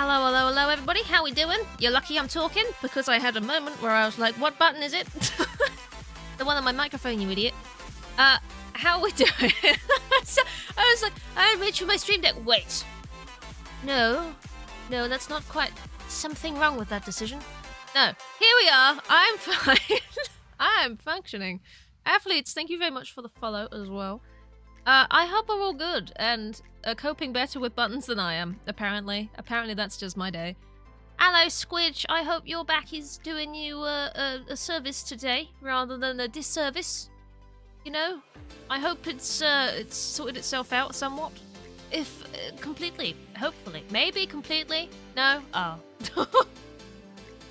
Hello, hello, hello, everybody. How we doing? You're lucky I'm talking, because I had a moment where I was like, what button is it? The one on my microphone, you idiot. How we doing? So, I was like, I made sure my stream deck. Wait. No, that's not quite... Something wrong with that decision. No, here we are. I'm fine. I'm functioning. Athletes, thank you very much for the follow as well. I hope we're all good and coping better with buttons than I am, apparently. Apparently that's just my day. Hello, Squidge. I hope your back is doing you a service today rather than a disservice. You know? I hope it's sorted itself out somewhat. If completely, hopefully. Maybe completely? No? Oh.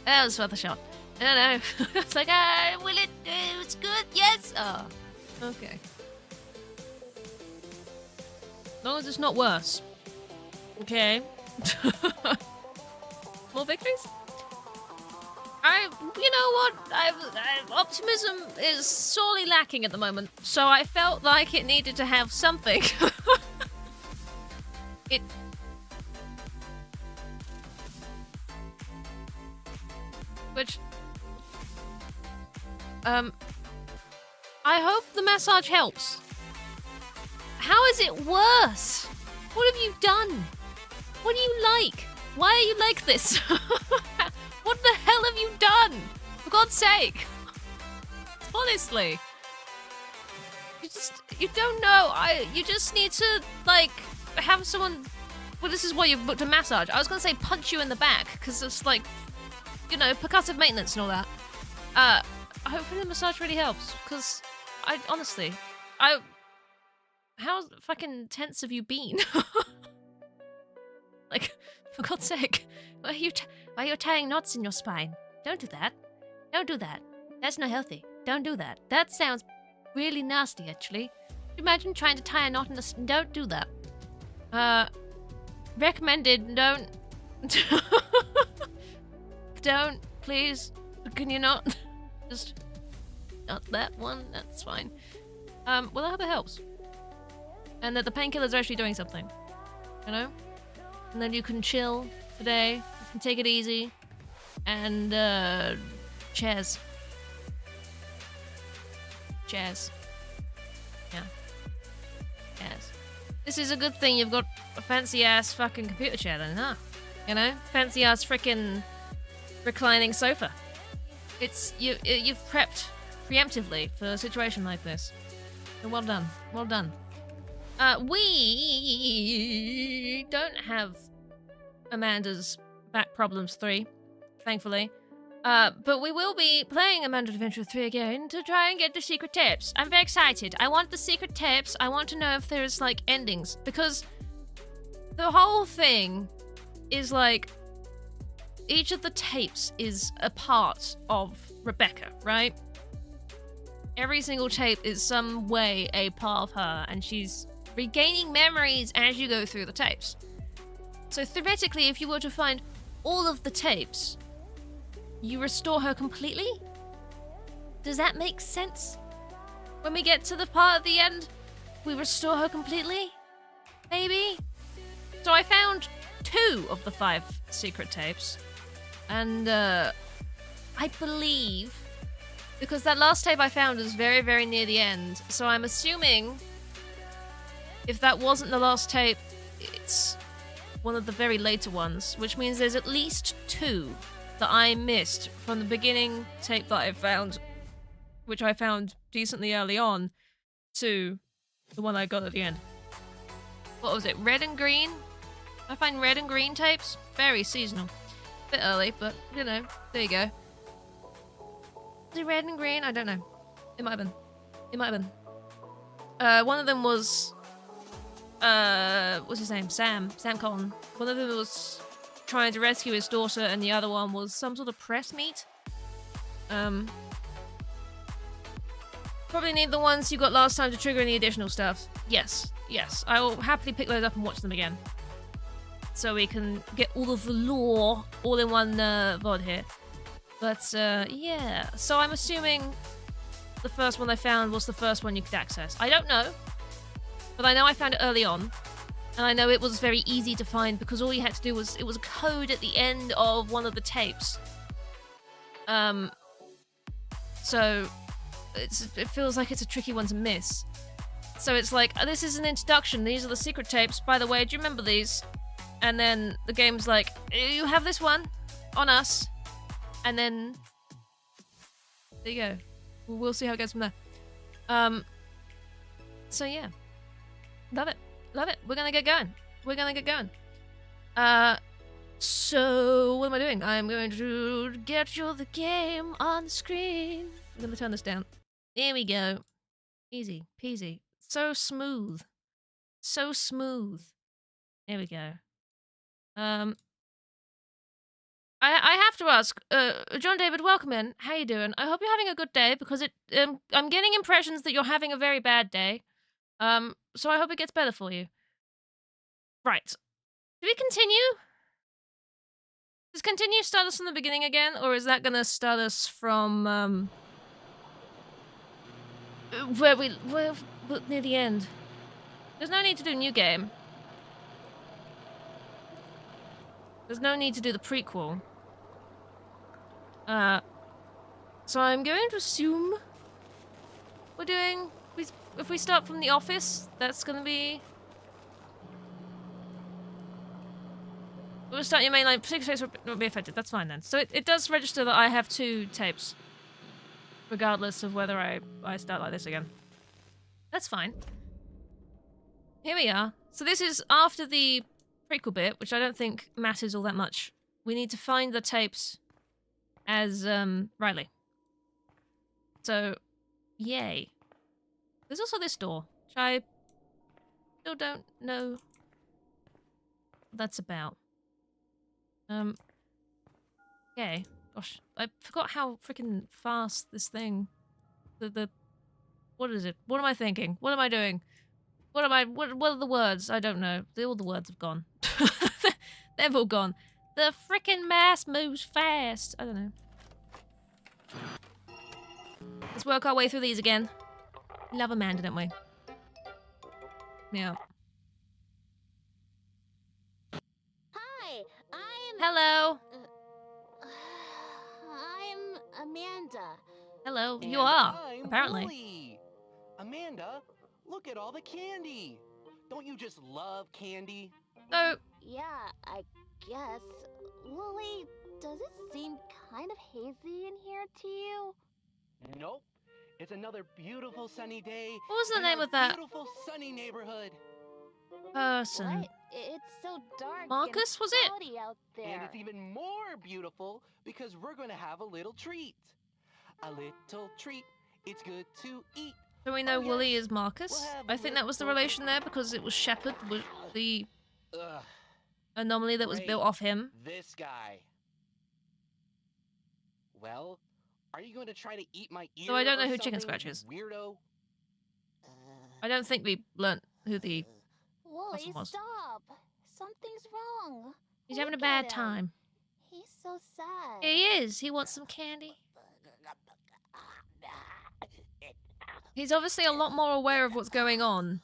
That was worth a shot. I don't know. It's like, will it? It's good? Yes? Oh. Okay. As long as it's not worse. Okay. More victories? You know what? Optimism is sorely lacking at the moment, so I felt like it needed to have something. Which... I hope the massage helps. How is it worse? What have you done? What do you like? Why are you like this? What the hell have you done? For God's sake. Honestly. You don't know. You just need to, like, have someone... Well, this is why you've booked a massage. I was going to say punch you in the back, because it's like, you know, percussive maintenance and all that. Hopefully the massage really helps, because honestly, how fucking tense have you been? Like, for God's sake, why are you tying knots in your spine? Don't do that. Don't do that. That's not healthy. Don't do that. That sounds really nasty, actually. Imagine trying to tie a knot in a... Don't do that. Recommended, don't... Don't, please. Can you not? Just... Not that one. That's fine. Well, I hope it helps. And that the painkillers are actually doing something. You know? And then you can chill today. You can take it easy. And, chairs. Chairs. Yeah. Chairs. This is a good thing you've got a fancy-ass fucking computer chair then, huh? You know? Fancy-ass frickin' reclining sofa. You've prepped preemptively for a situation like this. So well done. Well done. We don't have Amanda's Back Problems 3, thankfully. But we will be playing Amanda's Adventure 3 again to try and get the secret tapes. I'm very excited. I want the secret tapes. I want to know if there's, like, endings. Because the whole thing is, like, each of the tapes is a part of Rebecca, right? Every single tape is some way a part of her, and she's regaining memories as you go through the tapes. So theoretically, if you were to find all of the tapes, you restore her completely? Does that make sense? When we get to the part at the end, we restore her completely? Maybe? So I found 2 of the 5 secret tapes. And, I believe... Because that last tape I found was very, very near the end. So I'm assuming... If that wasn't the last tape, it's one of the very later ones. Which means there's at least 2 that I missed from the beginning tape that I found, which I found decently early on, to the one I got at the end. What was it? Red and green? I find red and green tapes very seasonal. Bit early, but you know, there you go. Is it red and green? I don't know. It might have been. It might have been. One of them was what's his name? Sam Cotton. One of them was trying to rescue his daughter, and the other one was some sort of press meet. Probably need the ones you got last time to trigger any additional stuff. Yes. I will happily pick those up and watch them again. So we can get all of the lore all in one VOD here. But, yeah. So I'm assuming the first one I found was the first one you could access. I don't know. But I know I found it early on. And I know it was very easy to find because all you had to do was, it was a code at the end of one of the tapes. So it feels like it's a tricky one to miss. So it's like, this is an introduction, these are the secret tapes. By the way, do you remember these? And then the game's like, you have this one on us. And then there you go. We'll see how it goes from there. So yeah. Love it. Love it. We're gonna get going. We're gonna get going. So what am I doing? I'm going to get you the game on the screen. I'm gonna turn this down. There we go. Easy peasy. So smooth. So smooth. There we go. I have to ask, John David, welcome in. How you doing? I hope you're having a good day because I'm getting impressions that you're having a very bad day. So I hope it gets better for you. Right. Do we continue? Does continue start us from the beginning again, or is that gonna start us from where near the end? There's no need to do new game. There's no need to do the prequel. So I'm going to assume we're doing. If we start from the office, that's gonna be. We'll start your main line. Particular tapes won't be affected. That's fine then. So it does register that I have 2 tapes, regardless of whether I start like this again. That's fine. Here we are. So this is after the prequel bit, which I don't think matters all that much. We need to find the tapes as Riley. So, yay. There's also this door, which I still don't know what that's about. Okay. Gosh, I forgot how freaking fast this thing. What is it? What am I thinking? What am I doing? What are the words? I don't know. All the words have gone. They've all gone. The freaking mass moves fast. I don't know. Let's work our way through these again. Love Amanda, don't we? Yeah. Hi, Hello. I'm Amanda. Hello. And You are, I'm apparently. Wooly. Amanda, look at all the candy. Don't you just love candy? So, Yeah, I guess. Lily, does it seem kind of hazy in here to you? Nope. It's another beautiful sunny day. what was the in name our of that beautiful sunny neighborhood. person? What? It's so dark Marcus, and was it? cloudy out there. And it's even more beautiful because we're going to have a little treat. A little treat. It's good to eat. So we know Oh, Wooly yes. is Marcus. We'll have I think that was the little- relation there because it was Shepard, was the Ugh, anomaly that was Great. built off him. this guy. Well, are you going to try to eat my ear? So I don't know or who Chicken something, Scratch is. Weirdo. I don't think we learnt who the... Wooly, Awesome was. stop! Something's wrong. He's having a Look bad at him. time. He's so sad. He is. He wants some candy. He's obviously a lot more aware of what's going on.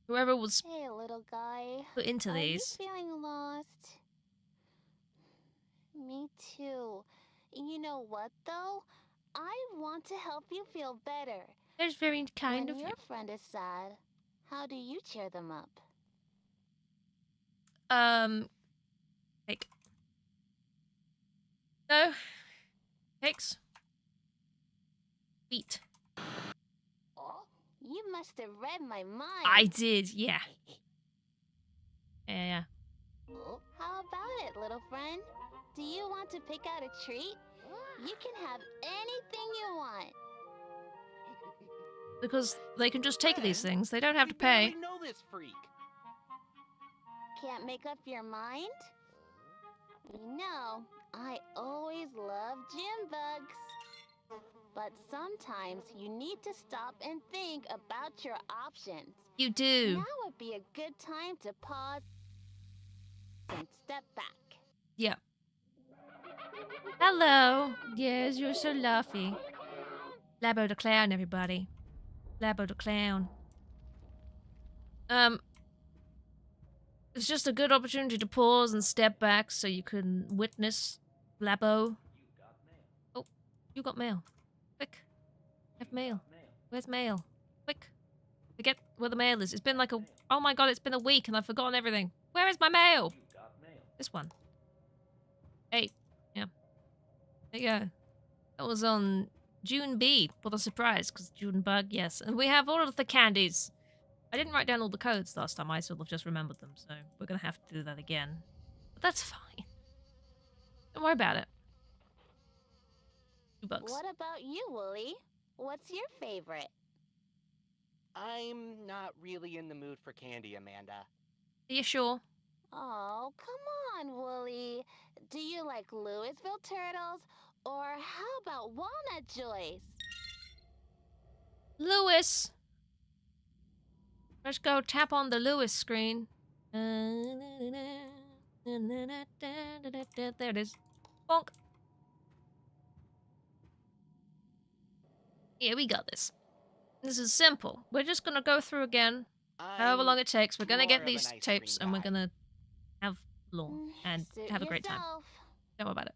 Whoever was Hey, little guy. put into Are these. you feeling lost? Me too. You know what, though? I want to help you feel better. There's very kind When of you. your friend is sad, how do you cheer them up? Cake. No. Cakes. Wheat. Oh, you must have read my mind. I did, yeah. Yeah. How about it, little friend? Do you want to pick out a treat? You can have anything you want. Because they can just take these things. They don't have to You barely pay. know this freak. Can't make up your mind? You know, I always love gym bugs. But sometimes you need to stop and think about your options. You do. Now would be a good time to pause and step back. Yeah. Hello. Yes, you're so lovely. Labo the clown, everybody. Labo the clown. It's just a good opportunity to pause and step back so you can witness Labo. Oh, you got mail. Quick. I have mail. Where's mail? Quick. Forget where the mail is. It's been like a... Oh my god, it's been a week and I've forgotten everything. Where is my mail? This one. Hey. Yeah. There you go. That was on June B. What a surprise, because June bug, yes. And we have all of the candies. I didn't write down all the codes last time. I sort of just remembered them, so we're going to have to do that again. But that's fine. Don't worry about it. $2. What about you, Wooly? What's your favorite? I'm not really in the mood for candy, Amanda. Are you sure? Oh, come on, Wooly. Do you like Louisville turtles? Or how about Walnut Joys? Lewis! Let's go tap on the Lewis screen. There it is. Bonk. Yeah, we got this. This is simple. We're just gonna go through again, however long it takes. We're gonna get these tapes and we're gonna have lawn and Suit have a great time. yourself. Don't worry about it.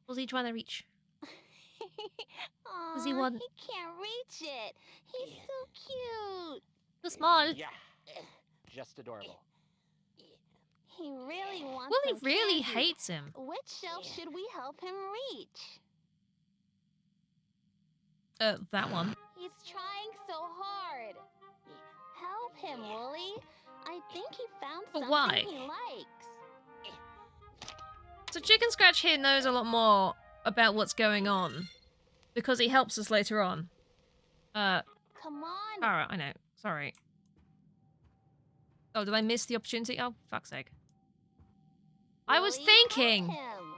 What's he trying to reach? Aw, Does he want- he can't reach it. He's so cute. Too small. Yeah, just adorable. He really wants Willie some really candy. hates him. Which shelf should we help him reach? That one. He's trying so hard. Help him, Wooly. I think he found But something why? he likes. So Chicken Scratch here knows a lot more about what's going on because he helps us later on. Come on. Alright, I know. Sorry. Oh, did I miss the opportunity? Oh, fuck's sake. I was Wooly, thinking. help him.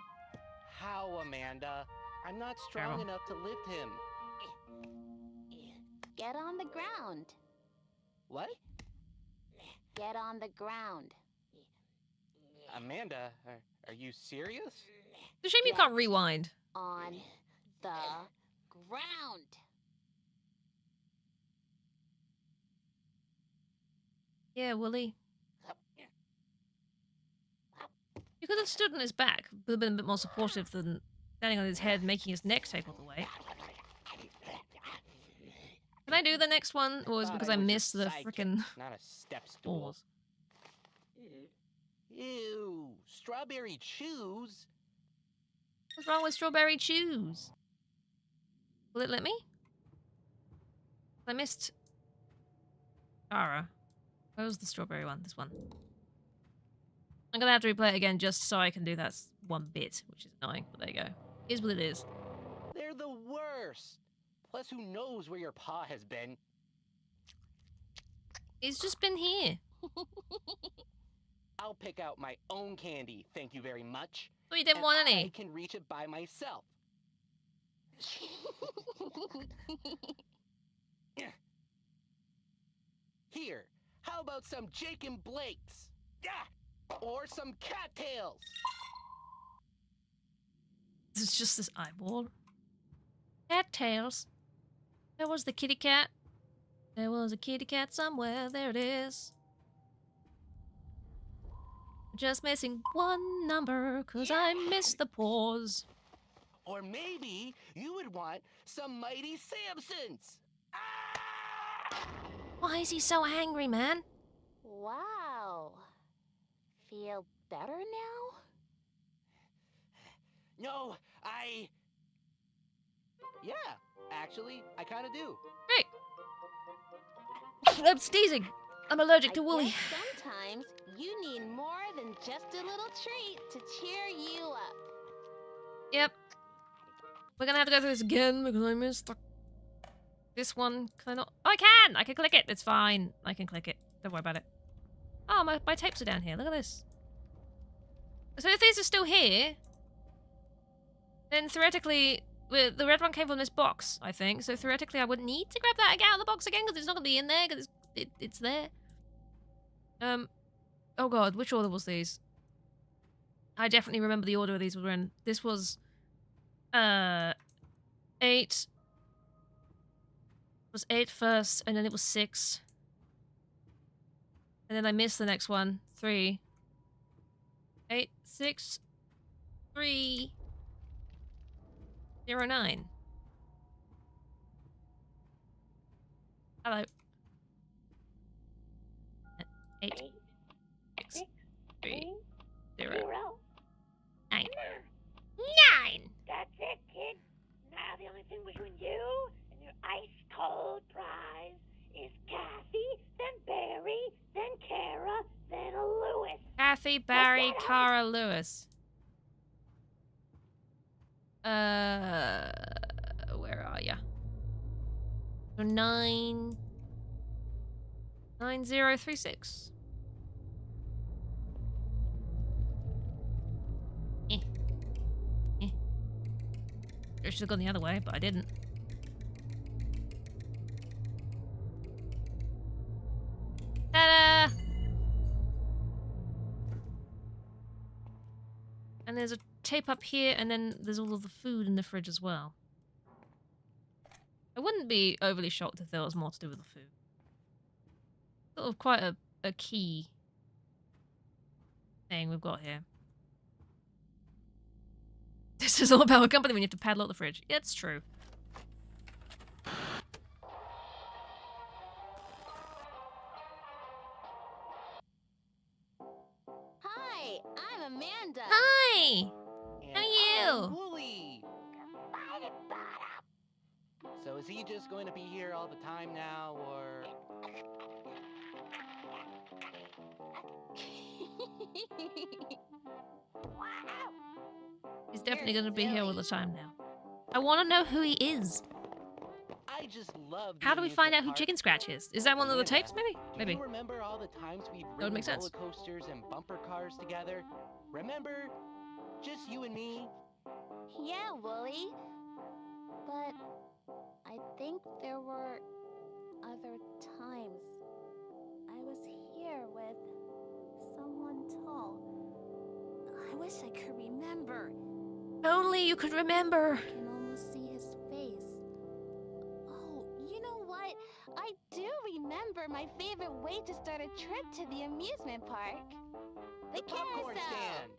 How, Amanda? I'm not strong enough to lift him. Get on the ground. What? Get on the ground. Amanda, are you serious? It's a shame you can't rewind. On the ground. Yeah, Willie. You could have stood on his back. Would have been a bit more supportive than standing on his head, making his neck take all the way. Can I do the next one? Or is it because I missed the frickin' Not a step stool. balls? Ew, strawberry chews? What's wrong with strawberry chews? Will it let me? I missed... Tara. Where was the strawberry one? This one. I'm gonna have to replay it again just so I can do that one bit, which is annoying, but there you go. Here's what it is. They're the worst. Plus, who knows where your paw has been? He's just been here. I'll pick out my own candy, thank you very much. Oh, you didn't And want I any. can reach it by myself. Here, how about some Jake and Blake's? Yeah! Or some cattails? It's just this eyeball. Cat tails. There was the kitty cat. There was a kitty cat somewhere. There it is. Just missing one number, cause I missed the pause. Or maybe you would want some Mighty Samsons. Ah! Why is he so angry, man? Wow. Feel better now? No, Yeah, actually, I kind of do. Great. I'm sneezing. I'm allergic to I Wooly. guess sometimes you need more than just a little treat to cheer you up. Yep. We're gonna have to go through this again because I missed this one. Can I not? Oh, I can! I can click it. It's fine. I can click it. Don't worry about it. Oh, my tapes are down here. Look at this. So if these are still here, then theoretically, the red one came from this box, I think. So theoretically, I wouldn't need to grab that out of the box again because it's not going to be in there because it's there. Oh god, which order was these? I definitely remember the order these were in. This was, 8. It was 8 first, and then it was 6. And then I missed the next one. 3, 8, 6, 3, 0, 9. Hello. 8, 6, 3, 0, 9. 9! That's it, kid. Now the only thing between you and your ice-cold prize is Kathy, then Barry, then Kara, then Lewis. Kathy, Barry, Cara, Lewis. Where are ya? So 9... 9036. I should have gone the other way, but I didn't. Ta-da! And there's a tape up here, and then there's all of the food in the fridge as well. I wouldn't be overly shocked if there was more to do with the food. Sort of quite a key thing we've got here. This is all about a company when you have to padlock the fridge. It's true. Hi, I'm Amanda. Hi! And How are I'm you? Wooly. So is he just going to be here all the time now, or? He's definitely You're going to be here all the silly. time now. I want to know who he is. I just love. the How do we find amusement out who park. Chicken Scratch is? Is that one of the Amanda, tapes, maybe? Do Maybe. you remember all the times we've would ridden make sense. roller coasters and bumper cars together? Remember? Just you and me. Yeah, Wooly. But I think there were other times I was here with someone tall. I wish I could remember. If only you could remember. I can almost see his face. Oh, you know what? I do remember my favorite way to start a trip to the amusement park. The Popcorn carousel. stand.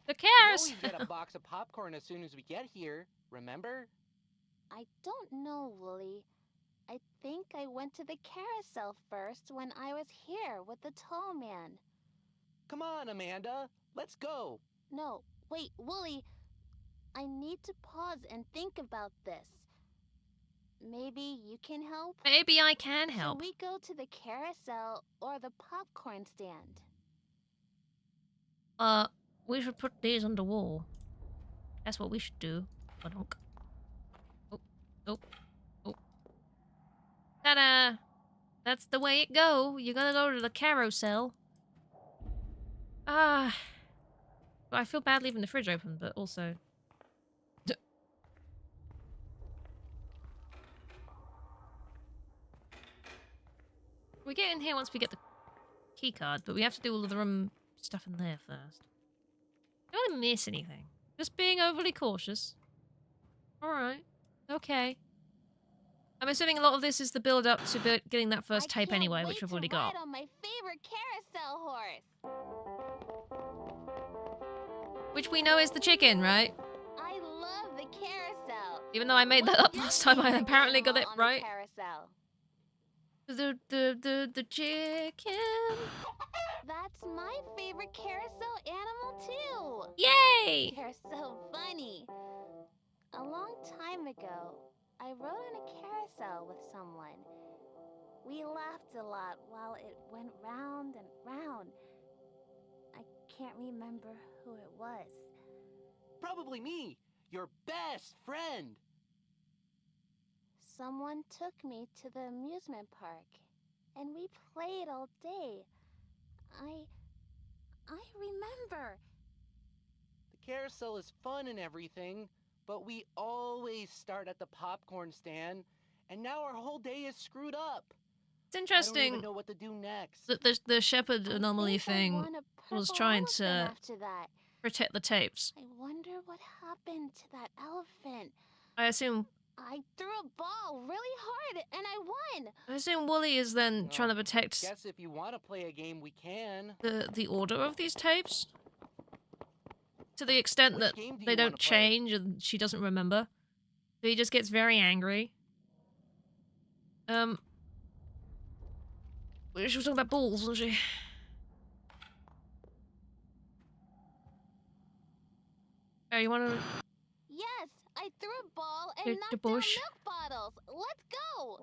The We cares. always get a box of popcorn as soon as we get here. Remember? I don't know, Wooly. I think I went to the carousel first when I was here with the tall man. Come on, Amanda. Let's go. No, wait, Wooly. I need to pause and think about this. Maybe you can help? Maybe I can help. Should we go to the carousel or the popcorn stand? We should put these on the wall. That's what we should do. Ba-dunk. Oh, oh, oh. Ta-da! That's the way it go. You gotta go to the carousel. Ah. I feel bad leaving the fridge open, but also... We get in here once we get the key card, but we have to do all of the room stuff in there first. Don't want to miss anything. Just being overly cautious. Alright. Okay. I'm assuming a lot of this is the build up to getting that first tape anyway, which we've already got. I can't wait to ride on my favorite carousel horse. Which we know is the chicken, right? I love the carousel. Even though I made that What's up your last time, I favorite apparently got it animal on the right. carousel? The chicken. That's my favorite carousel animal too. Yay! They're so funny. A long time ago, I rode on a carousel with someone. We laughed a lot while it went round and round. I can't remember who it was. Probably me, your best friend. Someone took me to the amusement park, and we played all day. I remember. The carousel is fun and everything, but we always start at the popcorn stand, and now our whole day is screwed up. It's I don't interesting even know what to do next. that the shepherd anomaly I think I thing won a was purple trying elephant to after that. protect the tapes. I wonder what happened to that elephant. I assume I threw a ball really hard and I won. I assume Wooly is then trying to protect Guess if you want to play a game, we can. the order of these tapes. To the extent Which that game do they you don't wanna play? change and she doesn't remember. So he just gets very angry. She was talking about balls, wasn't she? Oh, you wanna... Yes, I threw a ball and The knocked down bush. milk bottles. Let's go.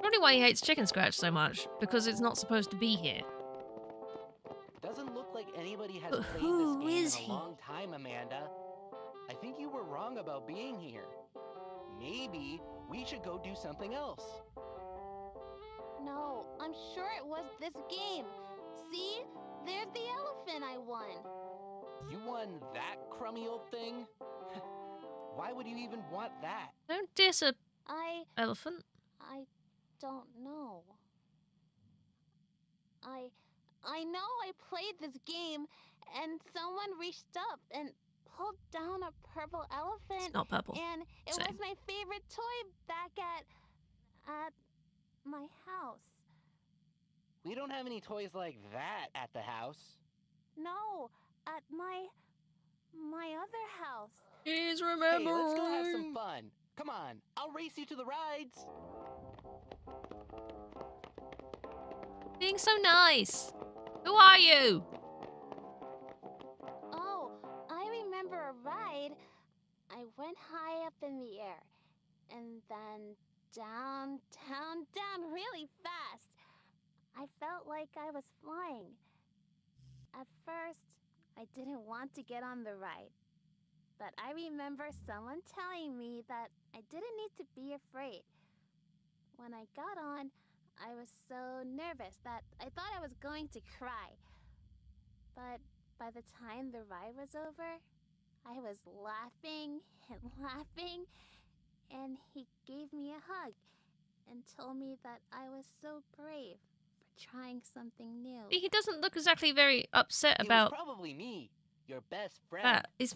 Probably why he hates Chicken Scratch so much, because it's not supposed to be here. Doesn't look like anybody has But played who this game is in he? a long time, Amanda. I think you were wrong about being here. Maybe we should go do something else. No, I'm sure it was this game. See? There's the elephant I won. You won that crummy old thing? Why would you even want that? Don't diss a I elephant. don't know. I know I played this game and someone reached up and pulled down a purple It's elephant not purple. and it Same. was my favorite toy back at my house. We don't have any toys like that at the house. No, at my other house. He's Hey, remembering. let's go have some fun. Come on, I'll race you to the rides. Being so nice. Who are you? Oh, I remember a ride. I went high up in the air and then down, down, down really fast. I felt like I was flying. At first, I didn't want to get on the ride. But I remember someone telling me that I didn't need to be afraid. When I got on, I was so nervous that I thought I was going to cry. But by the time the ride was over, I was laughing and laughing, and he gave me a hug and told me that I was so brave for trying something new. He doesn't look exactly very upset It about was probably me, your best friend. that. He's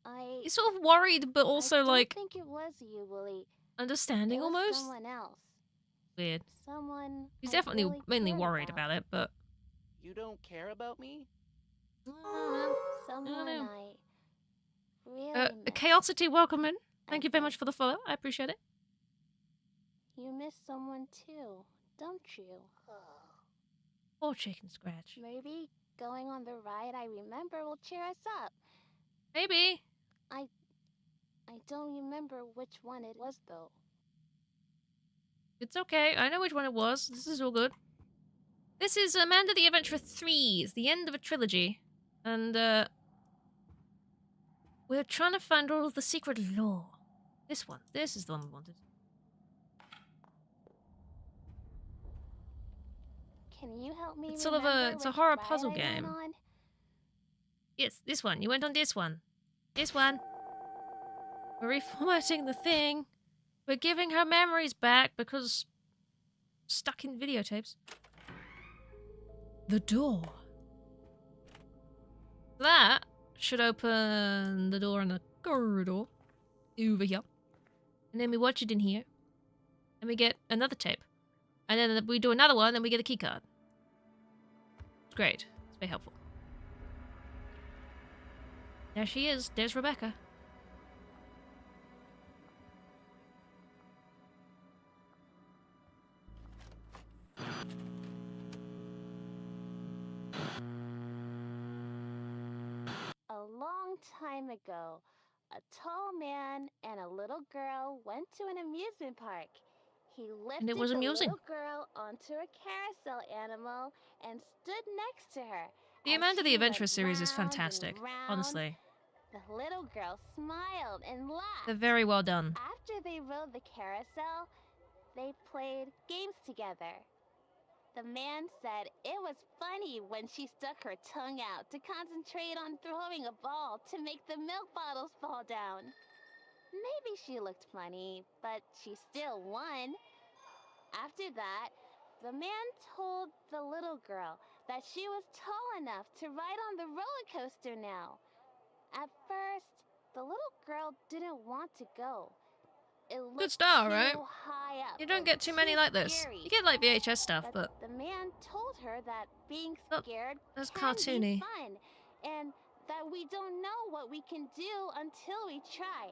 I sort of worried, but also I don't like think it was you, Willie. understanding It was almost. someone else. Weird. Someone He's I definitely really mainly cared worried about it, but You don't care about me? Someone know. I really miss. Chaosity, welcome in. Thank you very much for the follow. I appreciate it. You miss someone too, don't you? Poor Chicken Scratch. Maybe going on the ride I remember will cheer us up. Maybe. I don't remember which one it was though. It's okay. I know which one it was. This is all good. This is Amanda the Adventurer 3. It's the end of a trilogy. And, we're trying to find all of the secret lore. This one. This is the one we wanted. Can you help me It's sort of remember it's a which horror ride puzzle I went game. on? Yes, this one. You went on this one. This one. We're reformatting the thing. We're giving her memories back because stuck in videotapes. The door. That should open the door in the corridor over here. And then we watch it in here. And we get another tape. And then we do another one and we get a key card. It's great. It's very helpful. There she is. There's Rebecca. A long time ago, a tall man and a little girl went to an amusement park. He lifted was the amusing. little girl onto a carousel animal and stood next to her. The as Amanda the she Adventurer went series is round and fantastic. round. Honestly. The little girl smiled and laughed. They're very well done. After they rode the carousel, they played games together. The man said it was funny when she stuck her tongue out to concentrate on throwing a ball to make the milk bottles fall down. Maybe she looked funny, but she still won. After that, the man told the little girl that she was tall enough to ride on the roller coaster now. At first, the little girl didn't want to go. It looked Good style, too right? high up You don't and get too many too like this. scary. You get like VHS stuff, but the man told her that being Not scared as can cartoony. be fun, and that we don't know what we can do until we try.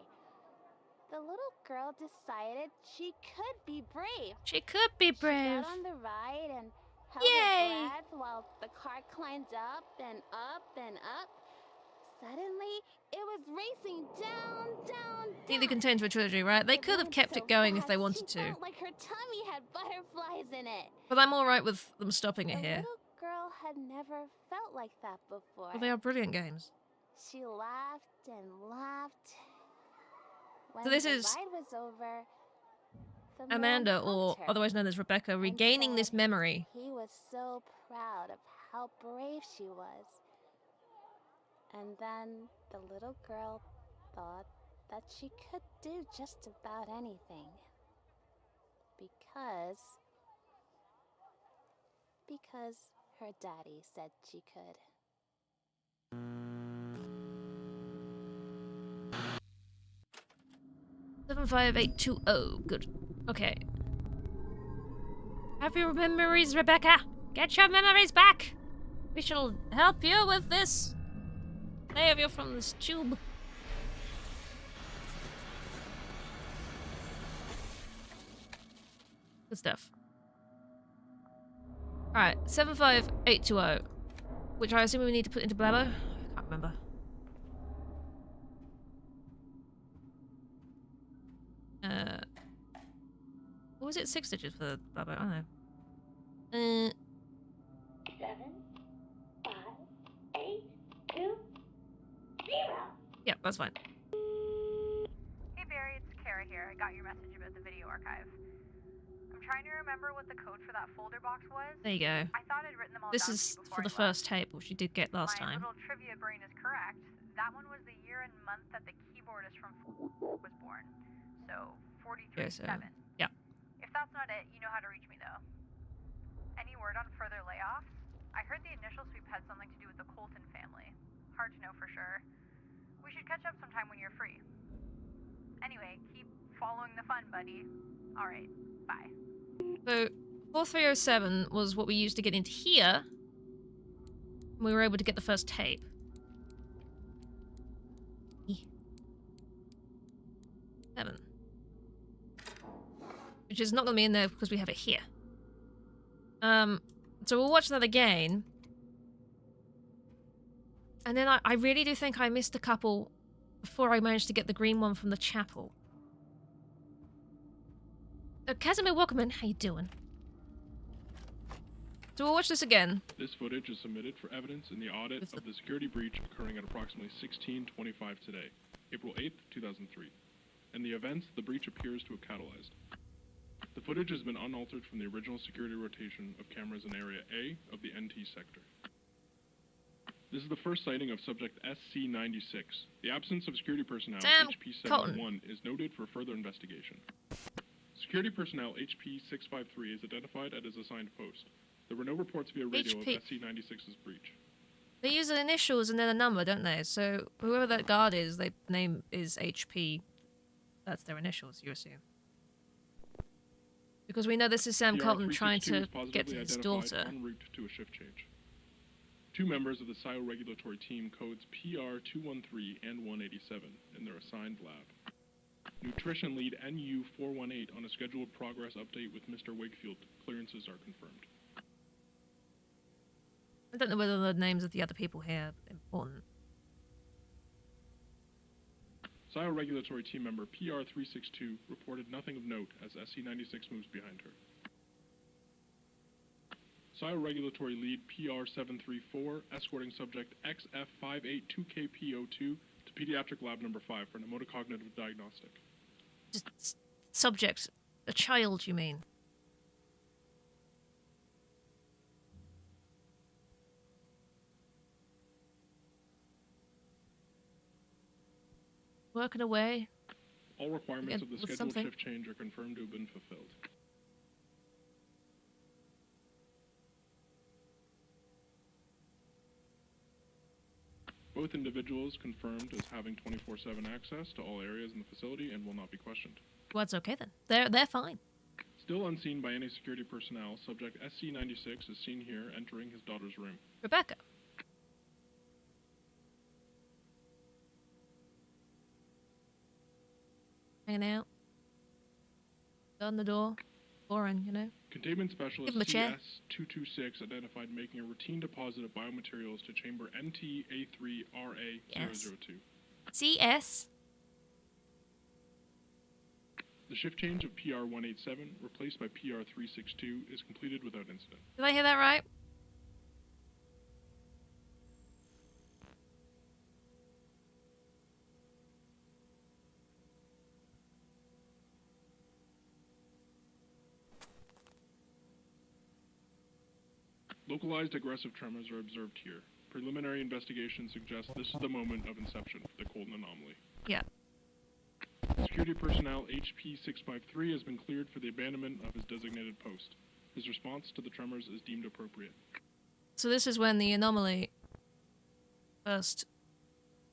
The little girl decided she could be brave. She could be She brave. got on the ride and held Yay! her breath while the car climbed up and up and up. Suddenly, it was racing down, down, Neatly down. contained to a trilogy, right? They It could have went kept so it going if they fast, wanted she to. felt like her tummy had butterflies in it. But I'm alright with them stopping it The here. little girl had never felt like that before. Well, they are brilliant games. She laughed and laughed. When So this the is ride was over, the man Amanda, hugged or her otherwise known as Rebecca, and regaining this said memory. he was so proud of how brave she was. And then the little girl thought that she could do just about anything. Because her daddy said she could. Seven 75820. Good. Okay. Have your memories, Rebecca. Get your memories back. We shall help you with this. Save you from this tube. Good stuff. Alright, 75820. Which I assume we need to put into Blabber? I can't remember. What was it? 6 digits for the Blabber? I don't know. 7, 5, 8, 2, 0. Yeah, that's fine. Hey Barry, it's Kara here. I got your message about the video archive. I'm trying to remember what the code for that folder box was. There you go. I thought I'd written them all This down is to you before for the I first left. tape, which you did get last My time. little trivia brain is correct. That one was the year and month that the keyboardist from was born. So 43-7. Yeah. If that's not it, you know how to reach me though. Any word on further layoffs? I heard the initial sweep had something to do with the Colton family. Hard to know for sure. We should catch up sometime when you're free. Anyway, keep following the fun, buddy. Alright, bye. So, 4307 was what we used to get into here. We were able to get the first tape. Seven. Which is not going to be in there because we have it here. So we'll watch that again. And then I really do think I missed a couple before I managed to get the green one from the chapel. Casimir Walkerman, how you doing? So we'll watch this again. This footage is submitted for evidence in the audit of the security breach occurring at approximately 16:25 today, April 8th, 2003, and the events the breach appears to have catalyzed. The footage has been unaltered from the original security rotation of cameras in Area A of the NT sector. This is the first sighting of subject SC-96. The absence of security personnel Sam HP-71 is noted for further investigation. Security personnel HP-653 is identified at his assigned post. There were no reports via radio HP. of SC-96's breach. They use the initials and then a number, don't they? So whoever that guard is, their name is HP. That's their initials, you assume. Because we know this is Sam Colton trying to get to his daughter. En route to a shift change. Two members of the SIO regulatory team codes PR213 and 187 in their assigned lab. Nutrition lead NU418 on a scheduled progress update with Mr. Wakefield. Clearances are confirmed. I don't know whether the names of the other people here are important. SIO regulatory team member PR362 reported nothing of note as SC-96 moves behind her. SIO regulatory lead PR734 escorting subject XF582KP02 to pediatric lab number 5 for mnemotocognitive diagnostic. Just subject. A child, you mean? Working away. All requirements of the with scheduled something. shift change are confirmed to have been fulfilled. Both individuals confirmed as having 24/7 access to all areas in the facility and will not be questioned. Well, that's okay then. They're fine. Still unseen by any security personnel, subject SC-96 is seen here entering his daughter's room. Rebecca. Hanging out. On the door. Boring, you know? Containment Specialist Give him a chair. CS-226 identified making a routine deposit of biomaterials to chamber NTA3RA002. CS. The shift change of PR-187, replaced by PR-362, is completed without incident. Did I hear that right? Localized aggressive tremors are observed here. Preliminary investigation suggests this is the moment of inception for the Colton anomaly. Yeah. Security personnel HP-653 has been cleared for the abandonment of his designated post. His response to the tremors is deemed appropriate. So this is when the anomaly first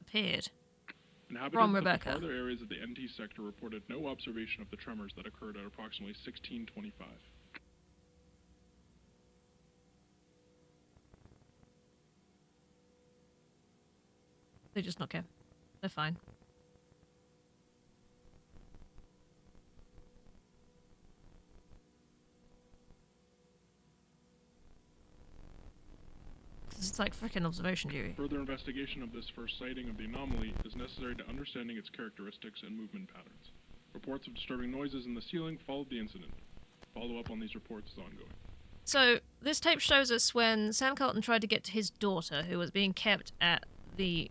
appeared. Inhabitants Rebecca. of the farther areas of the NT sector reported no observation of the tremors that occurred at approximately 1625. They just not care. They're fine. It's like freaking observation duty. Further investigation of this first sighting of the anomaly is necessary to understanding its characteristics and movement patterns. Reports of disturbing noises in the ceiling followed the incident. Follow-up on these reports is ongoing. So, this tape shows us when Sam Carlton tried to get to his daughter, who was being kept at the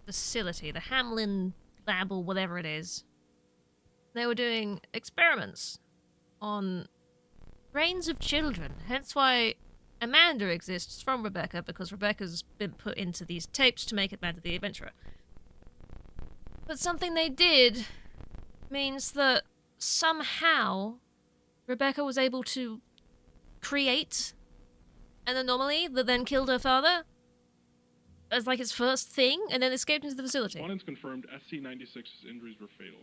facility, the Hamlin lab or whatever it is. They were doing experiments on brains of children, hence why Amanda exists from Rebecca, because Rebecca's been put into these tapes to make Amanda the adventurer. But something they did means that somehow Rebecca was able to create an anomaly that then killed her father as like his first thing, and then escaped into the facility. Respondents confirmed SC-96's injuries were fatal.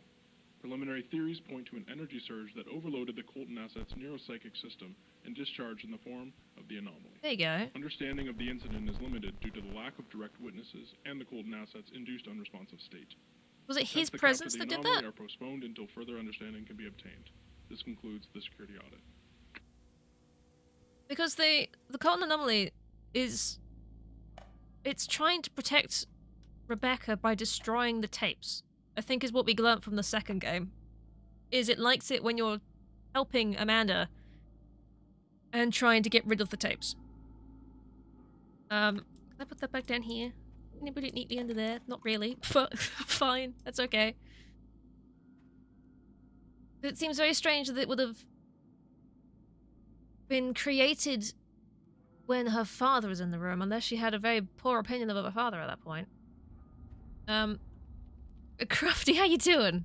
Preliminary theories point to an energy surge that overloaded the Colton asset's neuropsychic system and discharged in the form of the anomaly. There you go. Understanding of the incident is limited due to the lack of direct witnesses and the Colton asset's induced unresponsive state. Was it his Attempts to presence capture that the did anomaly that? are postponed until further understanding can be obtained. This concludes the security audit. Because the Colton anomaly is... It's trying to protect Rebecca by destroying the tapes. I think is what we learnt from the second game. Is it likes it when you're helping Amanda and trying to get rid of the tapes. Can I put that back down here? Can I put it neatly under there? Not really, but fine. That's okay. It seems very strange that it would have been created when her father was in the room, unless she had a very poor opinion of her father at that point. Crafty, how you doing?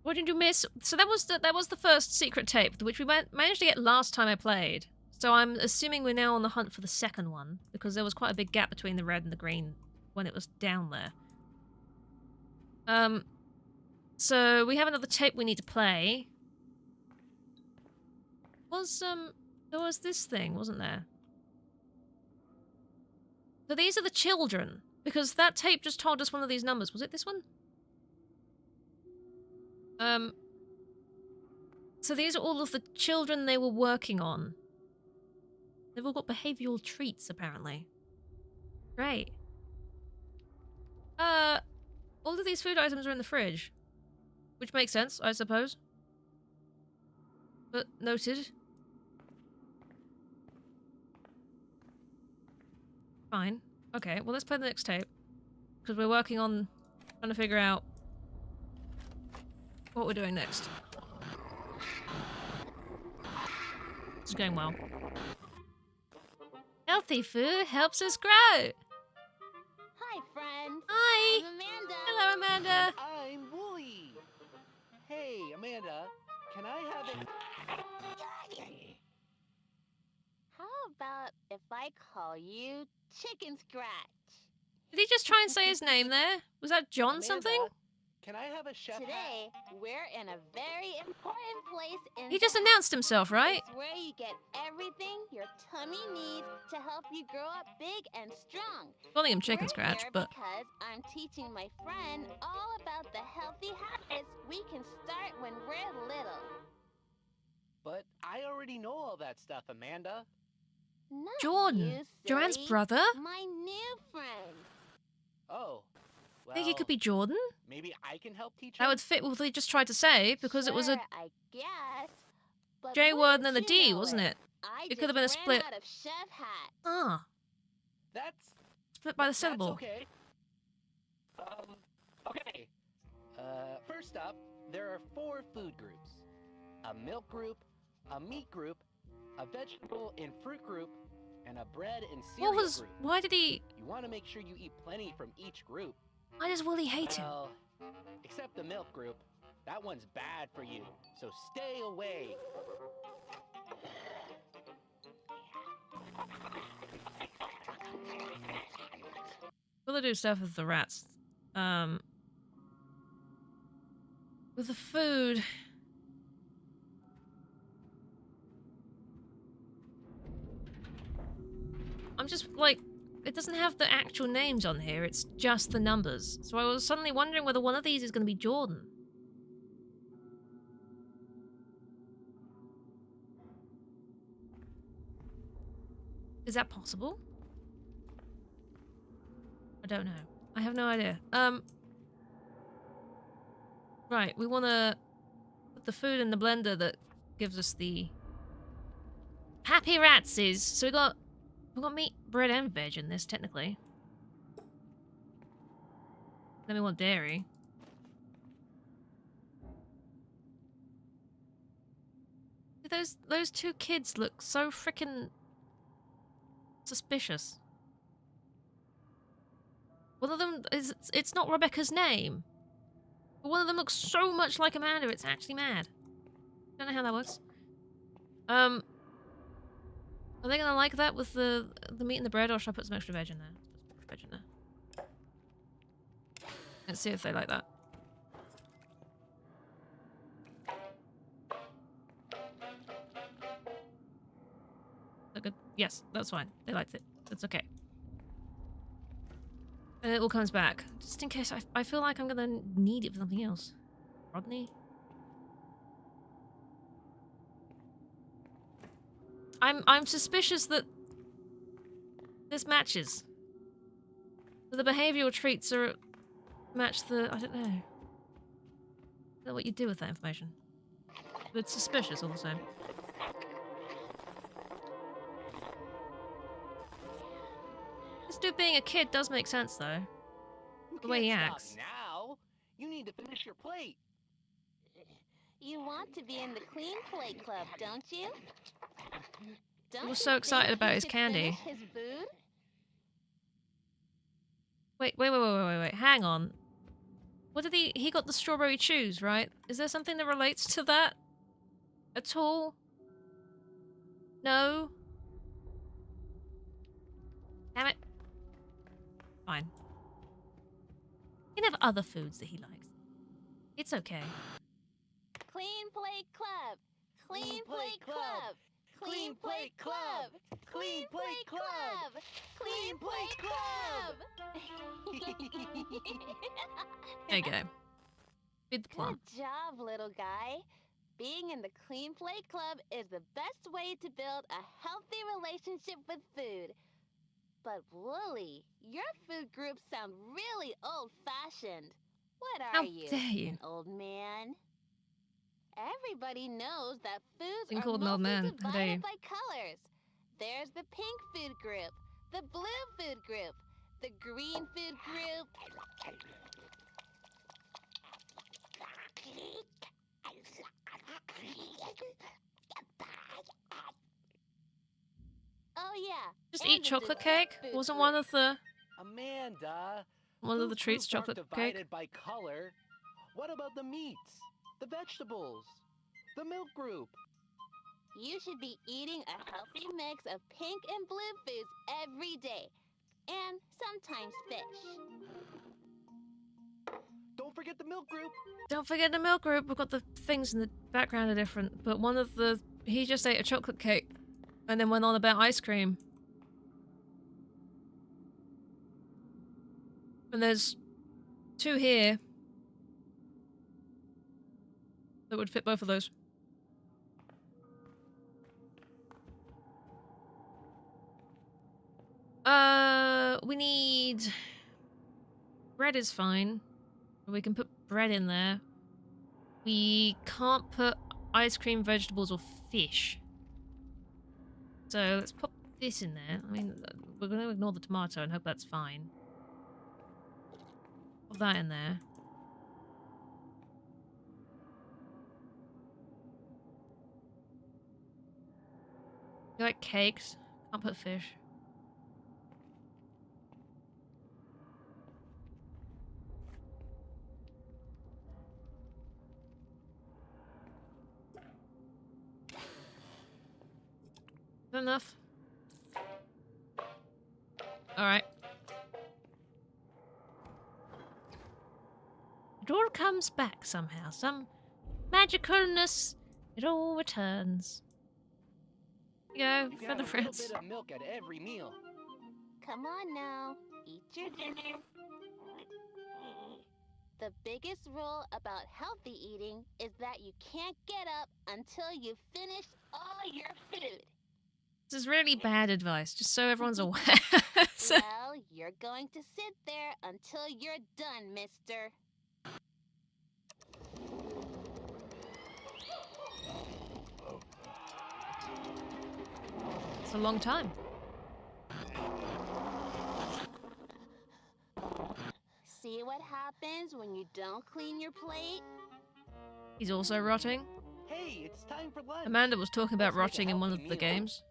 What did you miss? So that was the first secret tape, which we managed to get last time I played. So I'm assuming we're now on the hunt for the second one, because there was quite a big gap between the red and the green when it was down there. So we have another tape we need to play. There was this thing, wasn't there? So these are the children, because that tape just told us one of these numbers. Was it this one? So these are all of the children they were working on. They've all got behavioral treats, apparently. Great. All of these food items are in the fridge. Which makes sense, I suppose. But noted. Fine. Okay, well let's play the next tape. Because we're working on trying to figure out what we're doing next. This is going well. Healthy food helps us grow. Hi, friends. Hi. I'm Amanda. Hello, Amanda. I'm Wooly. Hey, Amanda, can I have it? How about if I call you Chicken Scratch? Did he just try and say his name there? Was that John Amanda, something? Can I have a chef hat? Today, we're in a very important place in He the just announced himself, right? It's where you get everything your tummy needs to help you grow up big and strong. Calling him chicken We're scratch, here but because I'm teaching my friend all about the healthy habits we can start when we're little. But I already know all that stuff, Amanda. Not Jordan, you, Joanne's silly. brother? My new friend. Oh, well, Think he could be Jordan? maybe I can help teach That him? would fit with what he just tried to say, because it was a Sure, I guess. But J word and wouldn't then a you D, know wasn't it? I It could have been a just split. ran out of chef hats. Ah, That's split by the that's syllable. okay. Okay. First up, there are 4 food groups: a milk group, a meat group, a vegetable and fruit group, and a bread and cereal group. Why did he... You want to make sure you eat plenty from each group. Why does Willie hate him? Well, except the milk group. That one's bad for you, so stay away. Will they do stuff with the rats? With the food... I'm just, like... It doesn't have the actual names on here, it's just the numbers. So I was suddenly wondering whether one of these is going to be Jordan. Is that possible? I don't know. I have no idea. Right, we want to put the food in the blender that gives us the happy ratses. So we got meat, bread, and veg in this technically. Then we want dairy. Those 2 kids look so freaking suspicious. One of them is, it's not Rebecca's name. But one of them looks so much like Amanda, it's actually mad. Don't know how that works. Are they gonna like that with the meat and the bread, or should I put some extra veg in there? Veg in there. Let's see if they like that. Look good. Yes, that's fine. They liked it. That's okay. And it all comes back. Just in case I feel like I'm gonna need it for something else. Rodney? I'm suspicious that this matches. The behavioural traits are match the... I don't know. I don't know what you do with that information. But it's suspicious all the same. This dude being a kid does make sense, though. The way he acts. Now, you need to finish your plate. You want to be in the Clean Plate Club, don't you? Don't He was you so excited think about he his should candy. finish his food? Wait. Hang on. What did he got the strawberry chews, right? Is there something that relates to that? At all? No? Damn it. Fine. He can have other foods that he likes. It's okay. Clean Plate Club! Clean Plate Club! Clean Plate Club! Clean Plate Club! Clean Plate Club! There you go. Feed the Good plant. job, little guy. Being in the Clean Plate Club is the best way to build a healthy relationship with food. But Wooly, your food groups sound really old-fashioned. What are How you? dare you? An old man? Everybody knows that foods Being are called an old mostly man. How dare you? divided by colors. There's the pink food group, the blue food group, the green food group. Oh yeah. Just and eat the chocolate dessert cake? food Wasn't group. one of the Amanda, the treats food groups chocolate aren't cake? divided by color. What about the meats, the vegetables, the milk group? You should be eating a healthy mix of pink and blue foods every day. and sometimes fish. Don't forget the milk group. Don't forget the milk group. We've got the things in the background are different, but one of the... He just ate a chocolate cake and then went on about ice cream. And there's 2 here that would fit both of those. We need... Bread is fine. We can put bread in there. We can't put ice cream, vegetables, or fish. So let's pop this in there. I mean, we're going to ignore the tomato and hope that's fine. Put that in there. You like cakes? Can't put fish. Enough. Alright. It all comes back somehow. Some magicalness. It all returns. Here you go, You can for the have a little friends. bit of milk at every meal. Come on now, eat your dinner. The biggest rule about healthy eating is that you can't get up until you've finished all your food. This is really bad advice, just so everyone's aware. So- Well, you're going to sit there until you're done, mister. It's a long time. See what happens when you don't clean your plate? He's also rotting. Hey, it's time for lunch. Amanda was talking about Let's make a rotting in one of healthy the meal. games.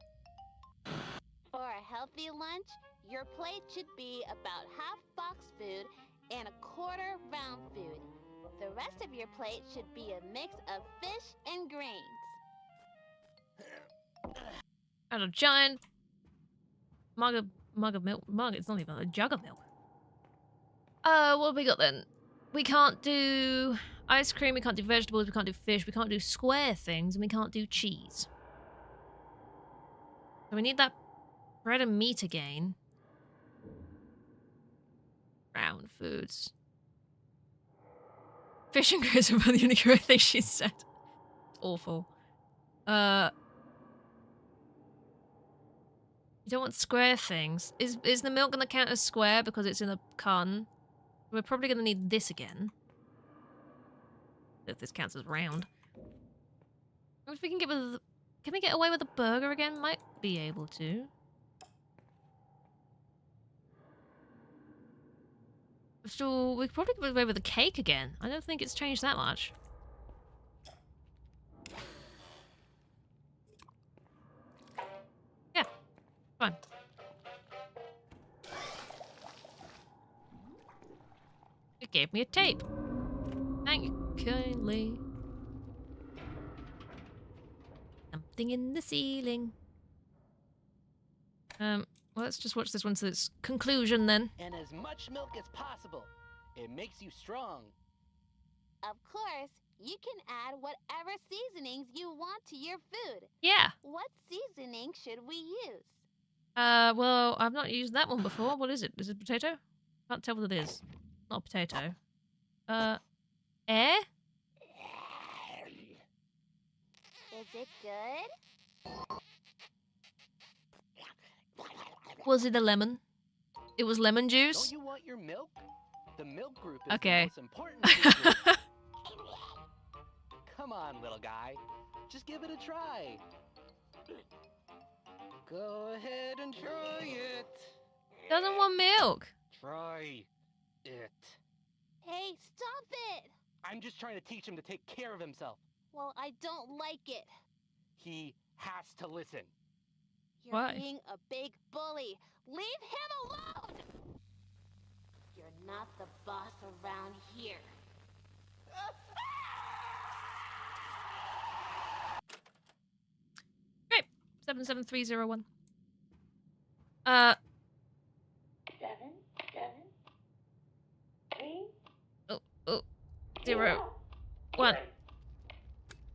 For a healthy lunch, your plate should be about half box food and a quarter round food. The rest of your plate should be a mix of fish and grains. And a giant mug of milk. Mug, it's not even a jug of milk. What have we got then? We can't do ice cream, we can't do vegetables, we can't do fish, we can't do square things, and we can't do cheese. So we need that bread and meat again. Round foods. Fish and grits are about the only correct thing she said. It's awful. You don't want square things. Is the milk gonna count as square because it's in a carton? We're probably gonna need this again. If this counts as round. If we can get with... Can we get away with a burger again? Might be able to. So we could probably get away with a cake again. I don't think it's changed that much. Yeah, fine. It gave me a tape. Thank you kindly. Something in the ceiling. Well, let's just watch this one to its conclusion then. And as much milk as possible. It makes you strong. Of course, you can add whatever seasonings you want to your food. Yeah. What seasoning should we use? Well, I've not used that one before. What is it? Is it potato? Can't tell what it is. Not a potato. Air? Is it good? Was it a lemon? It was lemon juice? Don't you want your milk? The milk group is Okay. the most important food group. Come on, little guy. Just give it a try. Go ahead and try it. Doesn't want milk. Try it. Hey, stop it! I'm just trying to teach him to take care of himself. Well, I don't like it. He has to listen. You're Why? being a big bully. Leave him alone! You're not the boss around here. Great. 77301. 0, 1.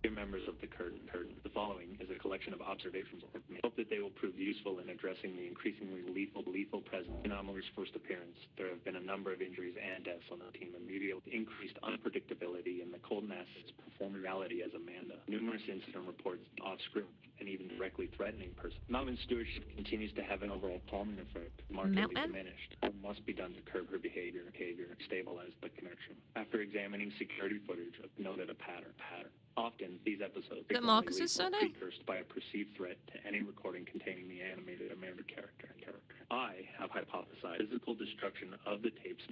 Dear members of the curtain, the following is a collection of observations. I hope that they will prove useful in addressing the increasingly lethal presence. In Amalur's first appearance, there have been a number of injuries and deaths on the team, immediately increased unpredictability in the Colton assets' performing reality as Amanda. Numerous incident reports off-screen and even directly threatening person. Mountain stewardship continues to have an overall calming effect, markedly diminished. What must be done to curb her behavior, stabilize the connection. After examining security footage, I've noted a pattern. Often, these episodes are Marcus's surname? precursed by a perceived threat to any recording containing the animated Amanda character. I have hypothesized physical destruction of the tapes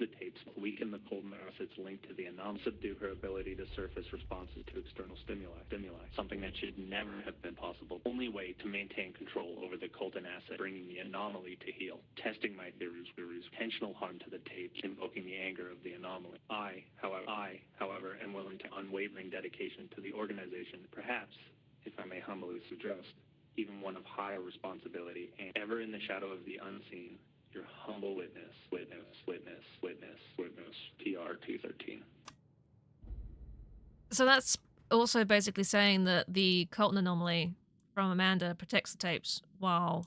weaken the Colton assets linked to the anomaly, subdue her ability to surface responses to external stimuli, something that should never have been possible. Only way to maintain control over the Colton asset, bringing the anomaly to heel. Testing my theories, intentional harm to the tapes, invoking the anger of the anomaly. I, however, am willing to unwavering dedication to the organization, perhaps, if I may humbly suggest, even one of higher responsibility, and ever in the shadow of the unseen, your humble witness, PR 213. So that's also basically saying that the Colton anomaly from Amanda protects the tapes while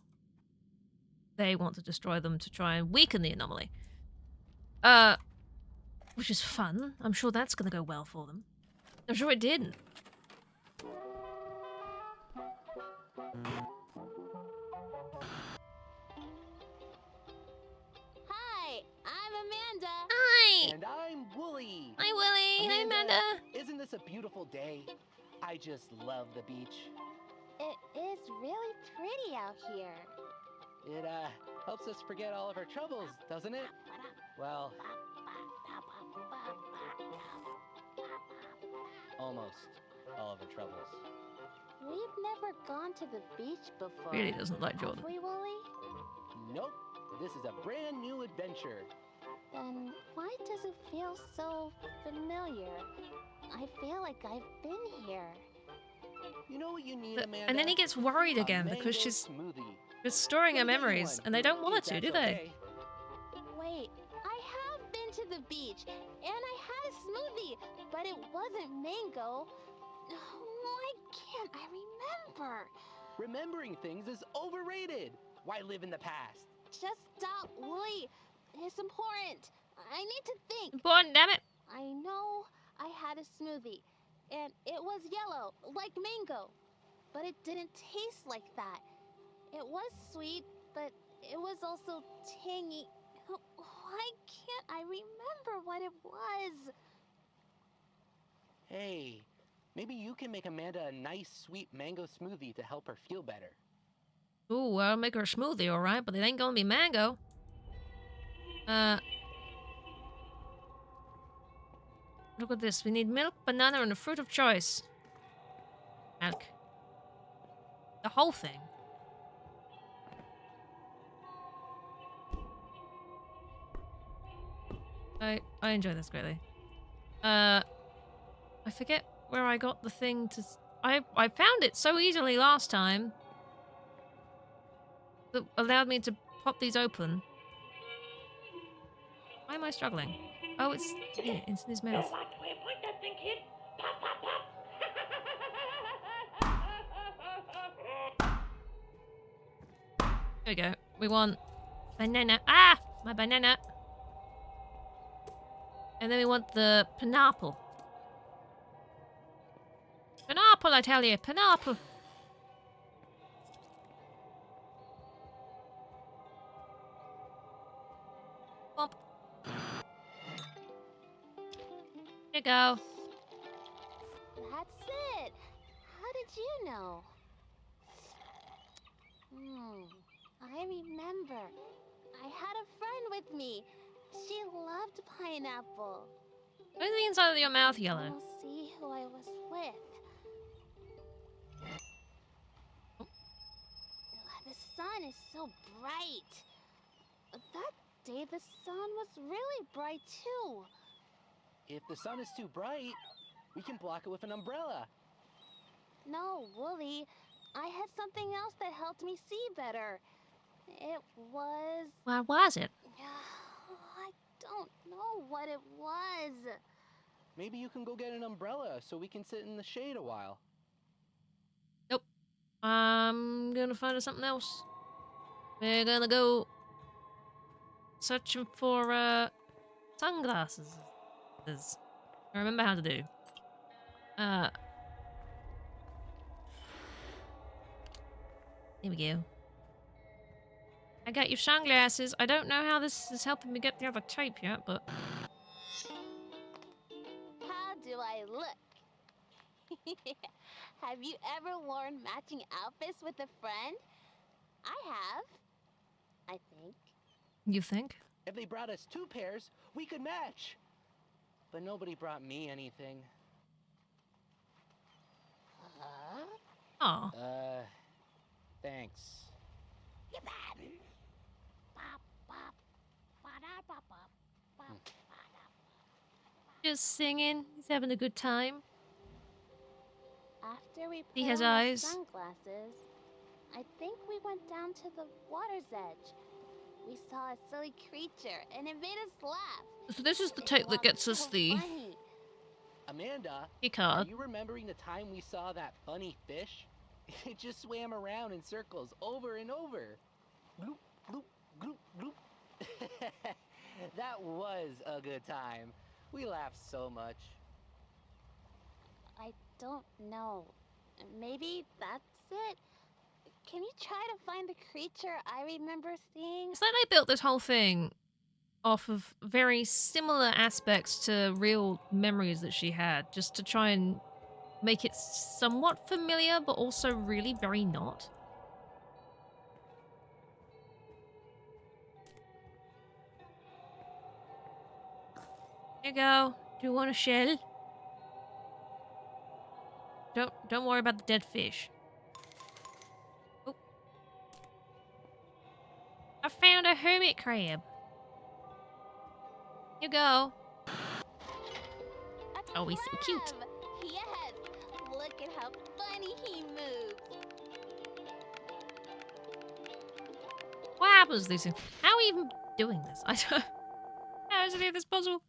they want to destroy them to try and weaken the anomaly. Which is fun. I'm sure that's going to go well for them. I'm sure it didn't. Hi, I'm Amanda. Hi! And I'm Wooly. Hi, Willie. Hi, Amanda. Isn't this a beautiful day? I just love the beach. It is really pretty out here. It helps us forget all of our troubles, doesn't it? Well, almost all of our troubles. We've never gone to the beach before. Really doesn't like Jordan. Have we, Wooly? Nope. This is a brand new adventure. Then why does it feel so familiar? I feel like I've been here. You know what you need, Amanda? And then he gets worried again A because mango she's smoothie. restoring her Go get you memories, one, and they don't want her if to, that's do they? okay. Wait, I have been to the beach, and I had a smoothie, but it wasn't mango. Why can't I remember? Remembering things is overrated. Why live in the past? Just stop, Wooly. It's important. I need to think. Important, damn it. I know I had a smoothie, and it was yellow, like mango, but it didn't taste like that. It was sweet, but it was also tangy. Why can't I remember what it was? Hey, maybe you can make Amanda a nice, sweet mango smoothie to help her feel better. Ooh, well, I'll make her a smoothie, alright, but it ain't gonna be mango. Look at this. We need milk, banana, and a fruit of choice. Milk. The whole thing. I enjoy this greatly. I forget where I got the thing to... I found it so easily last time. That allowed me to pop these open. Why am I struggling? Oh, it's here. It's in his mouth. Watch where you point that thing, kid. Pop, pop, pop. There we go. We want banana. Ah! My banana. And then we want the pineapple. Pineapple, I tell you. Pineapple. Bump. There you go. That's it. How did you know? I remember. I had a friend with me. She loved pineapple. Why is the inside of your mouth yellow? I'll see who I was with. The sun is so bright. That day the sun was really bright too. If the sun is too bright, we can block it with an umbrella. No, Wooly. I had something else that helped me see better. It was... What was it? I don't know what it was. Maybe you can go get an umbrella so we can sit in the shade a while. Nope. I'm gonna find us something else. We're gonna go searching for sunglasses. I remember how to do. Here we go. I got your sunglasses. I don't know how this is helping me get the other tape yet, but... How do I look? Have you ever worn matching outfits with a friend? I have. I think. You think? If they brought us 2 pairs, we could match. But nobody brought me anything. Huh? Aw. Thanks. You bad. Bop, bop, ba-da, bop, bop, bop, Just singing. He's having a good time. After we He put has on our eyes. sunglasses, I think we went down to the water's edge. We saw a silly creature, and it made us laugh. So this is the It tape that walked gets us so the funny. Amanda, key are card. you remembering the time we saw that funny fish? It just swam around in circles over and over. Gloop, gloop, gloop, gloop. That was a good time. We laughed so much. I don't know. Maybe that's it? Can you try to find the creature I remember seeing? It's like they built this whole thing off of very similar aspects to real memories that she had, just to try and make it somewhat familiar, but also really very not. Here you go. Do you want a shell? Don't worry about the dead fish. Oh. I found a hermit crab. Here you go. A Oh, he's so cute. crab! Yes! Look at how funny he moves. What happens to these things? How are we even doing this? I don't... How is any of this possible?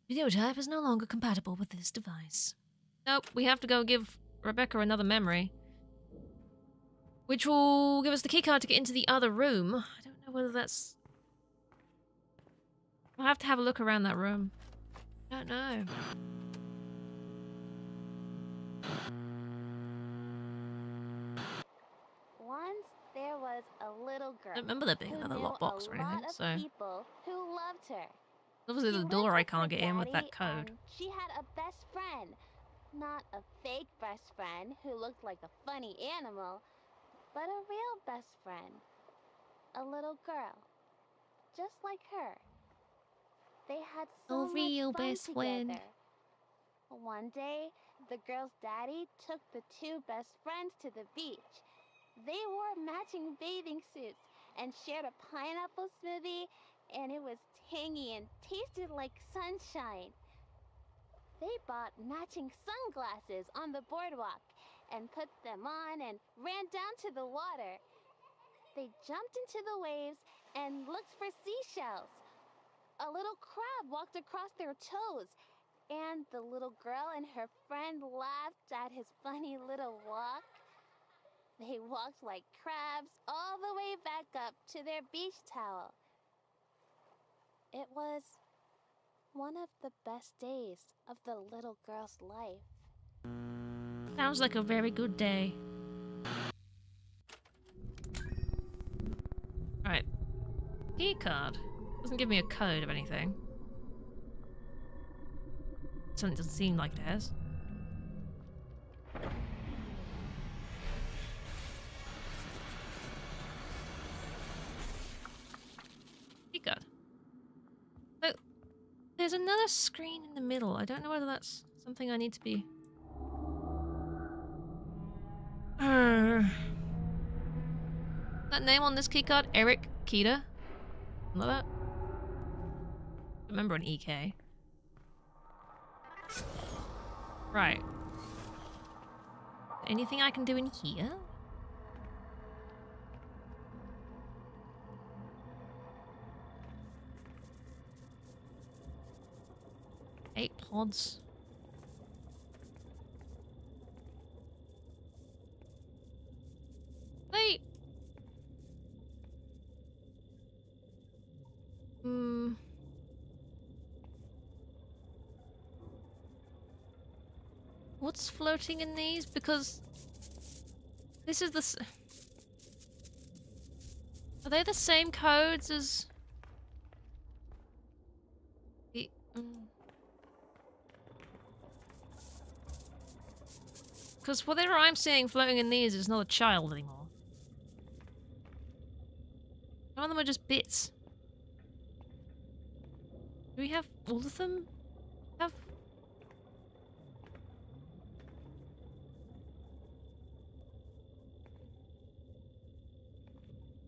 Video type is no longer compatible with this device. Nope, we have to go give Rebecca another memory. Which will give us the keycard to get into the other room. I don't know whether that's... We'll have to have a look around that room. I don't know. Once there was a little girl. I don't remember there being who another knew lockbox a or anything, lot of so... people who loved her. Obviously She the went door I with her can't get in with daddy, that code. and she had a best friend. Not a fake best friend who looked like a funny animal, but a real best friend. A little girl. Just like her. They had so much real fun best together. friend. One day, the girl's daddy took the 2 best friends to the beach. They wore matching bathing suits and shared a pineapple smoothie, and it was tangy and tasted like sunshine. They bought matching sunglasses on the boardwalk and put them on and ran down to the water. They jumped into the waves and looked for seashells. A little crab walked across their toes, and the little girl and her friend laughed at his funny little walk. They walked like crabs all the way back up to their beach towel. It was one of the best days of the little girl's life. Sounds like a very good day. Alright. Key card. Doesn't give me a code of anything. Something doesn't seem like it has. Key card. So, there's another screen in the middle. I don't know whether that's something I need to be... That name on this keycard? Eric Keita? Something like that? I remember an EK. Right. Anything I can do in here? 8 pods. They... What's floating in these? Because... This is the... Are they the same codes as... The... Because whatever I'm seeing floating in these is not a child anymore. Some of them are just bits. Do we have all of them? Have...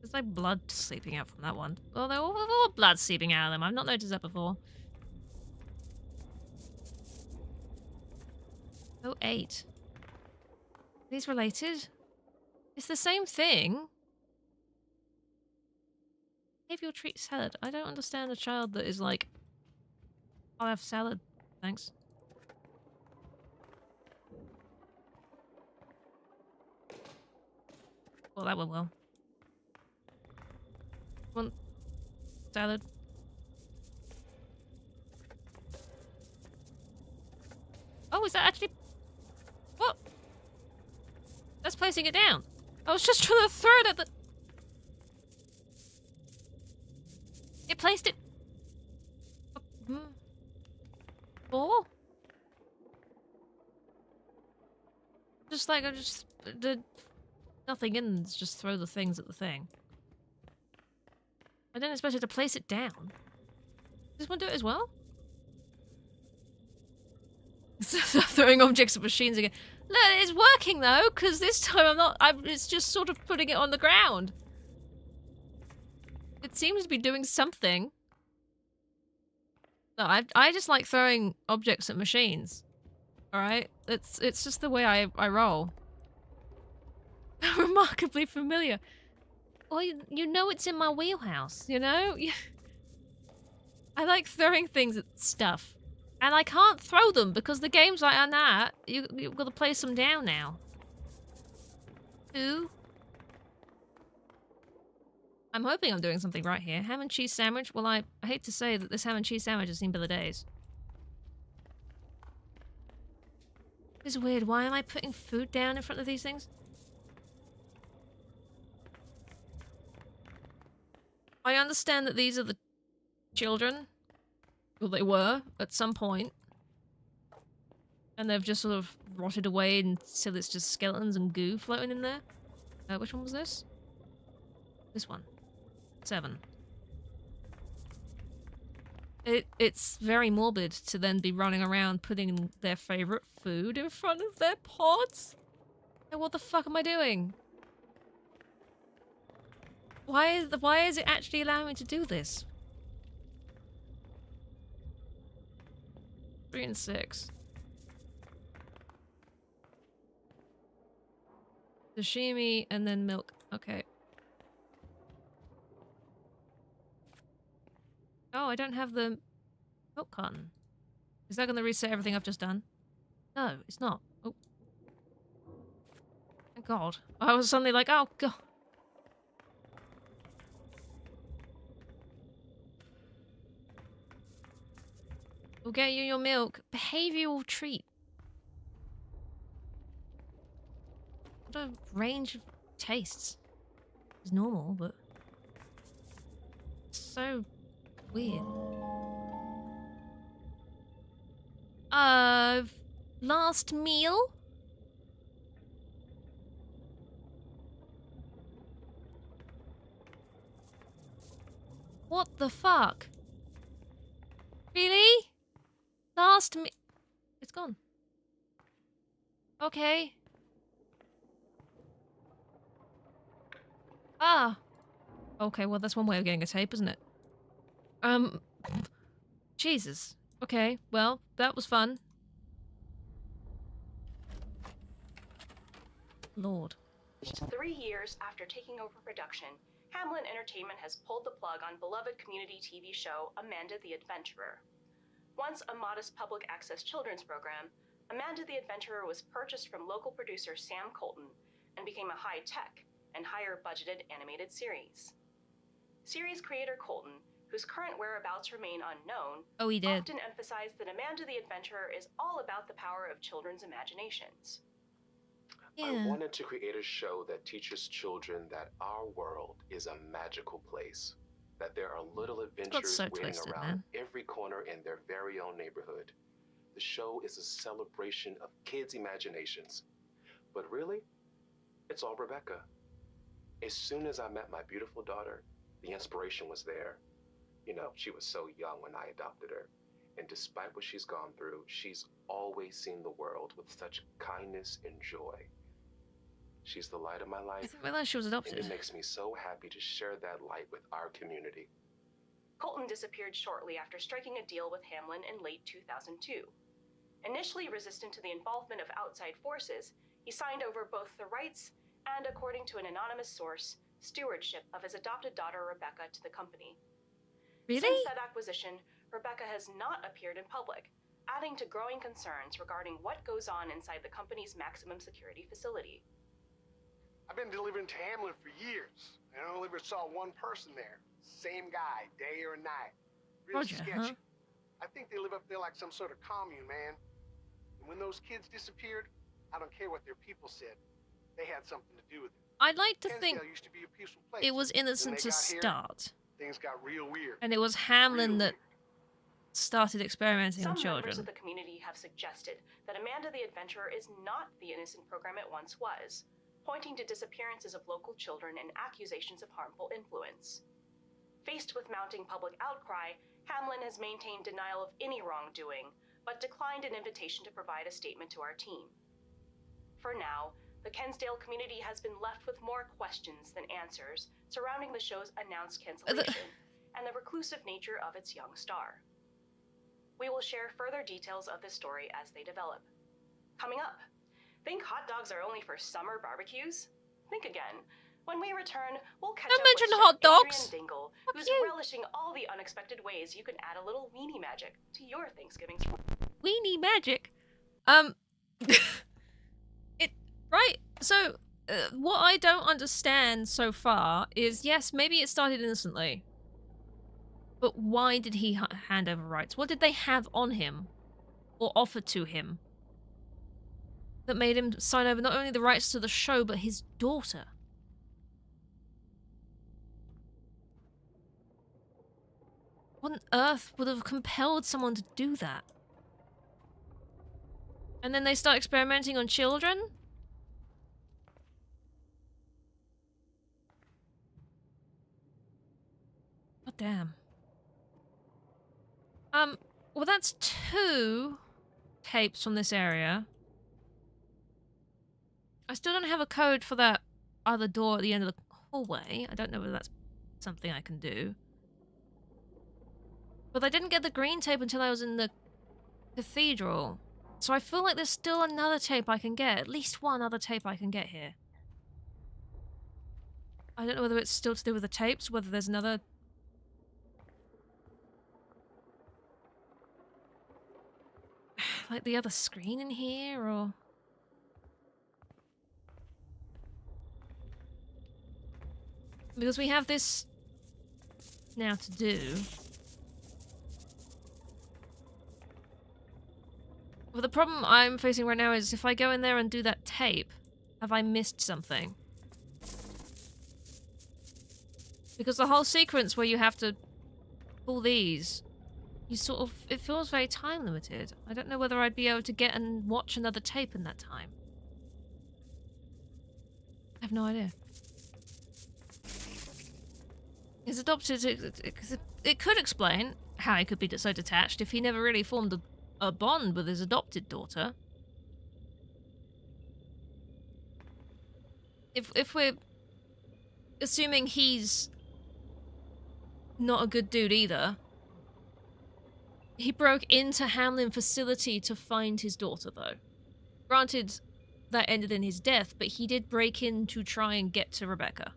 There's like blood seeping out from that one. Oh, they're all blood seeping out of them. I've not noticed that before. Oh, 8. Are these related? It's the same thing. Behavioral treat salad. I don't understand a child that is like, I'll have salad, thanks. Well, that went well. Want salad? Oh, is that actually... What? That's placing it down. I was just trying to throw it at the... It placed it... 4? Just like, I just did nothing in, just throw the things at the thing. I didn't expect it to place it down. Does this one do it as well? Throwing objects at machines again. Look, it's working though, because this time it's just sort of putting it on the ground. It seems to be doing something. No, I just like throwing objects at machines. Alright? It's just the way I roll. Remarkably familiar. Well, you know it's in my wheelhouse, you know? I like throwing things at stuff. And I can't throw them because the game's like, nah, you've got to place them down now. Ooh. I'm hoping I'm doing something right here. Ham and cheese sandwich. Well, I hate to say that this ham and cheese sandwich has seen better days. It's weird. Why am I putting food down in front of these things? I understand that these are the children. Well, they were at some point. And they've just sort of rotted away until it's just skeletons and goo floating in there. Which one was this? This one. 7. It's very morbid to then be running around putting their favorite food in front of their pods. And what the fuck am I doing? Why is it actually allowing me to do this? 3 and 6. Sashimi and then milk. Okay. Oh, I don't have the milk carton. Is that going to reset everything I've just done? No, it's not. Oh. Thank God. I was suddenly like, oh God. We'll get you your milk. Behavioral treat. What a range of tastes. It's normal, but... so... weird. Last meal? What the fuck? Really? Last me- It's gone. Okay. Ah. Okay, well that's one way of getting a tape, isn't it? Jesus. Okay, well, that was fun. Lord. 3 years after taking over production, Hamlin Entertainment has pulled the plug on beloved community TV show Amanda the Adventurer. Once a modest public access children's program, Amanda the Adventurer was purchased from local producer Sam Colton and became a high-tech and higher-budgeted animated series. Series creator Colton, whose current whereabouts remain unknown, Oh, he did. often emphasized that Amanda the Adventurer is all about the power of children's imaginations. Yeah. I wanted to create a show that teaches children that our world is a magical place, that there are little adventures so waiting twisted, around man. every corner in their very own neighborhood. The show is a celebration of kids' imaginations. But really, it's all Rebecca. As soon as I met my beautiful daughter, the inspiration was there. You know, she was so young when I adopted her. And despite what she's gone through, she's always seen the world with such kindness and joy. She's the light of my I life, didn't realize she was and adopted. it makes me so happy to share that light with our community. Colton disappeared shortly after striking a deal with Hamlin in late 2002. Initially resistant to the involvement of outside forces, he signed over both the rights and, according to an anonymous source, stewardship of his adopted daughter Rebecca to the company. Really? Since that acquisition, Rebecca has not appeared in public, adding to growing concerns regarding what goes on inside the company's maximum security facility. I've been delivering to Hamlin for years, and I only ever saw one person there. Same guy, day or night. Real Roger, sketchy. huh? I think they live up there like some sort of commune, man. And when those kids disappeared, I don't care what their people said. They had something to do with it. I'd like to think Kensdale used to be a peaceful place. it was innocent Then to they got here, start, things got real weird. and it was Hamlin Real that started experimenting Some on members children. of the community have suggested that Amanda the Adventurer is not the innocent program it once was, pointing to disappearances of local children and accusations of harmful influence. Faced with mounting public outcry, Hamlin has maintained denial of any wrongdoing, but declined an invitation to provide a statement to our team. For now, the Kensdale community has been left with more questions than answers surrounding the show's announced cancellation and the reclusive nature of its young star. We will share further details of this story as they develop. Coming up, think hot dogs are only for summer barbecues? Think again. When we return, we'll catch Don't up with mention Chef hot dogs. Adrian Dingle, Fuck who's you. relishing all the unexpected ways you can add a little weenie magic to your Thanksgiving. Weenie magic. It right. So what I don't understand so far is, yes, maybe it started innocently, but why did he hand over rights? What did they have on him or offer to him that made him sign over not only the rights to the show but his daughter? What on earth would have compelled someone to do that? And then they start experimenting on children? God damn. Well, that's 2 tapes from this area. I still don't have a code for that other door at the end of the hallway. I don't know whether that's something I can do. But I didn't get the green tape until I was in the cathedral. So I feel like there's still another tape I can get. At least one other tape I can get here. I don't know whether it's still to do with the tapes, whether there's another... like the other screen in here, or... because we have this now to do. Well, the problem I'm facing right now is if I go in there and do that tape, have I missed something? Because the whole sequence where you have to pull these, you sort of, it feels very time limited. I don't know whether I'd be able to get and watch another tape in that time. I have no idea. His adopted, it could explain how he could be so detached if he never really formed a bond with his adopted daughter. If we're assuming he's not a good dude either, he broke into Hamlin facility to find his daughter, though. Granted, that ended in his death, but he did break in to try and get to Rebecca.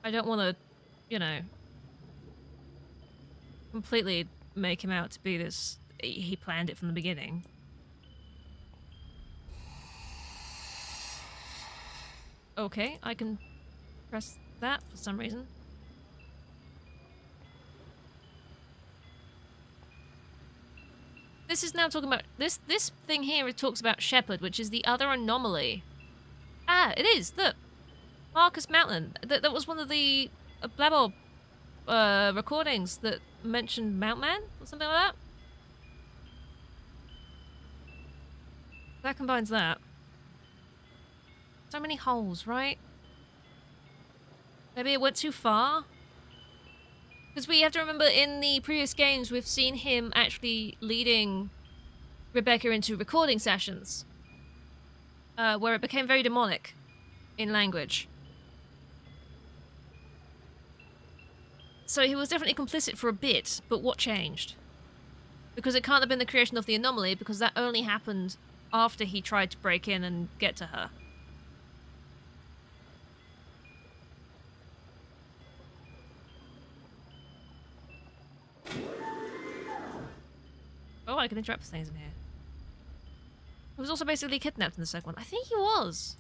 I don't want to, you know, completely make him out to be this. He planned it from the beginning. Okay, I can press that for some reason. This is now talking about this thing here. It talks about Shepherd, which is the other anomaly. Ah, it is. Look, Marcus Mountain. That was one of the Blabber recordings that mentioned Mountman or something like that. That combines that. So many holes, right? Maybe it went too far. Because we have to remember, in the previous games, we've seen him actually leading Rebecca into recording sessions. Where it became very demonic in language. So he was definitely complicit for a bit, but what changed? Because it can't have been the creation of the anomaly, because that only happened after he tried to break in and get to her. Oh, I can interact with things in here. He was also basically kidnapped in the second one. I think he was.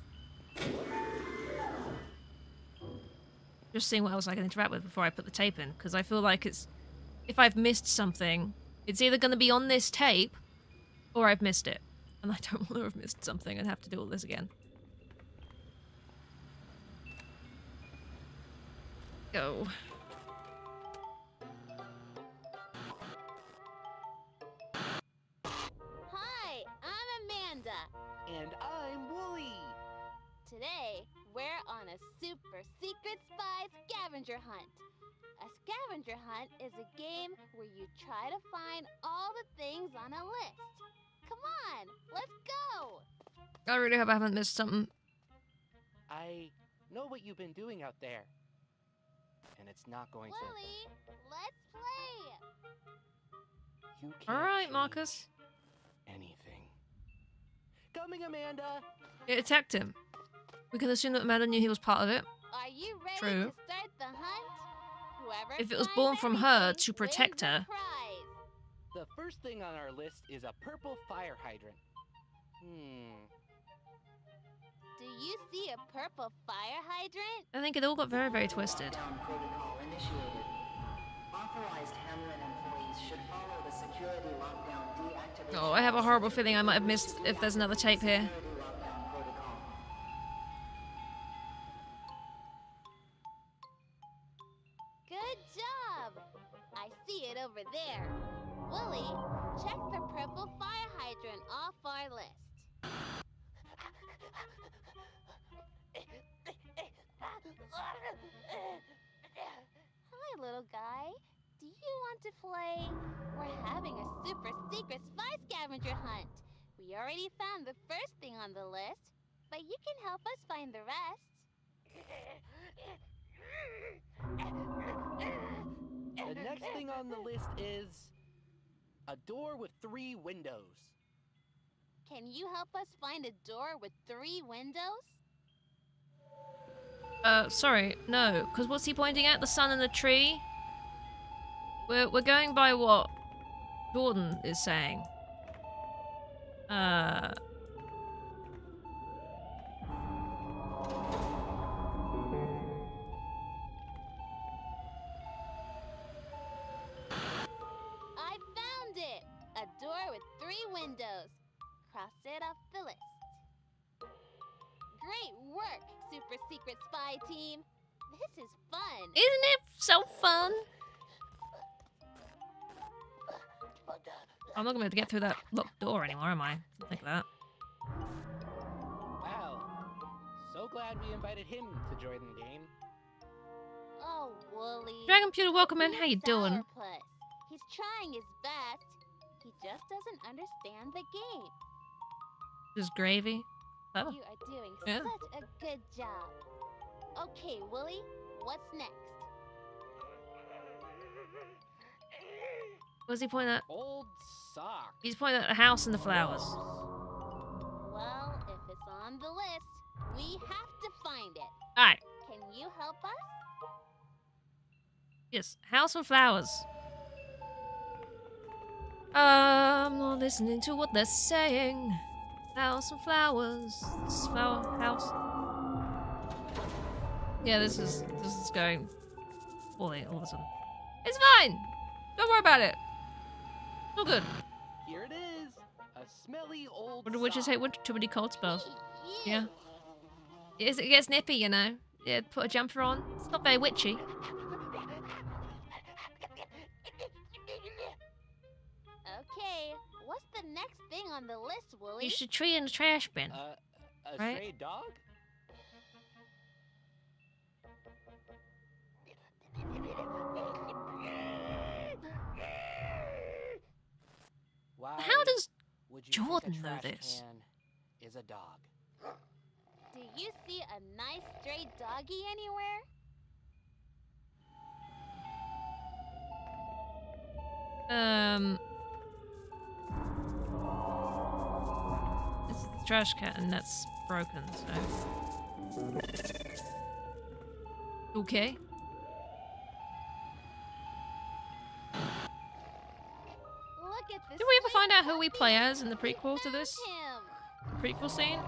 Just seeing what else I can interact with before I put the tape in, because I feel like it's... If I've missed something, it's either going to be on this tape, or I've missed it. And I don't want to have missed something and have to do all this again. Go. Hi, I'm Amanda. And I'm Wooly. Today, we're on a super secret spy scavenger hunt. A scavenger hunt is a game where you try to find all the things on a list. Come on, let's go! I really hope I haven't missed something. I know what you've been doing out there. And it's not going Wooly, let's play! You can't Alright, change Marcus. anything. Coming, Amanda! It attacked him. We can assume that Amanda knew he was part of it. Are you ready True. to start the hunt? Whoever If it was finds born from her everything to protect wins a her. prize. The first thing on our list is a purple fire hydrant. Do you see a purple fire hydrant? I think it all got very, very twisted. Lockdown protocol initiated. Authorized Hamlin employees should follow the security lockdown deactivation. Oh, I have a horrible feeling I might have missed if there's another tape here. Security lockdown protocol. Good job! I see it over there. Wooly, check the purple fire hydrant off our list. Hi, little guy. Do you want to play? We're having a super secret spy scavenger hunt. We already found the first thing on the list, but you can help us find the rest. The next thing on the list is a door with 3 windows. Can you help us find a door with 3 windows? Sorry, no. Because what's he pointing at? The sun and the tree? We're going by what Jordan is saying. I found it! A door with 3 windows. Cross it off the list. Great work, super secret spy team. This is fun. Isn't it so fun? I'm not gonna be able to get through that locked door anymore, am I? Think of that. Wow. So glad we invited him to join the game. Oh, Wooly. Dragon Computer, welcome in. He's How you doing? Sourpuss. He's trying his best. He just doesn't understand the game. Just gravy. Oh. You are doing Yeah. such a good job. Okay, Wooly, what's next? What's he pointing at? Old sock. He's pointing at the house and the flowers. Well, if it's on the list, we have to find it. Alright. Can you help us? Yes. House and flowers. I'm not listening to what they're saying. House and flowers. This is flower house. Yeah, this is going poorly all of a sudden. It's fine. Don't worry about it. It's all good. Here it is. A smelly old What do witches sock. hate winter? Too many cold spells. Ew. Yeah. It gets nippy, you know. Yeah, put a jumper on. It's not very witchy. Okay, what's the next thing on the list, Wooly? You should tree in the trash bin. A Right? stray dog? Why How does would you Jordan think a know trash this? can is a dog? Do you see a nice stray doggy anywhere? This is the trash can and that's broken, so. Okay. Look at this. Did we ever find out who we play as in the prequel to this? Him. Prequel scene?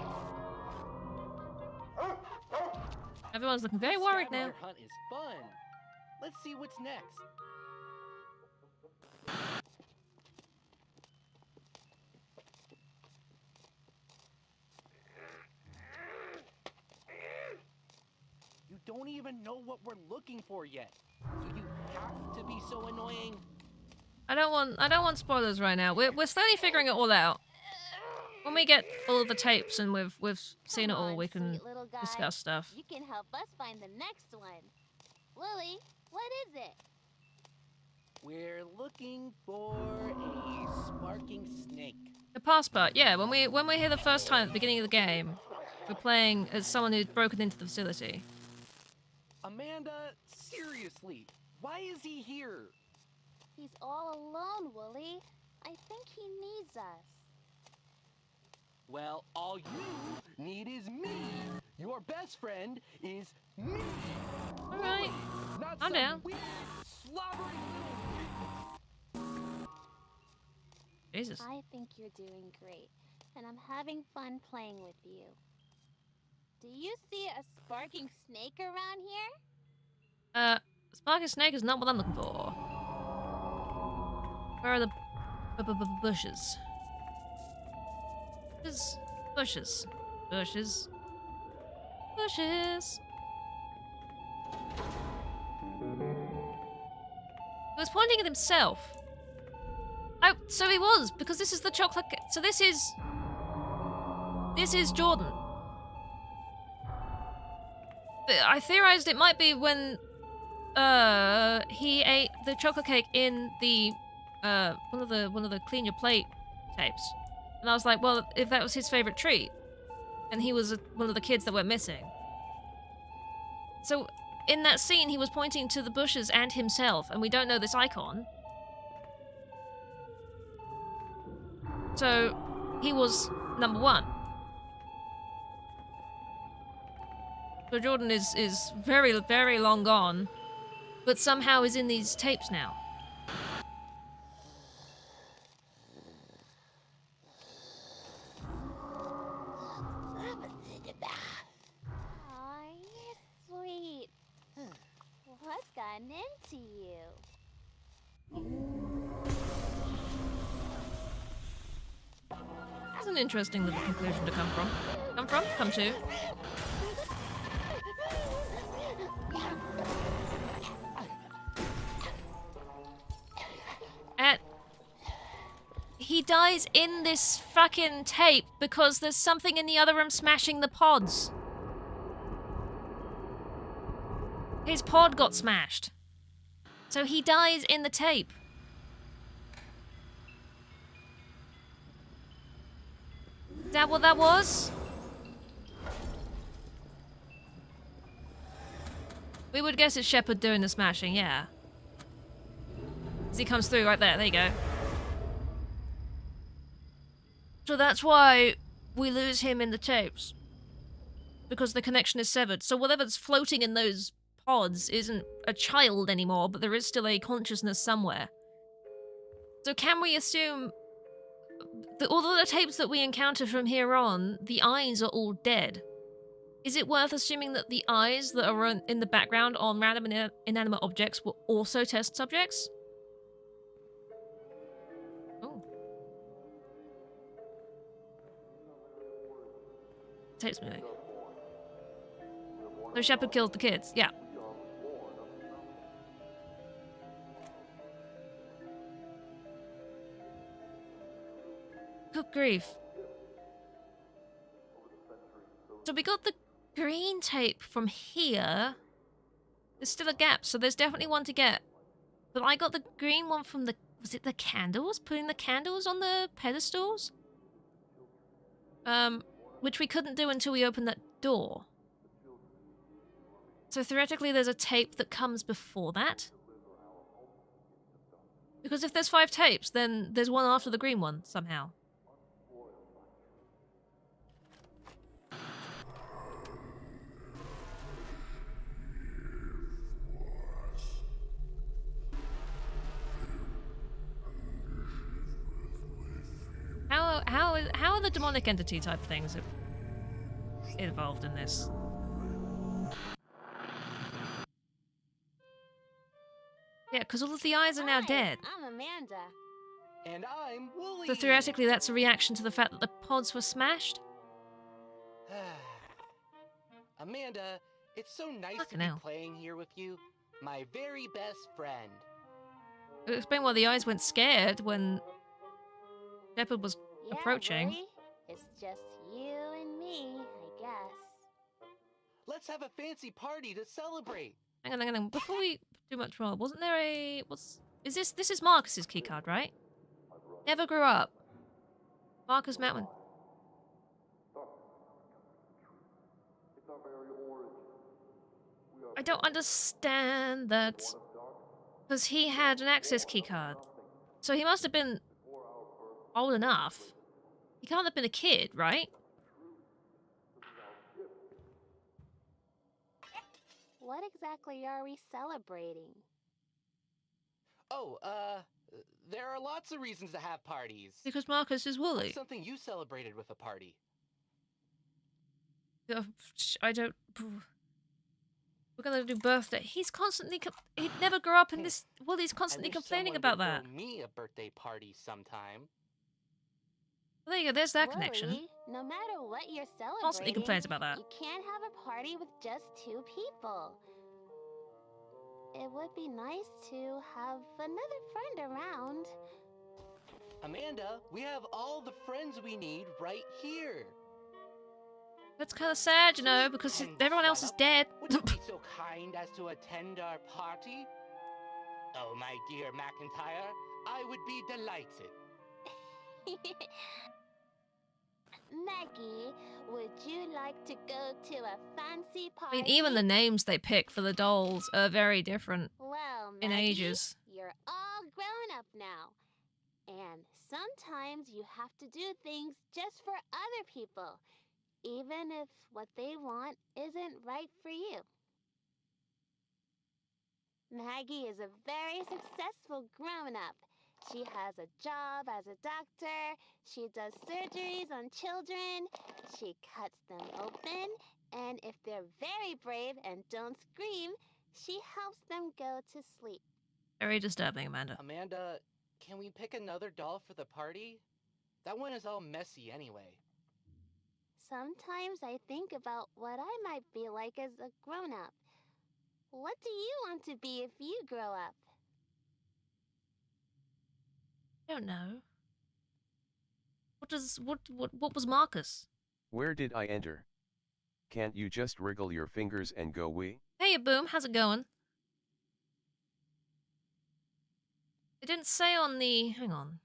Everyone's looking very worried now. Scavenger hunt is fun. Let's see what's next. You don't even know what we're looking for yet. So you have to be so annoying. I don't want spoilers right now. We're slowly figuring it all out. When we get all of the tapes and we've seen it Come all, on, we can sweet little guy. discuss stuff. You can help us find the next one. Lily, what is it? We're looking for a sparking snake. The past part, yeah. When we're here the first time at the beginning of the game, we're playing as someone who's broken into the facility. Amanda, seriously, why is he here? He's all alone, Wooly. I think he needs us. Well, all you need is me. Your best friend is me. All right, Not I'm some down. weird, slobbery Jesus. I think you're doing great, and I'm having fun playing with you. Do you see a sparking snake around here? Sparking snake is not what I'm looking for. Where are the bushes? Bushes. Bushes. Bushes. He was pointing at himself. Oh, so he was, because this is the chocolate. So this is Jordan. But I theorized it might be when he ate the chocolate cake in the one of the clean your plate tapes. And I was like, well, if that was his favorite treat, and he was one of the kids that were missing. So in that scene, he was pointing to the bushes and himself, and we don't know this icon. So he was number one. So Jordan is very, very long gone, but somehow is in these tapes now. Aw, you're sweet. What got into you? That's an interesting little conclusion to come from. Come to. And he dies in this fucking tape because there's something in the other room smashing the pods. His pod got smashed. So he dies in the tape. Is that what that was? We would guess it's Shepard doing the smashing, yeah. As he comes through right there, there you go. So that's why we lose him in the tapes. Because the connection is severed. So whatever's floating in those pods isn't a child anymore, but there is still a consciousness somewhere. So can we assume that all of the tapes that we encounter from here on, the eyes are all dead? Is it worth assuming that the eyes that are in the background on random inanimate objects were also test subjects? Oh. Tapes moving. So Shepard killed the kids, yeah. Good grief. So we got the green tape from here. There's still a gap, so there's definitely one to get. But I got the green one from the... Was it the candles? Putting the candles on the pedestals? Which we couldn't do until we opened that door. So theoretically there's a tape that comes before that. Because if there's 5 tapes, then there's one after the green one, somehow. How are the demonic entity type things involved in this? Yeah, because all of the eyes are now dead. I'm Amanda. And I'm Wooly. So theoretically that's a reaction to the fact that the pods were smashed? Amanda, it's so nice Fucking to be hell. playing here with you. My very best friend. It would explain why the eyes went scared when Shepard was approaching. Wooly. It's just you and me, I guess. Let's have a fancy party to celebrate. Hang on. Before we do much more, wasn't there a... Is this... This is Marcus's keycard, right? Never grew up. Marcus Matwin. I don't understand that. Because he had an access keycard. So he must have been old enough. He can't have been a kid, right? What exactly are we celebrating? Oh, there are lots of reasons to have parties. Because Marcus is woolly. What's something you celebrated with a party? I don't... We're gonna do birthday. He's constantly... He'd never grow up in this... Well, he's constantly complaining about that. Throw me a birthday party sometime. Well, there you go. There's that Wooly, connection. No matter what you're celebrating, Constantly complains about that. You can't have a party with just 2 people. It would be nice to have another friend around. Amanda, we have all the friends we need right here. That's kind of sad, you know, because everyone else is dead. Would you be so kind as to attend our party? Oh, my dear McIntyre, I would be delighted. Maggie, would you like to go to a fancy I party? mean, even the names they pick for the dolls are very different Well, in Maggie, ages. you're all grown up now. And sometimes you have to do things just for other people, even if what they want isn't right for you. Maggie is a very successful grown-up. She has a job as a doctor, she does surgeries on children, she cuts them open, and if they're very brave and don't scream, she helps them go to sleep. Very disturbing, Amanda. Amanda, can we pick another doll for the party? That one is all messy anyway. Sometimes I think about what I might be like as a grown-up. What do you want to be if you grow up? I don't know. What was Marcus? Where did I enter? Can't you just wriggle your fingers and go wee? Hey, Boom, how's it going? It didn't say on the... Hang on.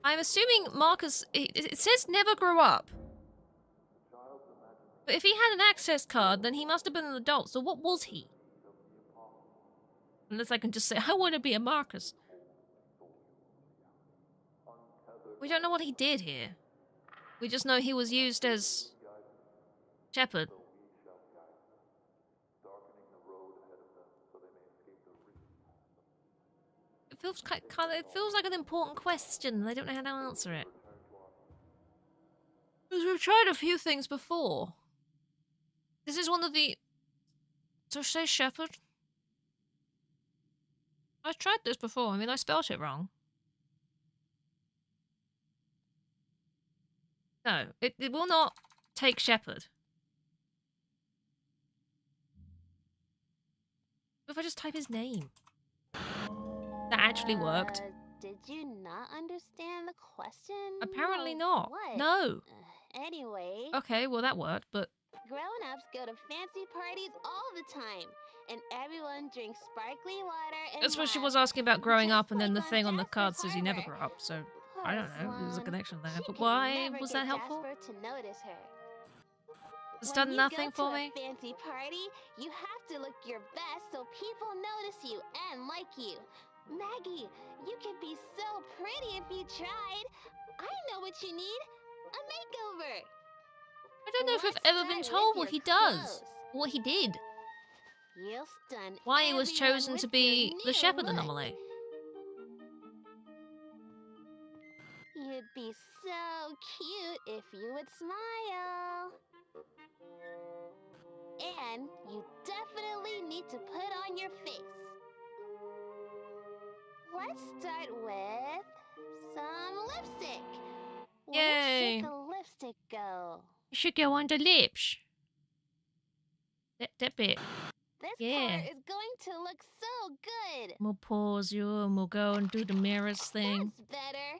I'm assuming Marcus... It says never grew up. But if he had an access card, then he must have been an adult. So what was he? Unless I can just say, I want to be a Marcus. We don't know what he did here. We just know he was used as Shepard. feels it feels like an important question. And I don't know how to answer it. Because we've tried a few things before. This is one of the. So say shepherd. I tried this before. I mean, I spelled it wrong. No, it will not take shepherd. What if I just type his name? That actually worked. Did you not understand the question? Apparently Or not. What? No. Anyway. Okay, well that worked, but Grown-ups go to fancy parties all the time, and everyone drinks sparkly water and that's what she laughs, was asking about growing just up, and then the like thing on the Jasper's card says you never Harbor. grow up, so Poor I don't know. There's a Sloan. connection there. She But could why never was get that helpful? Jasper to notice her. It's When done you nothing go for to me. a fancy party, you have to look your best so people notice you and like you. Maggie, you could be so pretty if you tried. I know what you need. A makeover. I don't know if we've Let's ever been start told with what he your does. clothes. What he did. You'll stun Why he was everyone chosen to with be your the new shepherd look. anomaly. You'd be so cute if you would smile. And you definitely need to put on your face. Let's start with some lipstick. Yay. Where should the lipstick go? You should go on the lips. That bit. This Yeah. part is going to look so good. We'll pause you and we'll go and do the mirrors thing. That's better.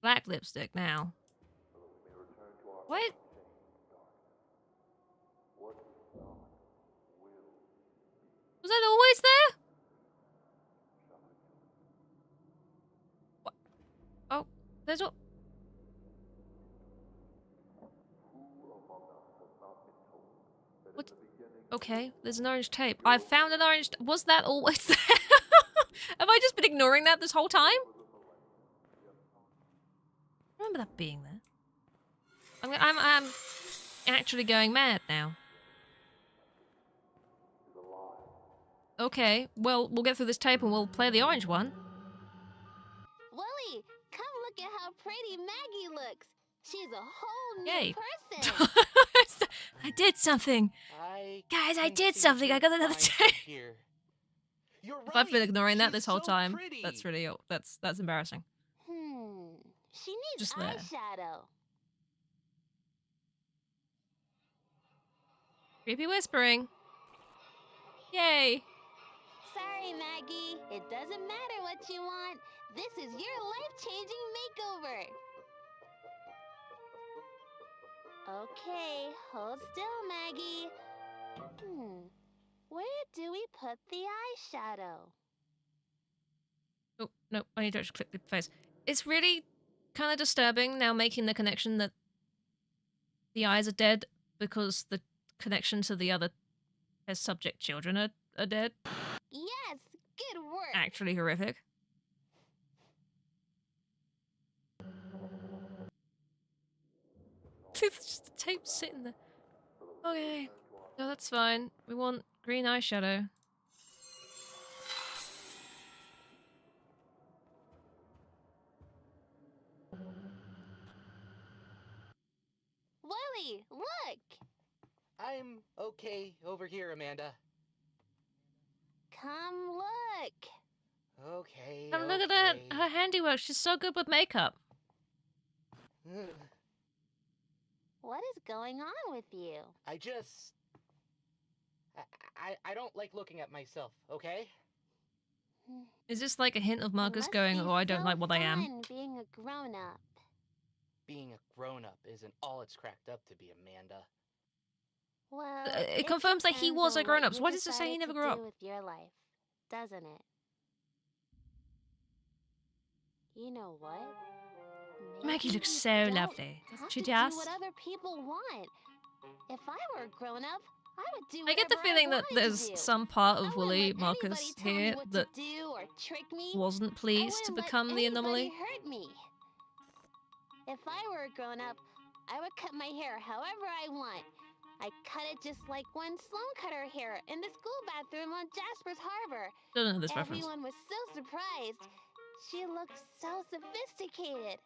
Black lipstick now. What? Was that always there? What? Oh, there's what? What? Okay, there's an orange tape. I found an orange. Was that always there? Have I just been ignoring that this whole time? I remember that being there. I'm actually going mad now. Okay, well, we'll get through this tape and we'll play the orange one. Willie, come look at how pretty Maggie looks. She's a whole new Yay. person. I did something. Guys, I did something. I got another tape. You're If I've been right. ignoring that She's this whole so time, pretty. that's really that's embarrassing. She needs Just there. eyeshadow. Creepy whispering. Yay. Sorry, Maggie. It doesn't matter what you want. This is your life-changing makeover. Okay, hold still, Maggie. Where do we put the eyeshadow? Oh, no, I need to actually click the face. It's really kind of disturbing now making the connection that the eyes are dead because the connection to the other as subject children are dead. Yes, good work. Actually horrific. It's just the tape sitting there. Okay. No, that's fine. We want green eyeshadow. Willie, look. I'm okay over here, Amanda. Come look. Okay. And look at her handiwork. She's so good with makeup. What is going on with you? I just... I don't like looking at myself, okay? Is this like a hint of Marcus Must going, be oh, I don't so like what I am? fun being a grown-up. Being a grown-up isn't all it's cracked up to be, Amanda. Well, It confirms that he depends was a on what grown-up. you So why does it say he decided never to grew do up? with your life, doesn't it? You know what? Maggie looks Maybe so you don't lovely. have Doesn't she to just? do what other people want. If I were a grown-up, I would do I get the whatever feeling that wanted to there's do. some part I of wouldn't Willie let Marcus anybody tell me here what that to do or trick me. wasn't I pleased to wouldn't let become the anomaly. anybody hurt me. If I were a grown-up, I would cut my hair however I want. I cut it just like when Sloan cut her hair in the school bathroom on Jasper's Harbor. Don't know this reference. Everyone was so surprised. She looked so sophisticated.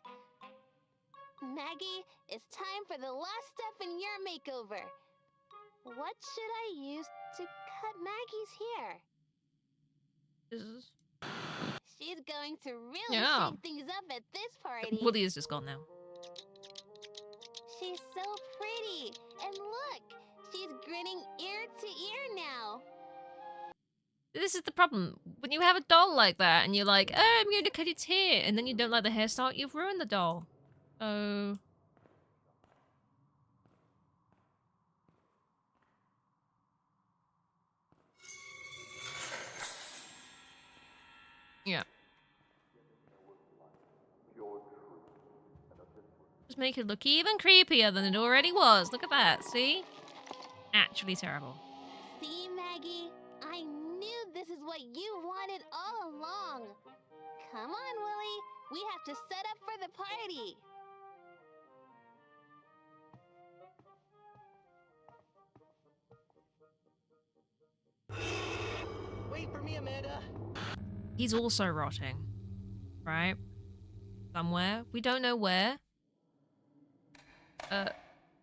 Maggie, it's time for the last step in your makeover. What should I use to cut Maggie's hair? She's going to really shake things up at this party. Woody is just gone now. She's so pretty. And look, she's grinning ear to ear now. This is the problem. When you have a doll like that and you're like, oh, I'm going to cut its hair, and then you don't like the hairstyle, you've ruined the doll. Oh. Yeah. Just make it look even creepier than it already was. Look at that, see? Actually terrible. See, Maggie? I knew this is what you wanted all along. Come on, Willie. We have to set up for the party. Wait for me, Amanda. He's also rotting. Right? Somewhere. We don't know where.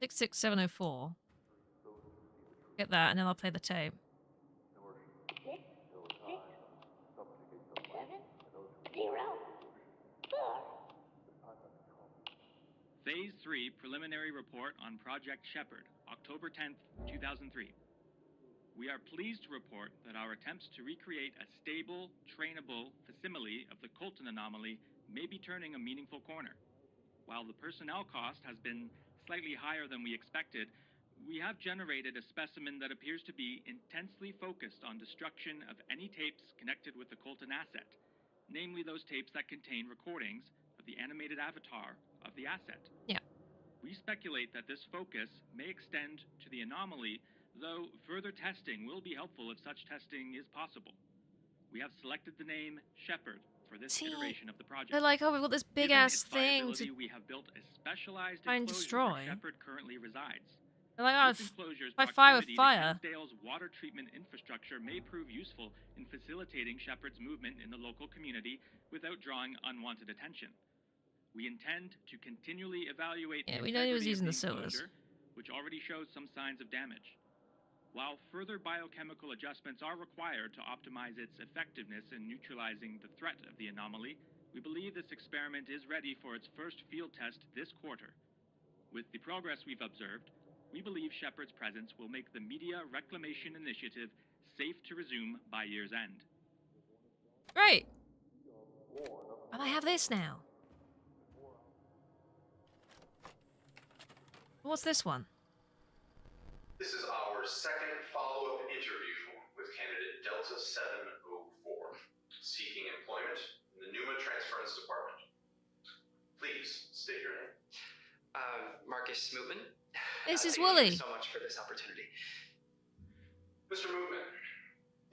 66704. Get that, and then I'll play the tape. 6, 6, 7, 0, 4. Phase 3 Preliminary Report on Project Shepherd, October 10th, 2003. We are pleased to report that our attempts to recreate a stable, trainable facsimile of the Colton anomaly may be turning a meaningful corner. While the personnel cost has been slightly higher than we expected, we have generated a specimen that appears to be intensely focused on destruction of any tapes connected with the Colton asset, namely those tapes that contain recordings of the animated avatar of the asset. Yeah. We speculate that this focus may extend to the anomaly, though further testing will be helpful if such testing is possible. We have selected the name Shepherd for this iteration of the project. They're like, oh, we've got this big-ass thing to we have built a specialized try and enclosure destroy. where Shepherd currently resides. They're like, oh, This enclosure's by fire with proximity to fire. Kensdale's water treatment infrastructure may prove useful in facilitating Shepherd's movement in the local community without drawing unwanted attention. We intend to continually evaluate the we know he was integrity using of the sewers. enclosure, which already shows some signs of damage. While further biochemical adjustments are required to optimize its effectiveness in neutralizing the threat of the anomaly, we believe this experiment is ready for its first field test this quarter. With the progress we've observed, we believe Shepherd's presence will make the Media Reclamation Initiative safe to resume by year's end. Great. And I have this now. What's this one? This is our second follow-up interview with candidate Delta 704, seeking employment in the Numa Transference Department. Please state your name. Marcus Smootman. This is Thank Wooly. you so much for this opportunity. Mr. Mootman,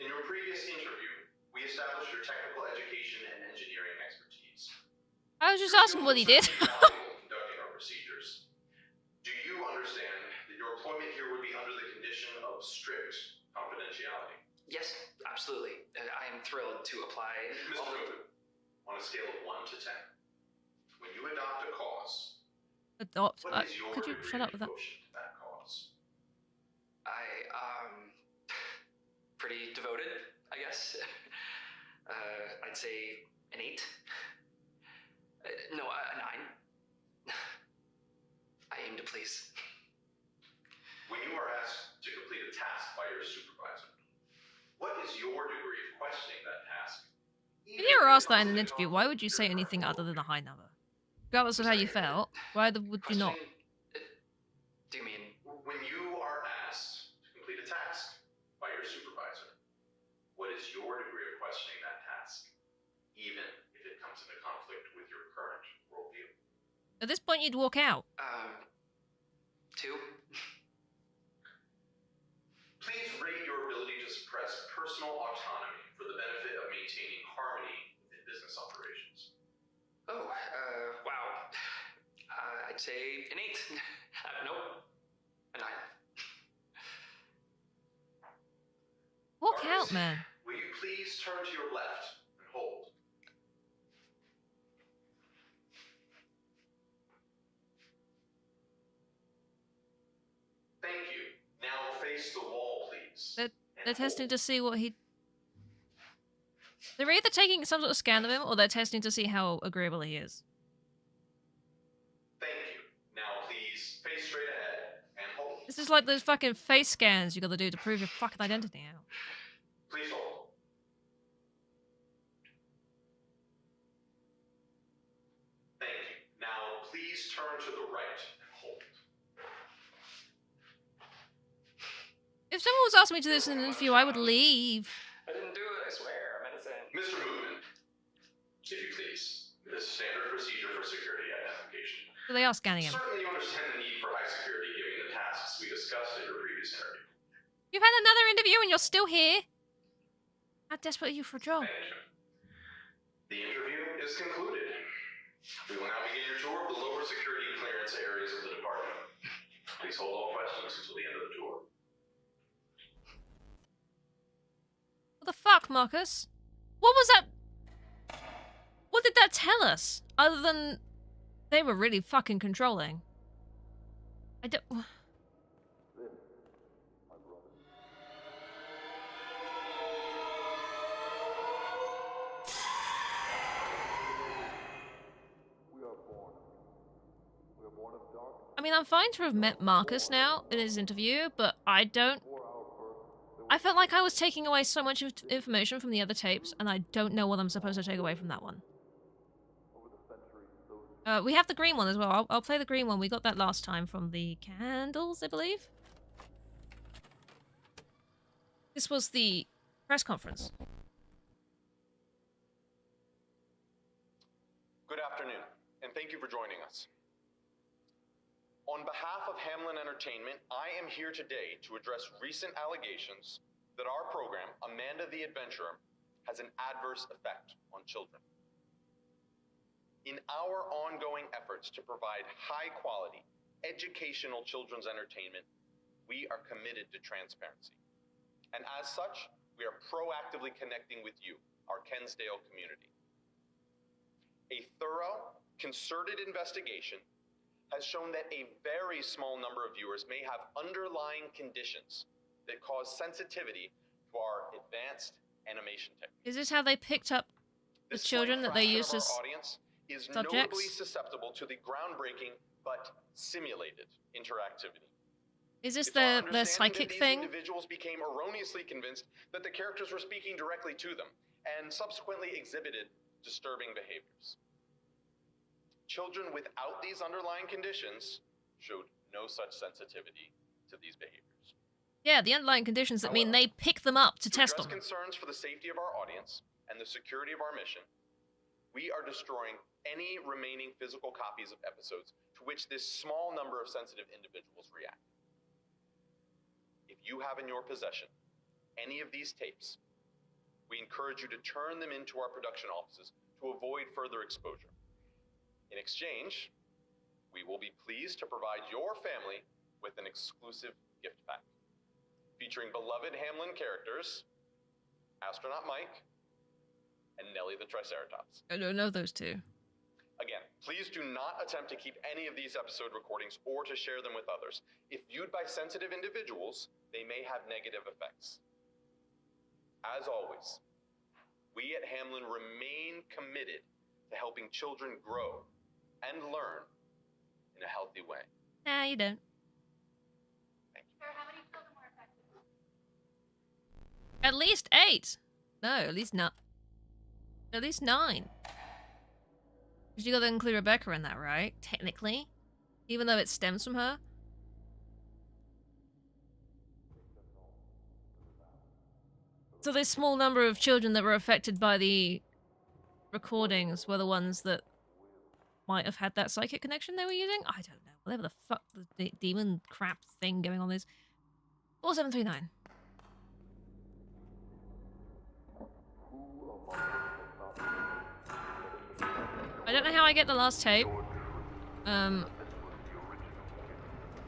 in your previous interview, we established your technical education and engineering expertise. I was just asking what he did. Conducting our procedures. Do you understand that your employment here would be under the condition of strict confidentiality? Yes, absolutely. I am thrilled to apply. Mr. Mootman, on a scale of 1 to 10, when you adopt a cause, Adopt. what is your Could you degree shut up of with that? devotion to that cause? Pretty devoted, I guess. I'd say an 8. No, a 9. I aim to please. When you are asked to complete a task by your supervisor, what is your degree of questioning that task? If you were asked that in an interview, why would you say anything other than a high number? Regardless of how you felt, why would you not? Do you mean? When you are asked to complete a task by your supervisor, what is your degree of questioning that task, even if it comes into conflict with your current worldview? At this point, you'd walk out. 2. Please rate your ability to suppress personal autonomy for the benefit of maintaining harmony within business operations. Oh, wow. I'd say an 8. Nope, a 9. out, man. Will you please turn to your left and hold? Thank you. Now face the wall, please. They're testing to see what he... They're either taking some sort of scan of him, or they're testing to see how agreeable he is. Thank you. Now please face straight ahead and hold. This is like those fucking face scans you gotta do to prove your fucking identity out. Please hold. Thank you. Now please turn to the right and hold. If someone was asking me to do this in an interview, I would leave. I didn't do it, I swear. I'm innocent. Mr. Movement, if you please, this is standard procedure for security identification. So they are scanning him. Certainly you understand the need for high security given the tasks we discussed in your previous interview. You've had another interview and you're still here? How desperate are you for a job? Thank you. The interview is concluded. We will now begin your tour of the lower security clearance areas of the department. Please hold all questions until the end of the tour. What the fuck, Marcus? What was that? What did that tell us? Other than they were really fucking controlling. I don't... I mean, I'm fine to have met Marcus now in his interview, but I don't... I felt like I was taking away so much information from the other tapes, and I don't know what I'm supposed to take away from that one. We have the green one as well. I'll play the green one. We got that last time from the candles, I believe. This was the press conference. Good afternoon, and thank you for joining us. On behalf of Hamlin Entertainment, I am here today to address recent allegations that our program, Amanda the Adventurer, has an adverse effect on children. In our ongoing efforts to provide high-quality, educational children's entertainment, we are committed to transparency. And as such, we are proactively connecting with you, our Kensdale community. A thorough, concerted investigation has shown that a very small number of viewers may have underlying conditions that cause sensitivity to our advanced animation techniques. Is this how they picked up the children that they used as audience is subjects? notably susceptible to the groundbreaking but simulated interactivity. Is this the psychic thing? Individuals became erroneously convinced that the characters were speaking directly to them and subsequently exhibited disturbing behaviors. Children without these underlying conditions showed no such sensitivity to these behaviors. Yeah, the underlying conditions that mean they pick them up to test them. To address concerns for the safety of our audience and the security of our mission, we are destroying any remaining physical copies of episodes to which this small number of sensitive individuals react. If you have in your possession any of these tapes, we encourage you to turn them into our production offices to avoid further exposure. In exchange, we will be pleased to provide your family with an exclusive gift pack featuring beloved Hamlin characters, Astronaut Mike, and Nellie the Triceratops. I don't know those two. Again, please do not attempt to keep any of these episode recordings or to share them with others. If viewed by sensitive individuals, they may have negative effects. As always, we at Hamlin remain committed to helping children grow and learn in a healthy way. Nah, you don't. Thank you. Sir, how many children were affected? At least 8. No, at least not. At least 9. Because you got to include Rebecca in that, right? Technically. Even though it stems from her. So this small number of children that were affected by the recordings were the ones that might have had that psychic connection they were using? I don't know. Whatever the fuck the demon crap thing going on is. 4739. I don't know how I get the last tape.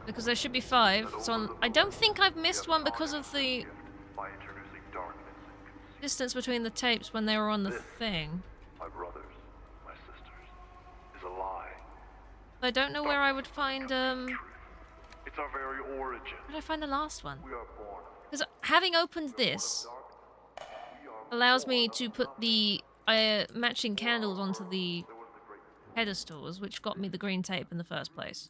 Because there should be 5. So I don't think I've missed one because of the distance between the tapes when they were on the thing. My brothers, my sisters, is a lie. I don't know where I would find, It's our very origin. where did I find the last one? We are born. Because having opened this allows me to put the matching candles onto the pedestals, which got me the green tape in the first place.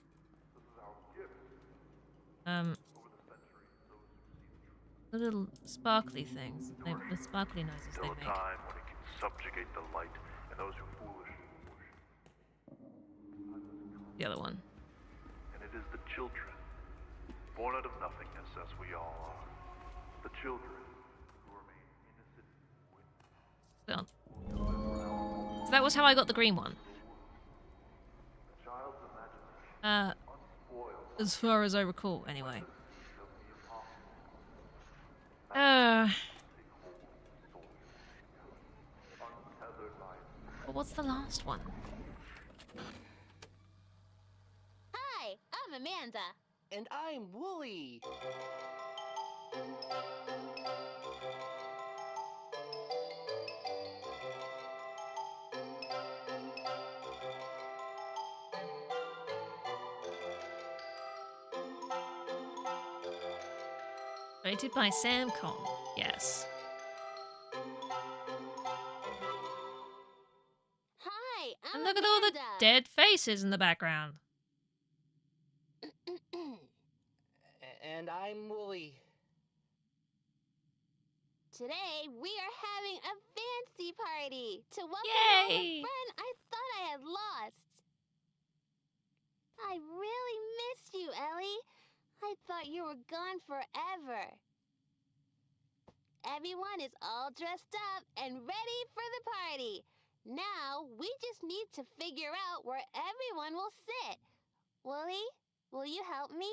The little sparkly things, the sparkly noises they Till a make. time when it can subjugate the light and those who foolish. The other one. And it is the children, born out of nothingness as we all are. The children who remain innocent. Well, so that was how I got the green one. As far as I recall, anyway. Well, what's the last one? Hi, I'm Amanda. And I'm Wooly. Rated by Sam Con. Yes. Hi, I'm And look at all the Amanda. dead faces in the background. And I'm Wooly. Today, we are having a fancy party to welcome home Yay! a friend I thought I had lost. I really missed you, Ellie. I thought you were gone forever. Everyone is all dressed up and ready for the party. Now, we just need to figure out where everyone will sit. Wooly, will you help me?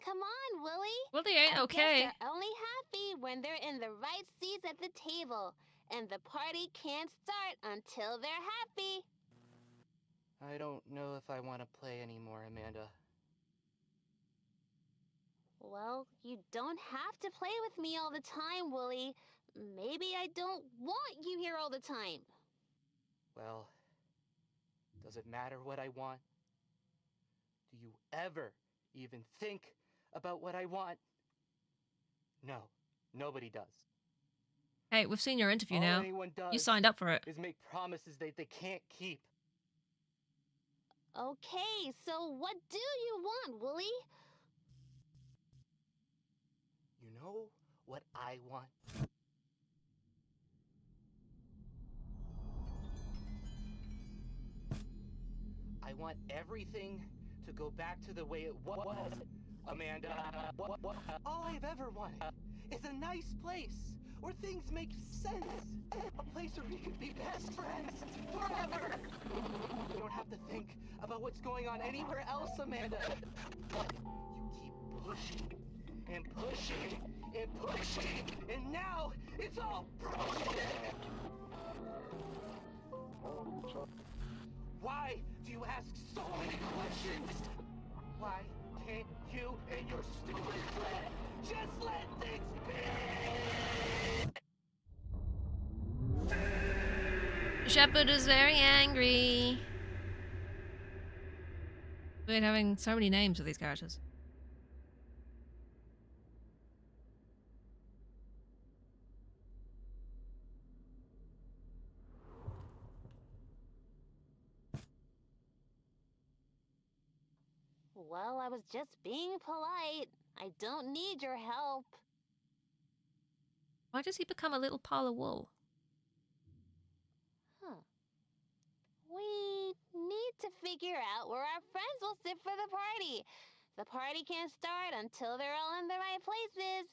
Come on, Willie. Willie ain't okay. Guests are only happy when they're in the right seats at the table, and the party can't start until they're happy. I don't know if I want to play anymore, Amanda. Well, you don't have to play with me all the time, Willie. Maybe I don't want you here all the time. Well, does it matter what I want? Do you ever even think about what I want? No, nobody does. Hey, we've seen your interview All now. anyone does You signed up for it. is make promises they can't keep. Okay, so what do you want, Willie? You know what I want? I want everything to go back to the way it was, Amanda. All I've ever wanted is a nice place where things make sense. A place where we could be best friends forever. We don't have to think about what's going on anywhere else, Amanda. You keep pushing and pushing and pushing, and now it's all broken. Why do you ask so many questions? Why can't you and your stupid friend just let things be? Shepard is very angry. We're having so many names for these characters. Well, I was just being polite. I don't need your help. Why does he become a little pile of wool? Huh. We need to figure out where our friends will sit for the party. The party can't start until they're all in the right places.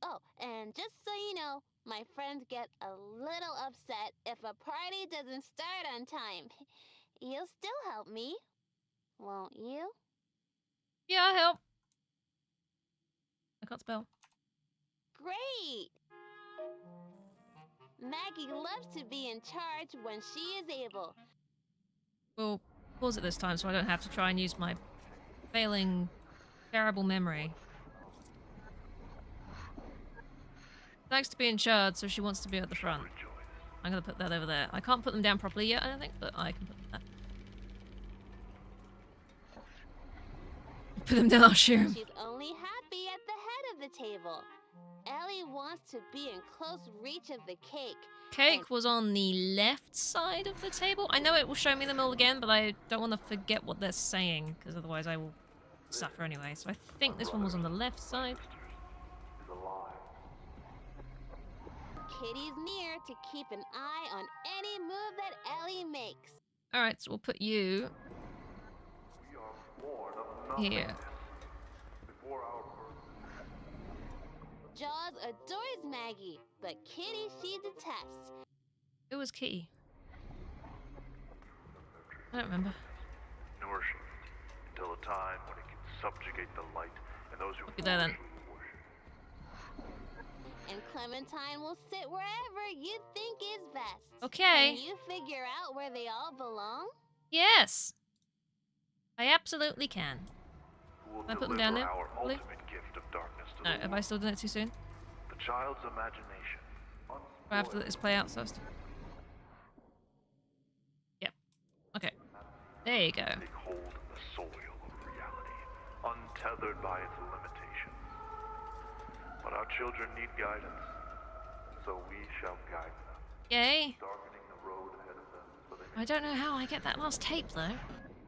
Oh, and just so you know, my friends get a little upset if a party doesn't start on time. You'll still help me, won't you? Yeah, I'll help. I can't spell. Great! Maggie loves to be in charge when she is able. We'll pause it this time so I don't have to try and use my failing, terrible memory. Thanks to be in charge, so she wants to be at the front. I'm gonna put that over there. I can't put them down properly yet, I don't think, but I can put them there. Put them down, I'll share them. She's only happy at the head of the table. Ellie wants to be in close reach of the cake. Cake was on the left side of the table. I know it will show me them all again, but I don't want to forget what they're saying, because otherwise I will suffer anyway. So I think this one was on the left side. Kitty's near to keep an eye on any move that Ellie makes. Alright, so we'll put you here. Jaws adores Maggie, but Kitty she detests. Who was Kitty? I don't remember. Nourishing until a time when it can subjugate the light and those who Look at that then. And Clementine will sit wherever you think is best. Okay. Can you figure out where they all belong? Yes! I absolutely can. Can I put them down there? Our Probably? ultimate gift of darkness to No, the have I still done it too soon? The child's imagination. Do I have to let this play out first? Yep. Okay. There you go. Take hold of the soil of reality, untethered by its limitations. But our children need guidance, so we shall guide them. Yay. Darkening the road ahead of them so they I don't know how I get that last tape though.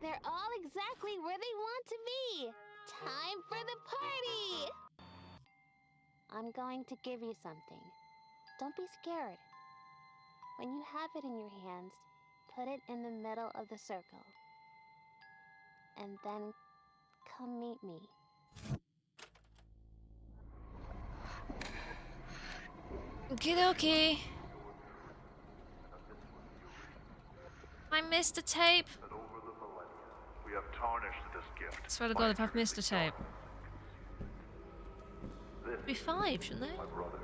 They're all exactly where they want to be. Time for the party! I'm going to give you something. Don't be scared. When you have it in your hands, put it in the middle of the circle. And then come meet me. Okie dokie. I missed a tape. we have tarnished this gift. I swear to God, if I've missed a tape. It'd be 5, shouldn't they? My brothers.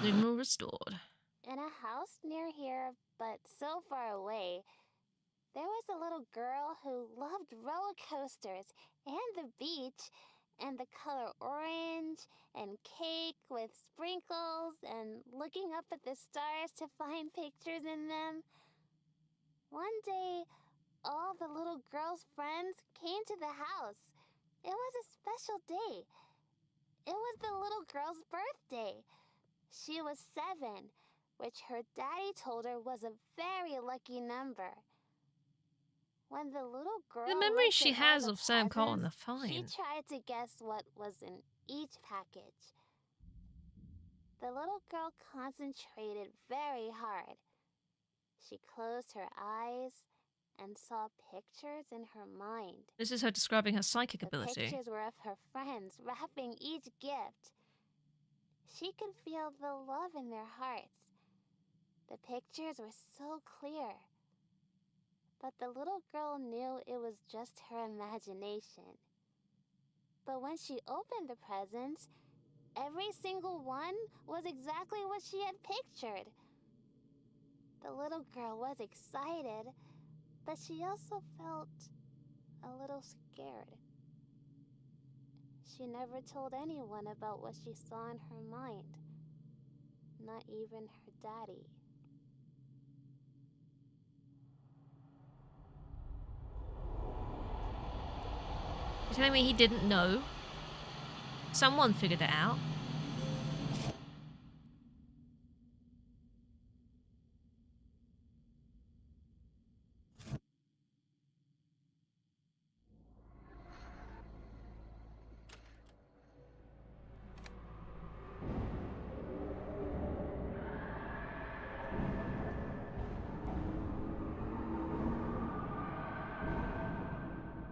Signal restored. In a house near here, but so far away, there was a little girl who loved roller coasters and the beach and the color orange and cake with sprinkles and looking up at the stars to find pictures in them. One day, all the little girl's friends came to the house. It was a special day. It was the little girl's birthday. She was 7, which her daddy told her was a very lucky number. When the little girl The memories looked she at all has the of Sam Cotton are presents, fine. she tried to guess what was in each package. The little girl concentrated very hard. She closed her eyes and saw pictures in her mind. This is her describing her psychic The ability. pictures were of her friends wrapping each gift. She could feel the love in their hearts. The pictures were so clear. But the little girl knew it was just her imagination. But when she opened the presents, every single one was exactly what she had pictured. The little girl was excited, but she also felt a little scared. She never told anyone about what she saw in her mind, not even her daddy. You're telling me he didn't know? Someone figured it out.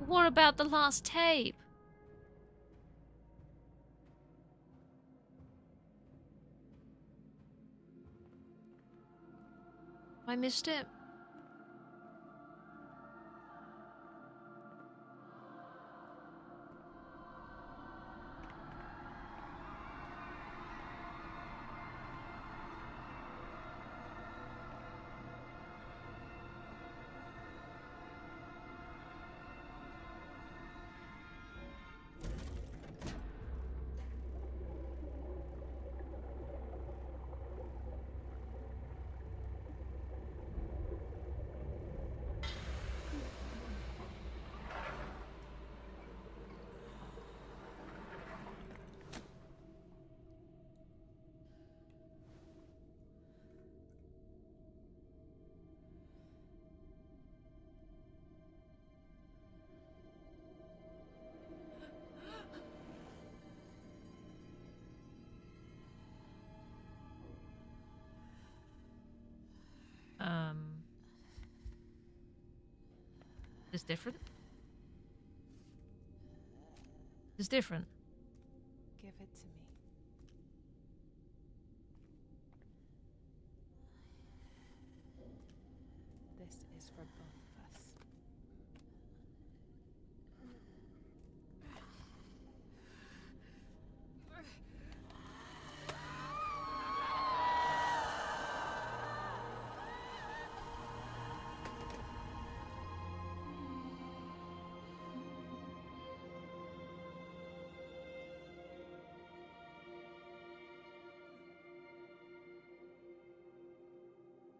What about the last tape? I missed it. It's different. It's different. Give it to me. This is for both of us.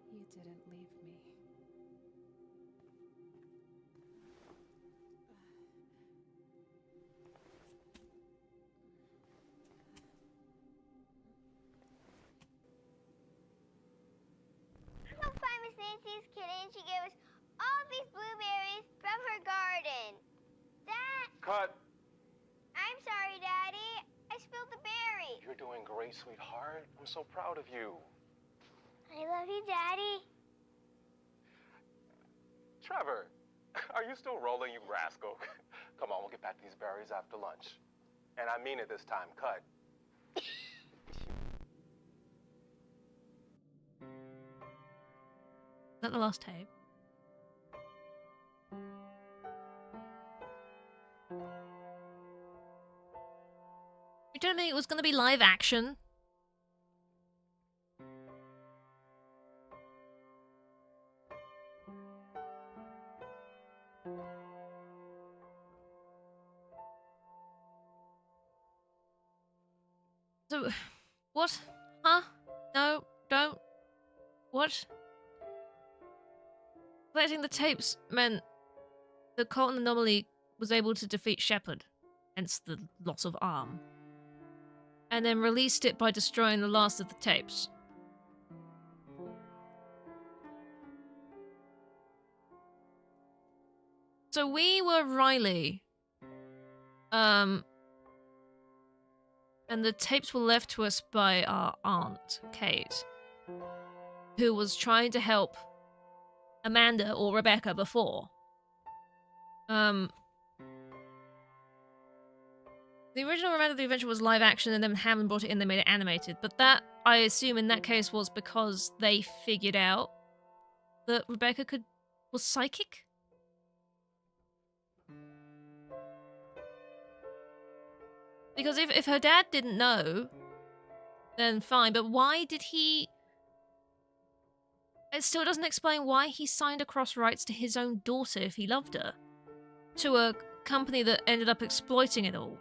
You didn't leave me. I'm gonna find Miss Nancy's kitty and she gave us all these blueberries from her garden. That... Cut! I'm sorry, Daddy. I spilled the berry. You're doing great, sweetheart. I'm so proud of you. I love you, Daddy. Trevor, are you still rolling, you rascal? Come on, we'll get back to these berries after lunch. And I mean it this time, cut. Is that the last tape? You don't think it was going to be live action? So, what? Huh? No, don't. What? Collecting the tapes meant that Colton Anomaly was able to defeat Shepard, hence the loss of arm, and then released it by destroying the last of the tapes. So we were Riley. And the tapes were left to us by our aunt, Kate, who was trying to help Amanda or Rebecca before. The original Amanda the Adventure was live action, and then Hammond brought it in, they made it animated. But that, I assume in that case, was because they figured out that Rebecca was psychic? Because if her dad didn't know, then fine, but why did he... It still doesn't explain why he signed across rights to his own daughter if he loved her, to a company that ended up exploiting it all.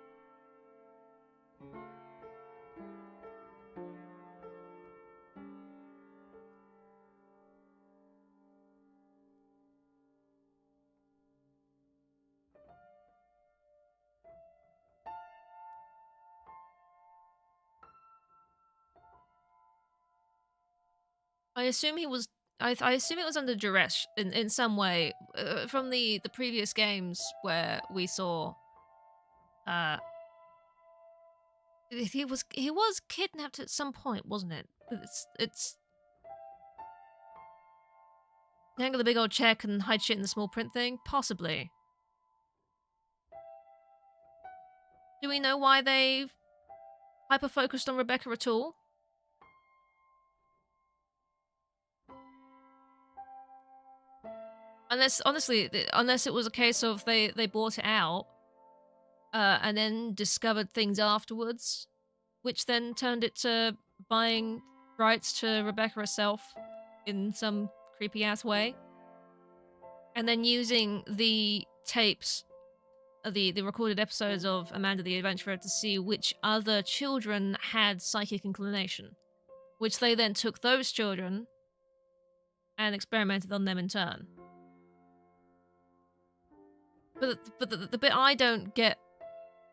I assume he was. I assume it was under duress in some way from the previous games where we saw. He was kidnapped at some point, wasn't it? It's. Hang on the big old check and hide shit in the small print thing, possibly. Do we know why they hyper focused on Rebecca at all? Unless, honestly, unless it was a case of they bought it out, and then discovered things afterwards, which then turned it to buying rights to Rebecca herself in some creepy-ass way. And then using the tapes, the recorded episodes of Amanda the Adventurer to see which other children had psychic inclination, which they then took those children and experimented on them in turn. But the bit I don't get,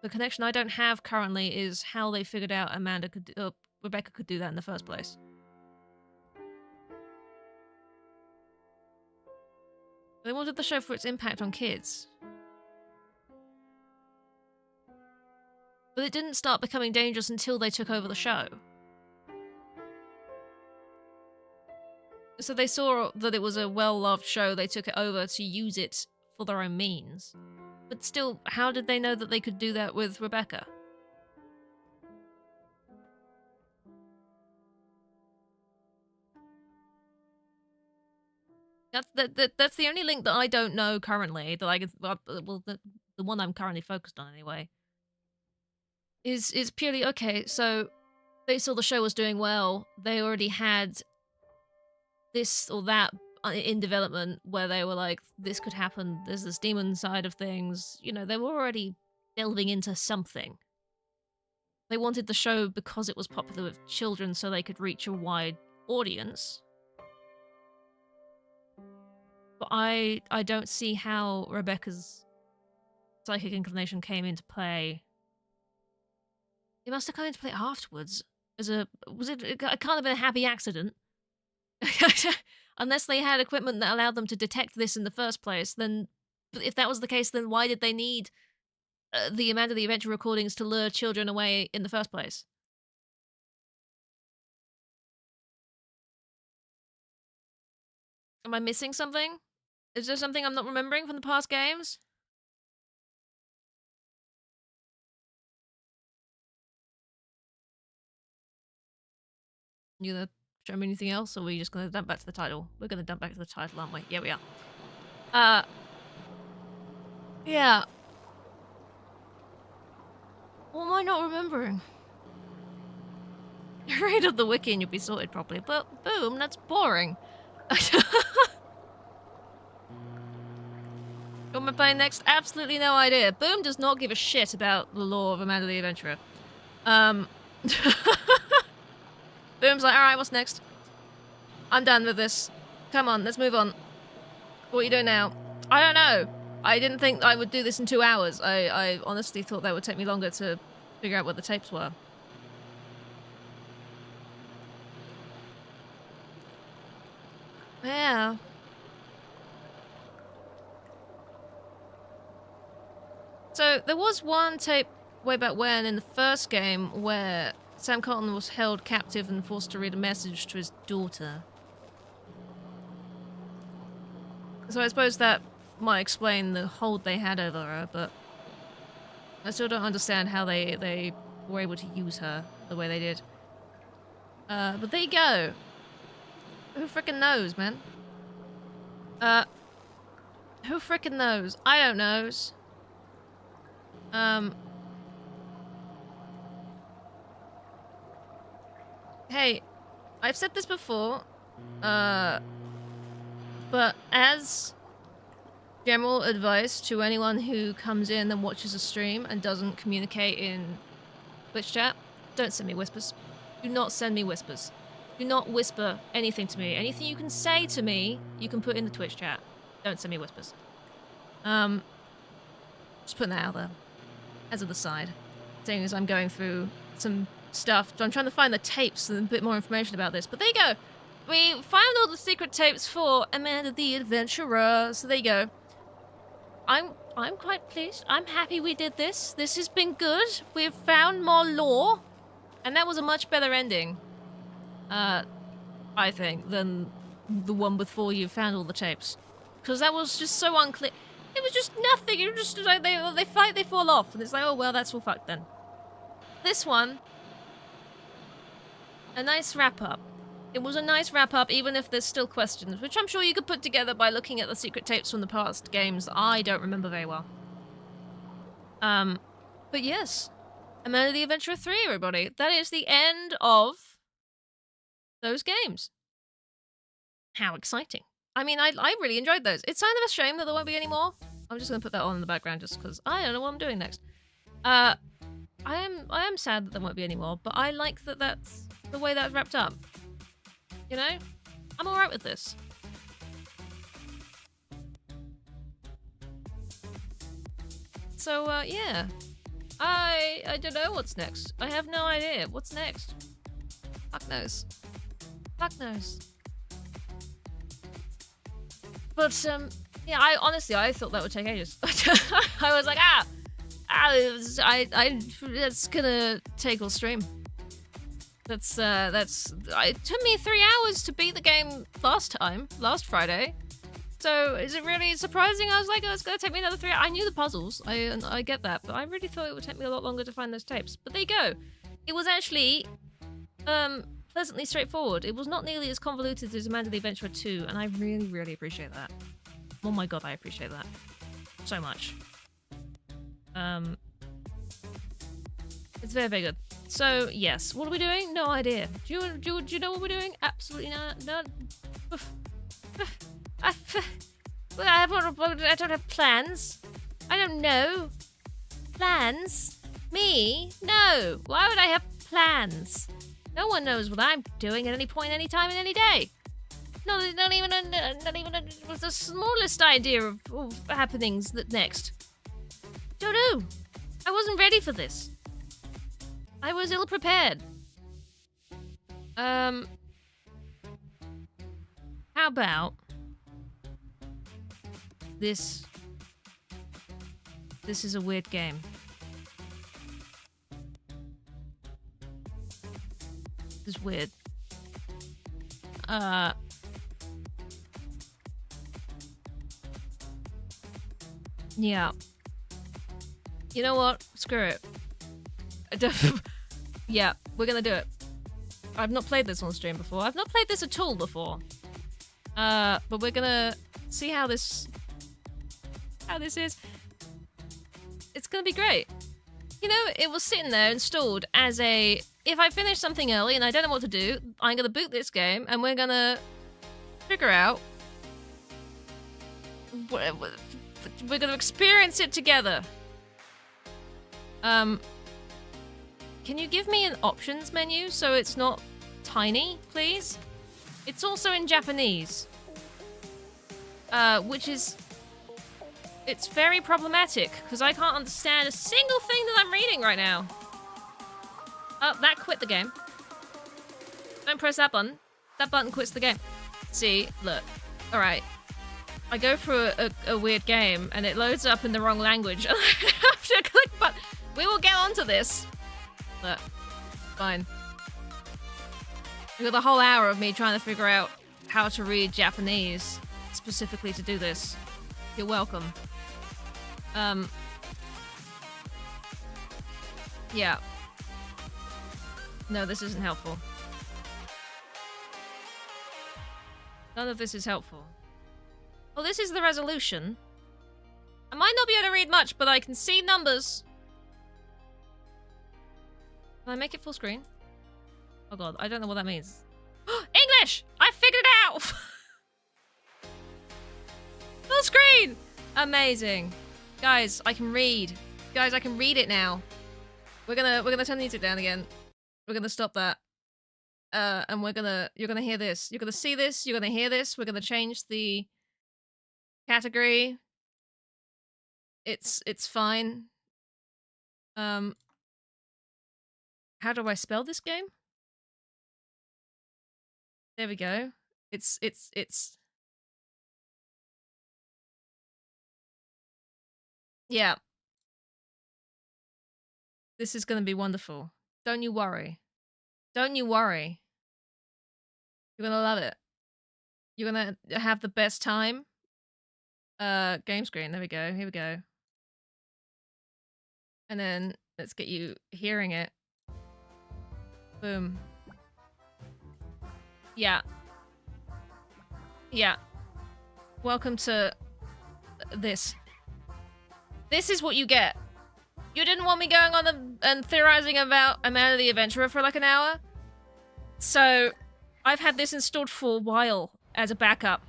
the connection I don't have currently is how they figured out Rebecca could do that in the first place. They wanted the show for its impact on kids. But it didn't start becoming dangerous until they took over the show. So they saw that it was a well-loved show, they took it over to use it for their own means. But still, how did they know that they could do that with Rebecca? That's the only link that I don't know currently, that I can, well, the one I'm currently focused on anyway, is purely, okay, so they saw the show was doing well, they already had this or that in development where they were like, this could happen, there's this demon side of things, you know, they were already delving into something. They wanted the show because it was popular with children so they could reach a wide audience. But I don't see how Rebecca's psychic inclination came into play. It must have come into play afterwards. It can't have been a happy accident. Unless they had equipment that allowed them to detect this in the first place, then if that was the case, then why did they need the Amanda the Adventure recordings to lure children away in the first place? Am I missing something? Is there something I'm not remembering from the past games? You gonna show me anything else, or are we just gonna dump back to the title? We're gonna dump back to the title, aren't we? Yeah, we are. Yeah. What am I not remembering? Read up the wiki and you'll be sorted properly, but boom, that's boring. What am I playing next? Absolutely no idea. Boom does not give a shit about the lore of Amanda the Adventurer. Boom's like, alright, what's next? I'm done with this. Come on, let's move on. What are you doing now? I don't know. I didn't think I would do this in 2 hours. I honestly thought that would take me longer to figure out what the tapes were. Yeah. So, there was one tape way back when in the first game where Sam Cotton was held captive and forced to read a message to his daughter. So I suppose that might explain the hold they had over her, but I still don't understand how they were able to use her the way they did. But there you go. Who frickin' knows, man? Who frickin' knows? I don't knows. Hey, I've said this before, but as general advice to anyone who comes in and watches a stream and doesn't communicate in Twitch chat, don't send me whispers. Do not send me whispers. Do not whisper anything to me. Anything you can say to me, you can put in the Twitch chat. Don't send me whispers. Just putting that out there. As of the side. Seeing as I'm going through some stuff, I'm trying to find the tapes and a bit more information about this. But there you go. We found all the secret tapes for Amanda the Adventurer. So there you go. I'm quite pleased. I'm happy we did this. This has been good. We've found more lore. And that was a much better ending. I think, than the one before you found all the tapes. Because that was just so unclear. It was just nothing. It was just like they fight, they fall off. And it's like, oh, well, that's all fucked then. This one, a nice wrap-up. It was a nice wrap-up, even if there's still questions, which I'm sure you could put together by looking at the secret tapes from the past games that I don't remember very well. But yes, Amanda the Adventurer 3, everybody. That is the end of those games. How exciting. I mean, I really enjoyed those. It's kind of a shame that there won't be any more. I'm just going to put that on in the background just because I don't know what I'm doing next. I am sad that there won't be any more, but I like that that's the way that's wrapped up. You know? I'm alright with this. So, yeah. I don't know what's next. I have no idea. What's next? Fuck knows. Fuck knows. But, yeah, I thought that would take ages. I was like, that's gonna take all stream. It took me 3 hours to beat the game last Friday. So is it really surprising? I was like, oh, it's gonna take me another 3 hours. I knew the puzzles. I get that, but I really thought it would take me a lot longer to find those tapes. But there you go. It was actually pleasantly straightforward. It was not nearly as convoluted as Amanda the Adventurer 2, and I really, really appreciate that. Oh my god, I appreciate that so much. It's very, very good. So yes, what are we doing? No idea. Do you know what we're doing? Absolutely not. I don't have plans. I don't know. Plans? Me? No. Why would I have plans? No one knows what I'm doing at any point, any time, in any day. Not even the smallest idea of happenings that next. Don't know. I wasn't ready for this. I was ill prepared. How about this? This is a weird game. This is weird. Yeah. You know what? Screw it. Yeah, we're gonna do it. I've not played this on stream before. I've not played this at all before. But we're gonna see how this is. It's gonna be great. You know, it was sitting there installed as a, if I finish something early and I don't know what to do, I'm gonna boot this game and we're gonna figure out. We're gonna experience it together. Can you give me an options menu so it's not tiny, please? It's also in Japanese. Which is... It's very problematic, because I can't understand a single thing that I'm reading right now. Oh, that quit the game. Don't press that button. That button quits the game. See, look. Alright. I go through a weird game, and it loads up in the wrong language, and I have to click button. We will get onto this. Look. Fine. We got the whole hour of me trying to figure out how to read Japanese, specifically to do this. You're welcome. Yeah. No, this isn't helpful. None of this is helpful. Oh, this is the resolution. I might not be able to read much, but I can see numbers. Can I make it full screen? Oh god, I don't know what that means. English! I figured it out! Full screen! Amazing. Guys, I can read. Guys, I can read it now. We're gonna turn the music down again. We're gonna stop that. And you're gonna hear this. You're gonna see this, you're gonna hear this. We're gonna change the category. It's fine. How do I spell this game? There we go. It's yeah. This is gonna be wonderful. Don't you worry. Don't you worry. You're gonna love it. You're gonna have the best time. Game screen, there we go. Here we go. And then let's get you hearing it. Boom. Yeah. Yeah. Welcome to this. This is what you get. You didn't want me going on and theorizing about Amanda the Adventurer for like an hour? So, I've had this installed for a while as a backup.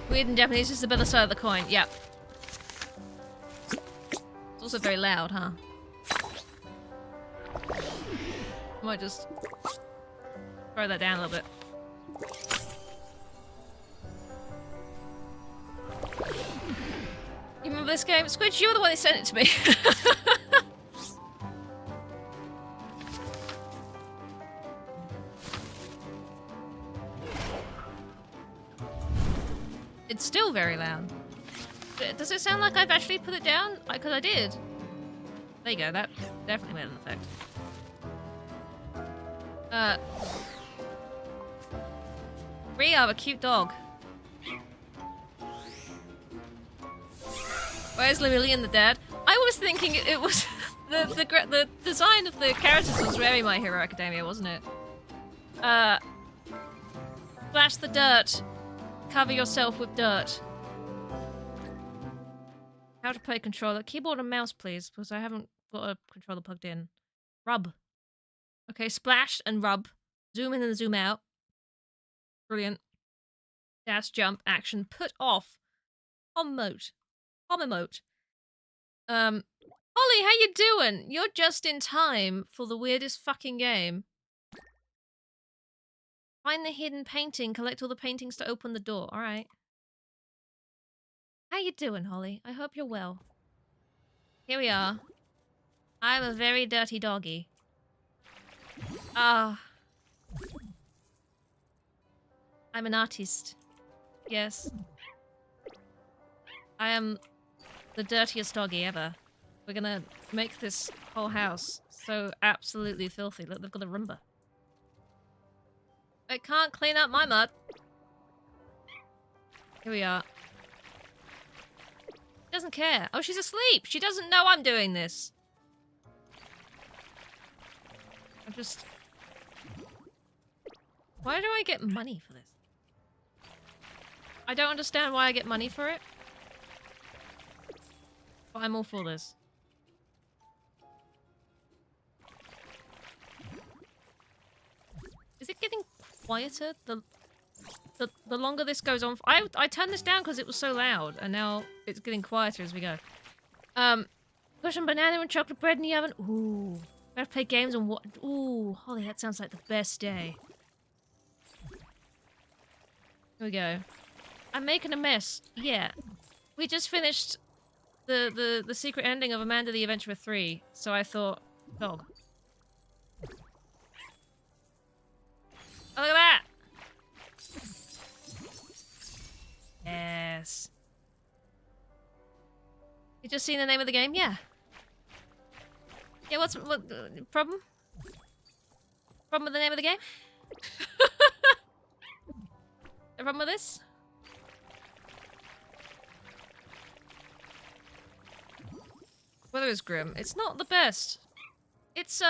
Weird and Japanese is the better side of the coin. Yep. It's also very loud, huh? I might just throw that down a little bit. You remember this game? Squidge, you were the one that sent it to me. It's still very loud. Does it sound like I've actually put it down? Because I did. There you go, that definitely made an effect. Rio, a cute dog. Where's Lemillion the dad? I was thinking it was the design of the characters was very My Hero Academia, wasn't it? Splash the dirt. Cover yourself with dirt. How to play controller. Keyboard and mouse, please, because I haven't got a controller plugged in. Rub. Okay, splash and rub. Zoom in and zoom out. Brilliant. Dash, jump, action, put off. Hom emote. Hom emote. Holly, how you doing? You're just in time for the weirdest fucking game. Find the hidden painting, collect all the paintings to open the door. Alright. How you doing, Holly? I hope you're well. Here we are. I'm a very dirty doggy. Ah. I'm an artist. Yes. I am the dirtiest doggy ever. We're gonna make this whole house so absolutely filthy. Look, they've got a Roomba. I can't clean up my mud. Here we are. She doesn't care. Oh, she's asleep. She doesn't know I'm doing this. I'm just... Why do I get money for this? I don't understand why I get money for it. But I'm all for this. Is it getting quieter? The longer this goes on... I turned this down because it was so loud, and now it's getting quieter as we go. Put some banana and chocolate bread in the oven. Ooh. Better play games and what? Ooh, Holly, that sounds like the best day. Here we go. I'm making a mess. Yeah. We just finished the secret ending of Amanda the Adventurer 3, so I thought, dog. Oh, look at that! Yes. You just seen the name of the game? Yeah. Yeah, what problem? Problem with the name of the game? A problem with this? Weather is grim. It's not the best. It's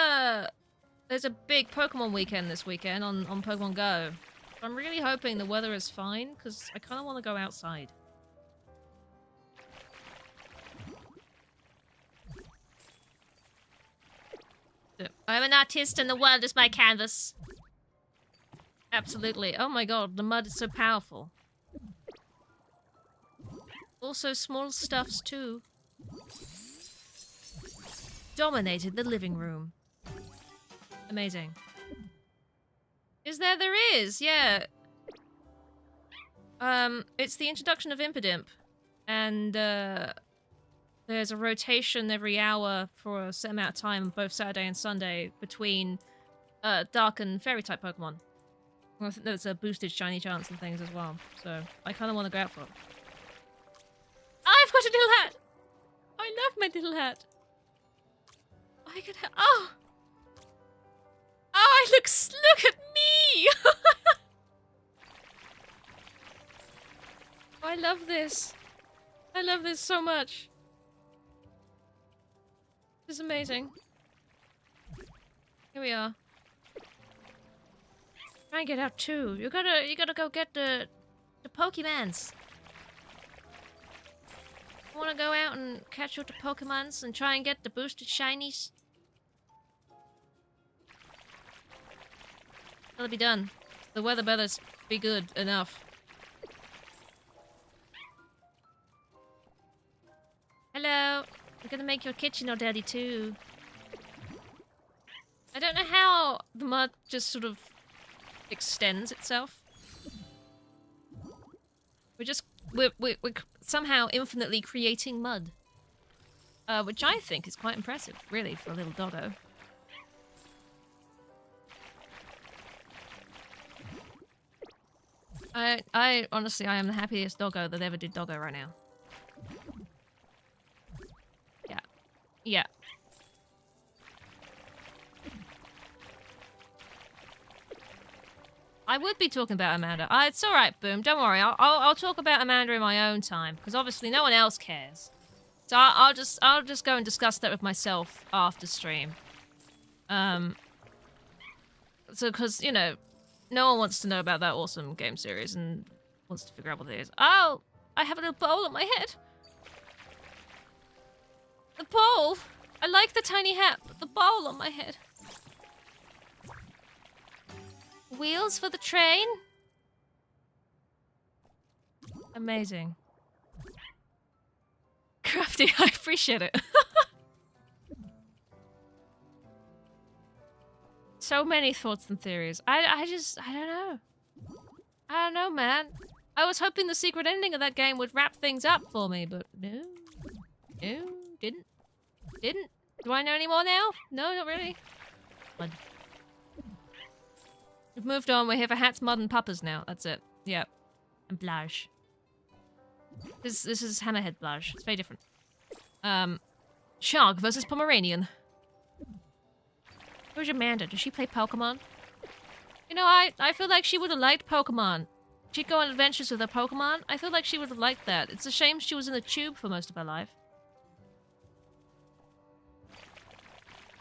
there's a big Pokemon weekend this weekend on Pokemon Go. I'm really hoping the weather is fine, because I kind of want to go outside. I'm an artist and the world is my canvas. Absolutely. Oh my god, the mud is so powerful. Also small stuffs too. Dominated the living room. Amazing. Is there? There is, yeah. It's the introduction of Impidimp. And, there's a rotation every hour for a set amount of time, both Saturday and Sunday, between, Dark and Fairy-type Pokemon. I think there's a boosted shiny chance and things as well, so I kind of want to go out for it. I've got a little hat! I love my little hat. I could oh! Oh, look at me! I love this. I love this so much. This is amazing. Here we are. Try and get out too. You gotta go get the Pokemons. I wanna go out and catch all the Pokemons and try and get the boosted shinies. That'll be done. The weather better be good enough. Hello. I'm gonna make your kitchen all dirty too. I don't know how the mud just sort of extends itself. We're somehow infinitely creating mud. Which I think is quite impressive, really, for a little doggo. I honestly, I am the happiest doggo that ever did doggo right now. Yeah. Yeah. I would be talking about Amanda. It's all right, Boom. Don't worry. I'll talk about Amanda in my own time because obviously no one else cares. So I'll just go and discuss that with myself after stream. So because you know, no one wants to know about that awesome game series and wants to figure out what it is. Oh, I have a little bowl on my head. The bowl. I like the tiny hat, but the bowl on my head. Wheels for the train? Amazing. Crafty, I appreciate it. So many thoughts and theories. I don't know. I don't know, man. I was hoping the secret ending of that game would wrap things up for me, but no. No, didn't. Didn't. Do I know any more now? No, not really. Mud. We've moved on. We're here for hats, mud, and puppers now. That's it. Yep. And Blage. This is Hammerhead Blage. It's very different. Shark versus Pomeranian. Where's Amanda? Does she play Pokemon? You know, I feel like she would have liked Pokemon. She'd go on adventures with her Pokemon. I feel like she would have liked that. It's a shame she was in the tube for most of her life.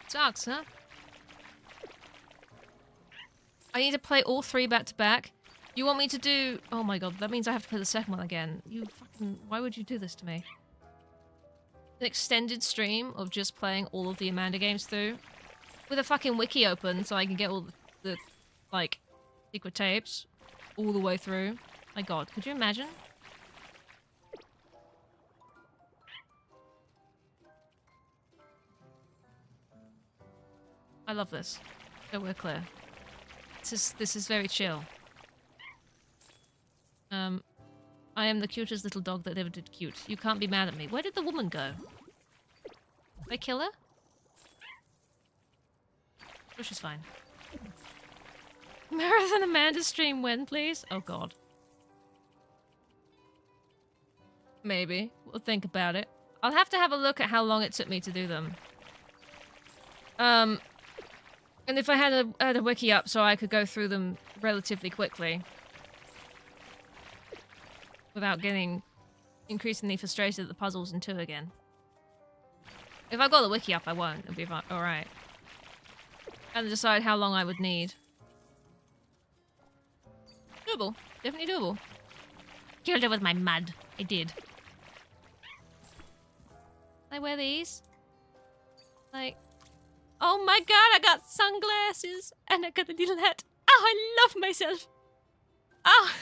Sucks, huh? I need to play all 3 back to back. You want me to do... Oh my god, that means I have to play the second one again. You fucking... Why would you do this to me? An extended stream of just playing all of the Amanda games through. With a fucking wiki open so I can get all the like, secret tapes all the way through. My god, could you imagine? I love this. So we're clear. This is very chill. I am the cutest little dog that ever did cute. You can't be mad at me. Where did the woman go? Did I kill her? Oh, she's fine. Marathon Amanda stream when, please? Oh god. Maybe. We'll think about it. I'll have to have a look at how long it took me to do them. And if I had a wiki up so I could go through them relatively quickly. Without getting increasingly frustrated at the puzzles in 2 again. If I've got the wiki up, I won't. It'll be alright. And decide how long I would need. Doable. Definitely doable. Killed her with my mud. I did. Can I wear these? Like... Oh my god, I got sunglasses! And I got a little hat. Oh, I love myself! Oh!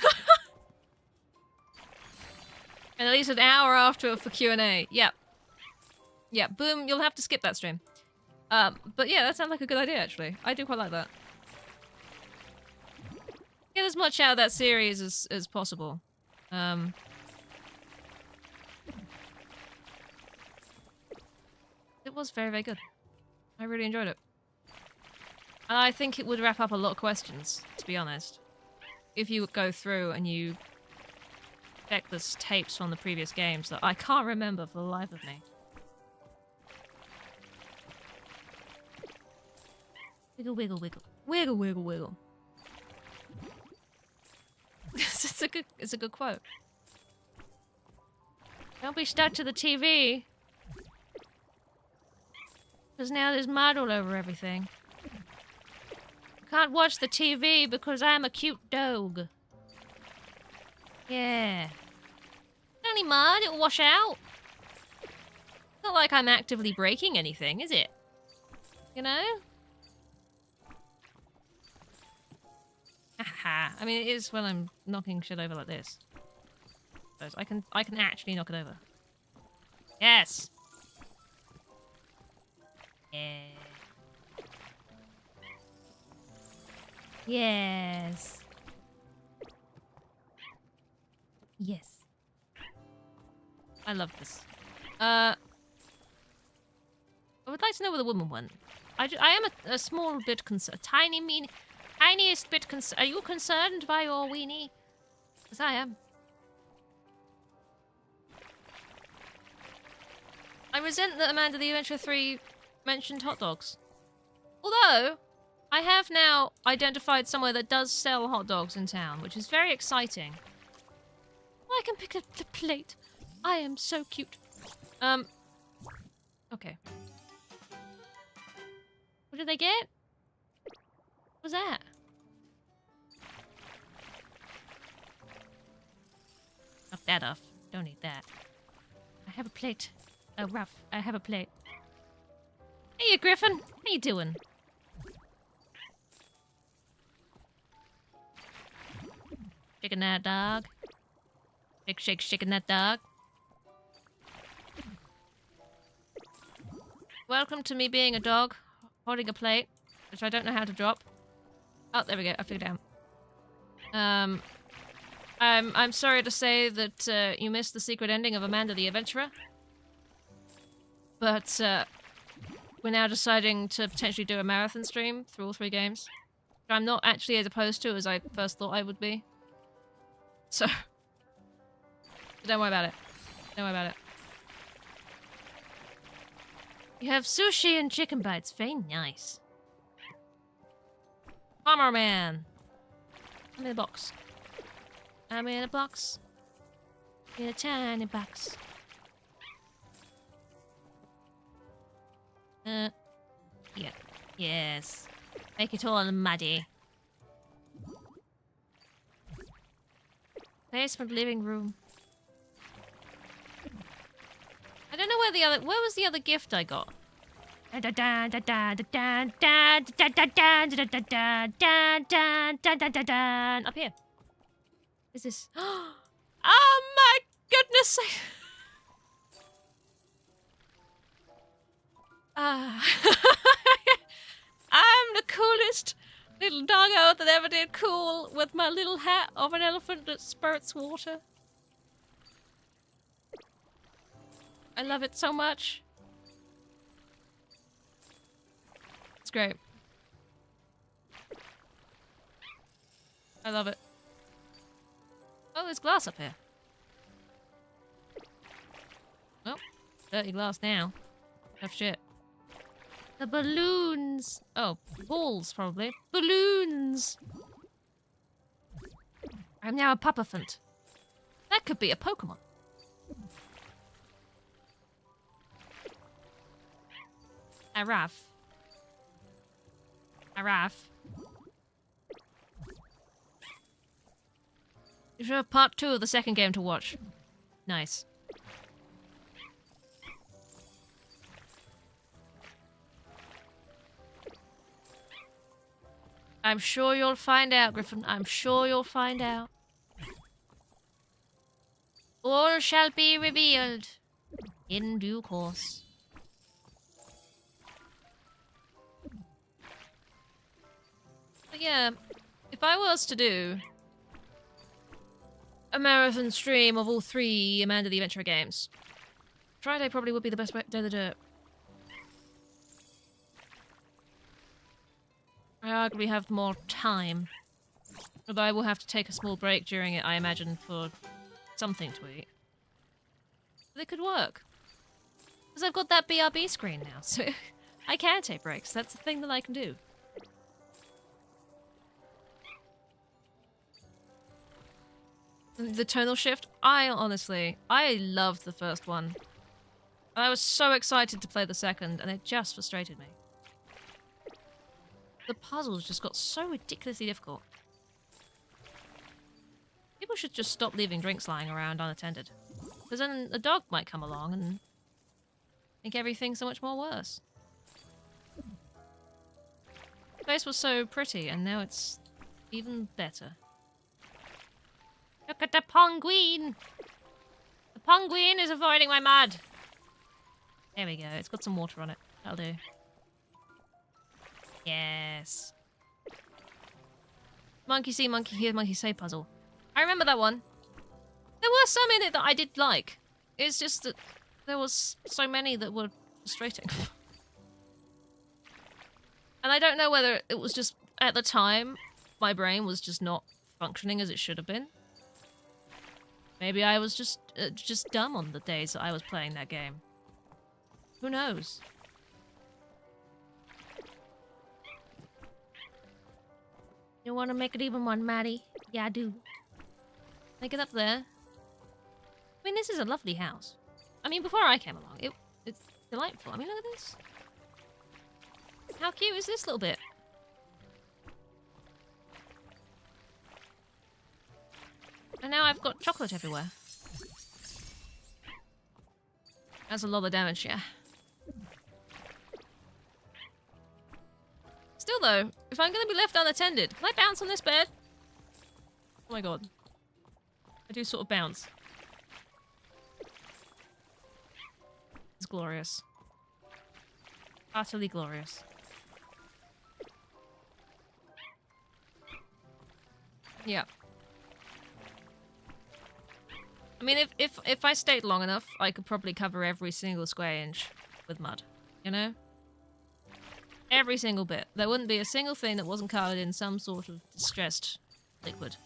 And at least an hour after for Q&A. Yep. Yeah, boom, you'll have to skip that stream. But yeah, that sounds like a good idea, actually. I do quite like that. Get as much out of that series as possible. It was very, very good. I really enjoyed it. And I think it would wrap up a lot of questions, to be honest. If you go through and you check the tapes from the previous games that I can't remember for the life of me. Wiggle, wiggle, wiggle. Wiggle, wiggle, wiggle. it's a good quote. Don't be stuck to the TV. Because now there's mud all over everything. Can't watch the TV because I'm a cute dog. Yeah. Only mud, it'll wash out. Not like I'm actively breaking anything, is it? You know? Haha. I mean, it is when I'm knocking shit over like this. But I can actually knock it over. Yes! Yeah. Yes. Yes. I love this. I would like to know where the woman went. I am a small bit concerned. Tiniest bit concerned. Are you concerned by your weenie? Because I am. I resent that Amanda the Adventure 3 mentioned hot dogs. Although, I have now identified somewhere that does sell hot dogs in town, which is very exciting. I can pick up the plate. I am so cute. Okay. What did they get? What was that? Knock that off. Don't eat that. I have a plate. Oh, Ruff, I have a plate. Hey, Griffin. How you doing? Shaking that dog. Shake, shake, shaking that dog. Welcome to me being a dog, holding a plate, which I don't know how to drop. Oh, there we go. I figured it out. I'm sorry to say that you missed the secret ending of Amanda the Adventurer. But we're now deciding to potentially do a marathon stream through all 3 games. Which I'm not actually as opposed to as I first thought I would be. So don't worry about it. Don't worry about it. You have sushi and chicken bites. Very nice. Farmer man. I'm in a box. I'm in a box. In a tiny box. Yeah. Yes. Make it all muddy. Basement living room. I don't know where was the other gift I got? Up here. Is this? Oh my goodness! I'm the coolest little doggo that ever did cool with my little hat of an elephant that spurts water. I love it so much. It's great. I love it. Oh, there's glass up here. Oh, dirty glass now. Tough shit. The balloons! Oh, balls, probably. Balloons! I'm now a puppafant. That could be a Pokemon. Araf. Araf. You should have part 2 of the second game to watch. Nice. I'm sure you'll find out, Griffin. I'm sure you'll find out. All shall be revealed in due course. But yeah, if I was to do a marathon stream of all 3 Amanda the Adventurer games, Friday probably would be the best day to do it. I arguably have more time. Although I will have to take a small break during it, I imagine, for something to eat. But it could work. Because I've got that BRB screen now, so I can take breaks. That's the thing that I can do. The tonal shift, I loved the first one. I was so excited to play the second, and it just frustrated me. The puzzles just got so ridiculously difficult. People should just stop leaving drinks lying around unattended. Because then a dog might come along and make everything so much more worse. The place was so pretty, and now it's even better. Look at the penguin! The penguin is avoiding my mud! There we go, it's got some water on it. That'll do. Yes. Monkey see, monkey hear, monkey say puzzle. I remember that one. There were some in it that I did like. It's just that there was so many that were frustrating. And I don't know whether it was just, at the time, my brain was just not functioning as it should have been. Maybe I was just dumb on the days that I was playing that game. Who knows? You want to make it even one, Maddie? Yeah, I do. Make it up there. I mean, this is a lovely house. I mean, before I came along, it's delightful. I mean, look at this. How cute is this little bit? And now I've got chocolate everywhere. That's a lot of damage, yeah. Still though, if I'm gonna be left unattended, can I bounce on this bed? Oh my god. I do sort of bounce. It's glorious. Utterly glorious. Yeah. I mean, if I stayed long enough, I could probably cover every single square inch with mud. You know? Every single bit. There wouldn't be a single thing that wasn't covered in some sort of distressed liquid.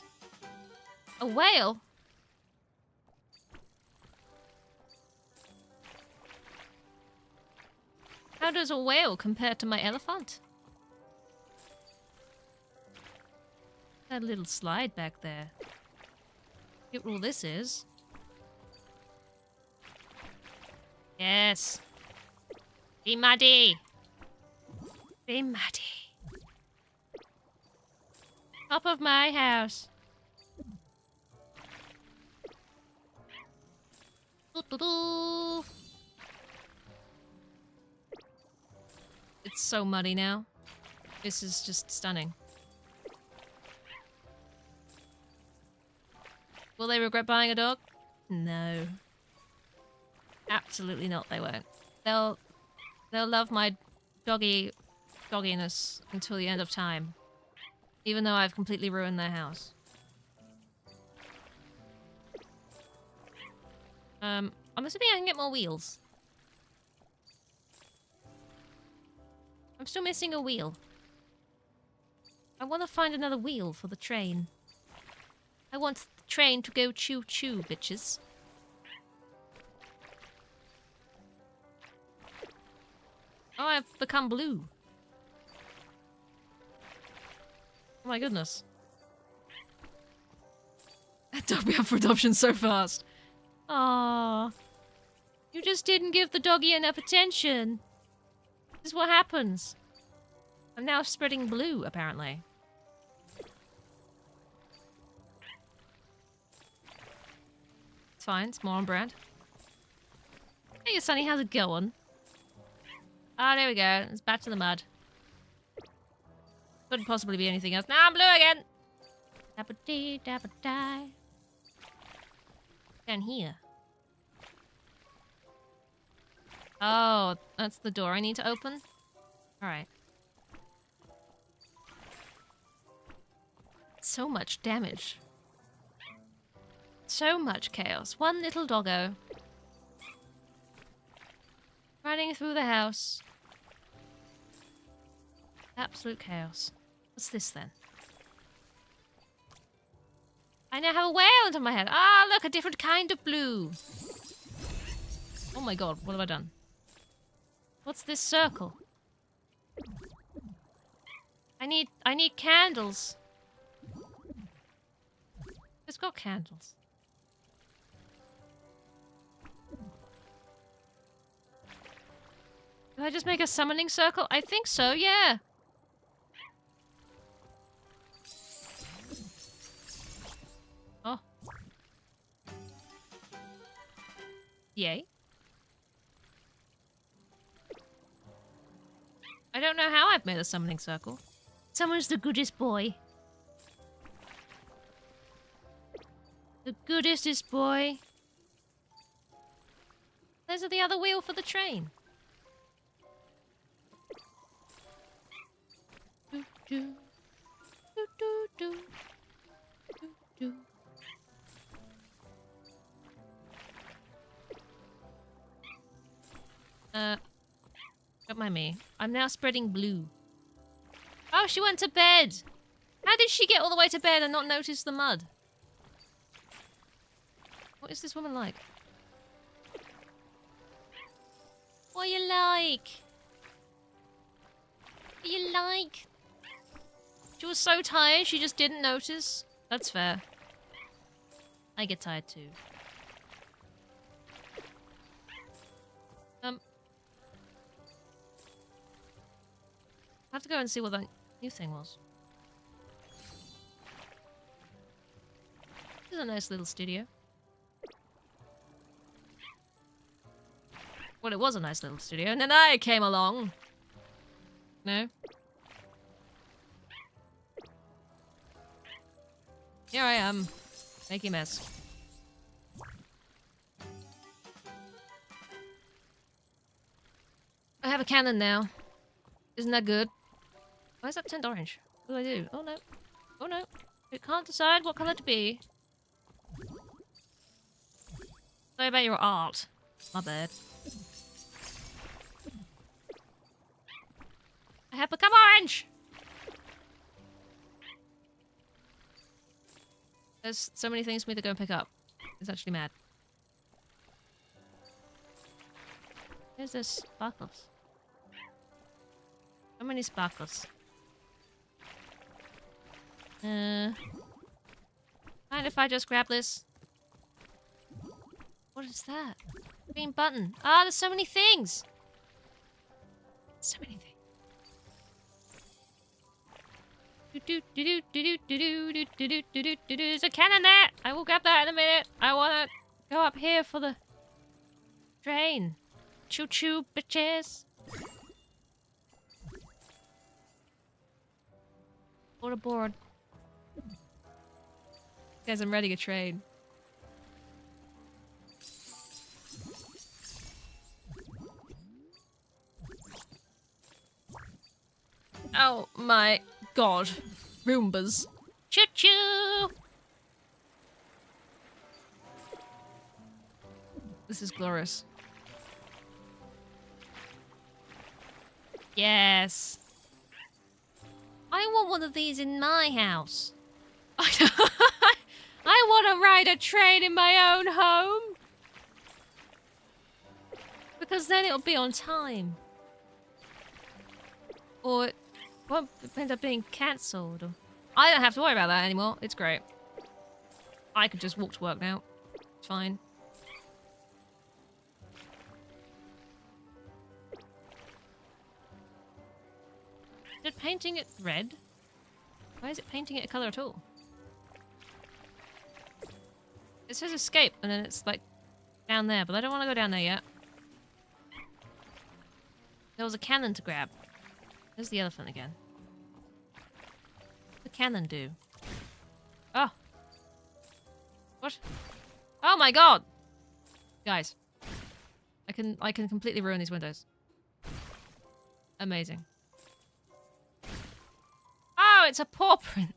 A whale? How does a whale compare to my elephant? That little slide back there. Look what all this is. Yes. Be muddy. Be muddy. Top of my house. Doo-doo-doo. It's so muddy now. This is just stunning. Will they regret buying a dog? No. Absolutely not, they won't. They'll love my dogginess until the end of time. Even though I've completely ruined their house. I'm assuming I can get more wheels. I'm still missing a wheel. I want to find another wheel for the train. I want the train to go choo-choo, bitches. Oh, I've become blue. Oh my goodness. That dog be up for adoption so fast. Aww. You just didn't give the doggy enough attention. This is what happens. I'm now spreading blue, apparently. It's fine, it's more on brand. Hey, Sonny, how's it going? Ah, there we go. It's back to the mud. Couldn't possibly be anything else. Now I'm blue again! Dabba-dee, dabba-die. Down here. Oh, that's the door I need to open? Alright. So much damage. So much chaos. One little doggo. Running through the house. Absolute chaos. What's this then? I now have a whale under my head. Ah, look, a different kind of blue. Oh my god, what have I done? What's this circle? I need candles. It's got candles. Did I just make a summoning circle? I think so, yeah. Oh. Yay. I don't know how I've made a summoning circle. Someone's the goodest boy. The goodestest boy. There's the other wheel for the train. Do, do. Do, do, do. Do, do. Don't mind me. I'm now spreading blue. Oh, she went to bed! How did she get all the way to bed and not notice the mud? What is this woman like? What you like? What you like? She was so tired, she just didn't notice. That's fair. I get tired too. I have to go and see what that new thing was. This is a nice little studio. Well, it was a nice little studio, and then I came along. No? Here I am, making a mess. I have a cannon now. Isn't that good? Why is that turned orange? What do I do? Oh no. Oh no. It can't decide what colour to be. Sorry about your art. My bad. I have become orange! There's so many things for me to go and pick up. It's actually mad. There's this sparkles. So many sparkles. Mind if I just grab this? What is that? Green button. Ah, there's so many things! So many things. There's a cannon there! I will grab that in a minute. I wanna go up here for the train. Choo choo, bitches. Board aboard. Guys, I'm ready to train. Oh my god. Roombas. Choo choo! This is glorious. Yes. I want one of these in my house. I want to ride a train in my own home. Because then it'll be on time. Or it won't end up being cancelled. I don't have to worry about that anymore. It's great. I could just walk to work now. It's fine. Is it painting it red? Why is it painting it a colour at all? It says escape, and then it's like down there, but I don't want to go down there yet. There was a cannon to grab. There's the elephant again. What's the cannon do? Oh. What? Oh my god! Guys. I can completely ruin these windows. Amazing. Oh, it's a paw print.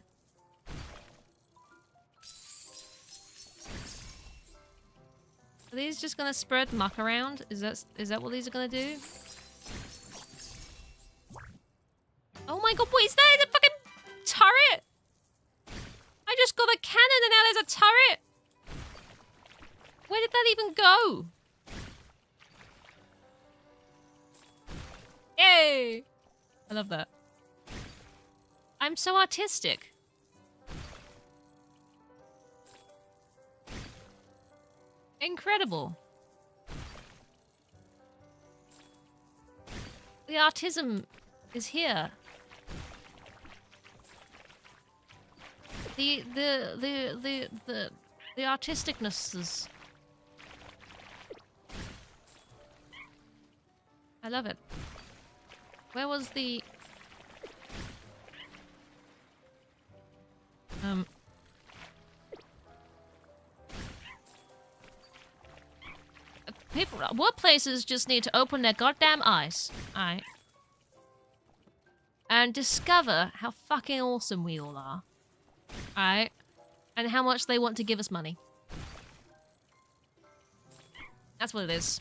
Are these just gonna spread muck around? Is that what these are gonna do? Oh my god, what is that? Is it a fucking turret? I just got a cannon and now there's a turret? Where did that even go? Yay! I love that. I'm so artistic. Incredible. The artism is here. The artisticness is... I love it. Where was the... People, workplaces just need to open their goddamn eyes, alright? And discover how fucking awesome we all are. Alright? And how much they want to give us money. That's what it is.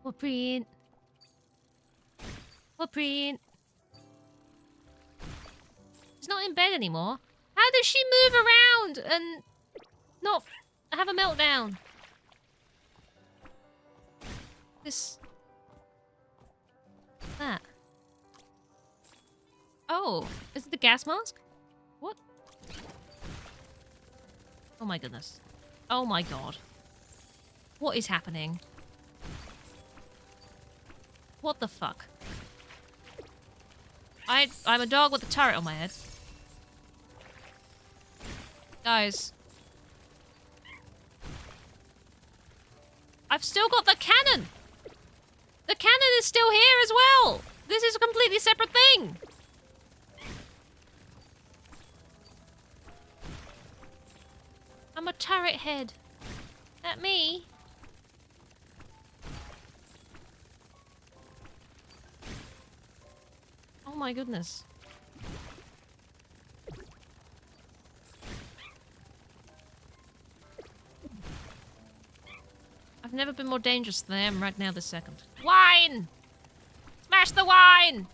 What print? What print? She's not in bed anymore. How does she move around and not have a meltdown? This... That. Oh, is it the gas mask? What? Oh my goodness. Oh my god. What is happening? What the fuck? I'm a dog with a turret on my head. Guys. I've still got the cannon! The cannon is still here as well! This is a completely separate thing! I'm a turret head. That me? Oh my goodness. I've never been more dangerous than I am right now this second. Wine! Smash the wine!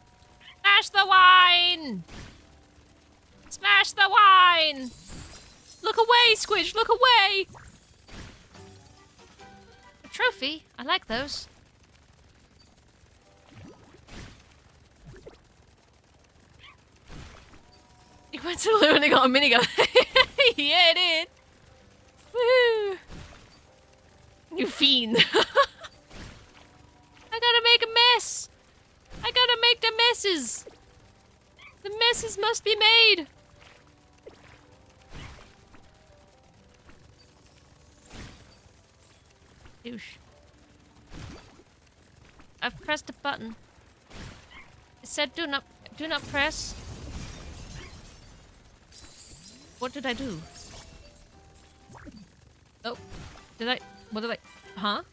Smash the wine! Smash the wine! Look away, Squidge! Look away! A trophy? I like those. You went to the loo and they got a minigun. Yeah, it did. Woo! You fiend. I gotta make a mess. I gotta make the messes. The messes must be made. Douche. I've pressed a button. It said do not press. What did I do? Oh, what did I, huh?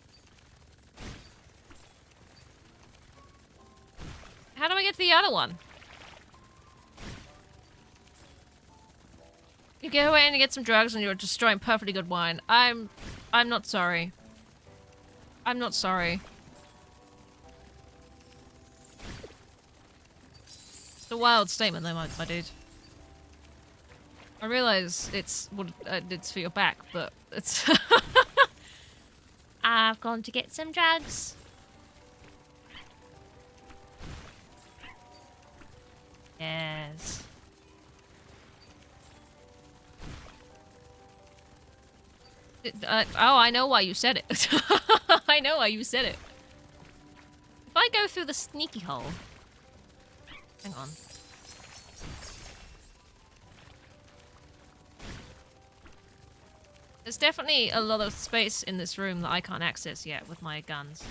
How do I get to the other one? You go away and you get some drugs and you're destroying perfectly good wine. I'm not sorry. I'm not sorry. It's a wild statement though, my dude. I realize it's what it's for your back, but it's... I've gone to get some drugs. Yes. Oh, I know why you said it. I know why you said it. If I go through the sneaky hole... Hang on. There's definitely a lot of space in this room that I can't access yet with my guns.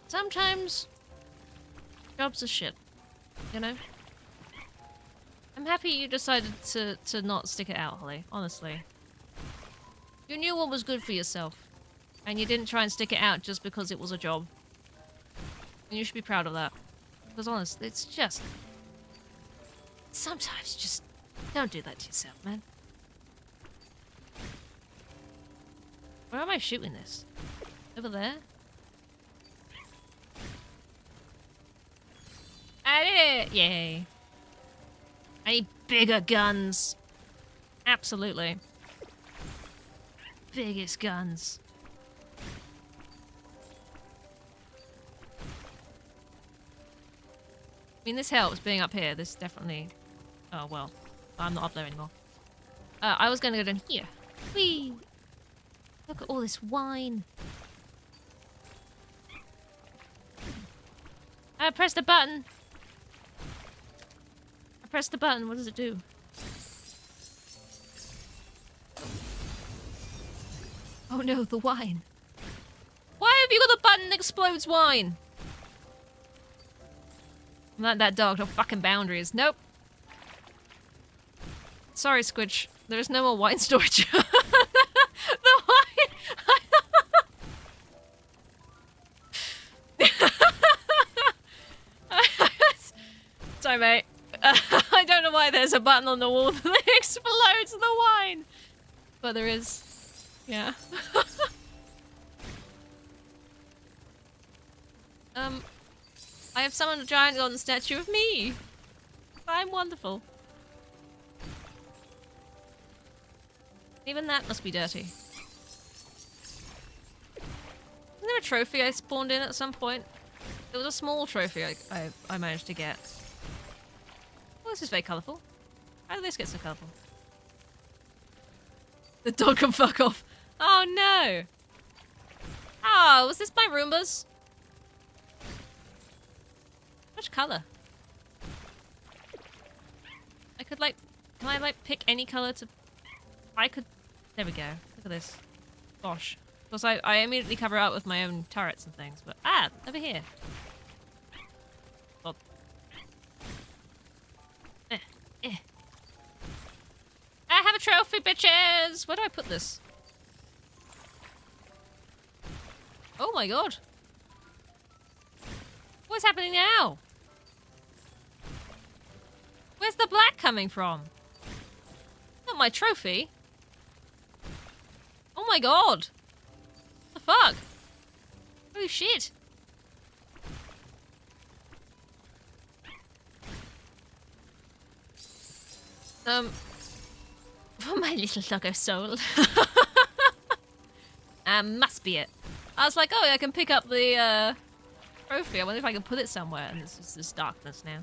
Sometimes jobs are shit, you know? I'm happy you decided to not stick it out, Holly, honestly. You knew what was good for yourself. And you didn't try and stick it out just because it was a job. And you should be proud of that. Because honestly, it's just... Sometimes just don't do that to yourself, man. Where am I shooting this? Over there? I did it! Yay. I need bigger guns. Absolutely. Biggest guns. I mean, this helps being up here. This definitely... Oh, well. I'm not up there anymore. I was going to go down here. Whee! Look at all this wine. I pressed the button. I pressed the button. What does it do? Oh no, the wine. Why have you got the button that explodes wine? That dog, no fucking boundaries. Nope. Sorry, Squidge. There's no more wine storage. The wine... Sorry, mate. I don't know why there's a button on the wall that explodes the wine. But there is. Yeah. I have summoned a giant golden statue of me. I'm wonderful. Even that must be dirty. Isn't there a trophy I spawned in at some point? There was a small trophy I managed to get. Oh, this is very colourful. How did this get so colourful? The dog can fuck off. Oh no! Oh, was this my Roombas? Which colour? I could like... Can I like pick any colour to... I could... There we go. Look at this. Gosh. Because I immediately cover up with my own turrets and things, but... Ah! Over here. God. I have a trophy, bitches! Where do I put this? Oh my god. What's happening now? Where's the black coming from? Not my trophy. Oh my god. What the fuck? Holy shit. For my little doggo soul. Must be it. I was like, oh, I can pick up the trophy. I wonder if I can put it somewhere. And this is this darkness now.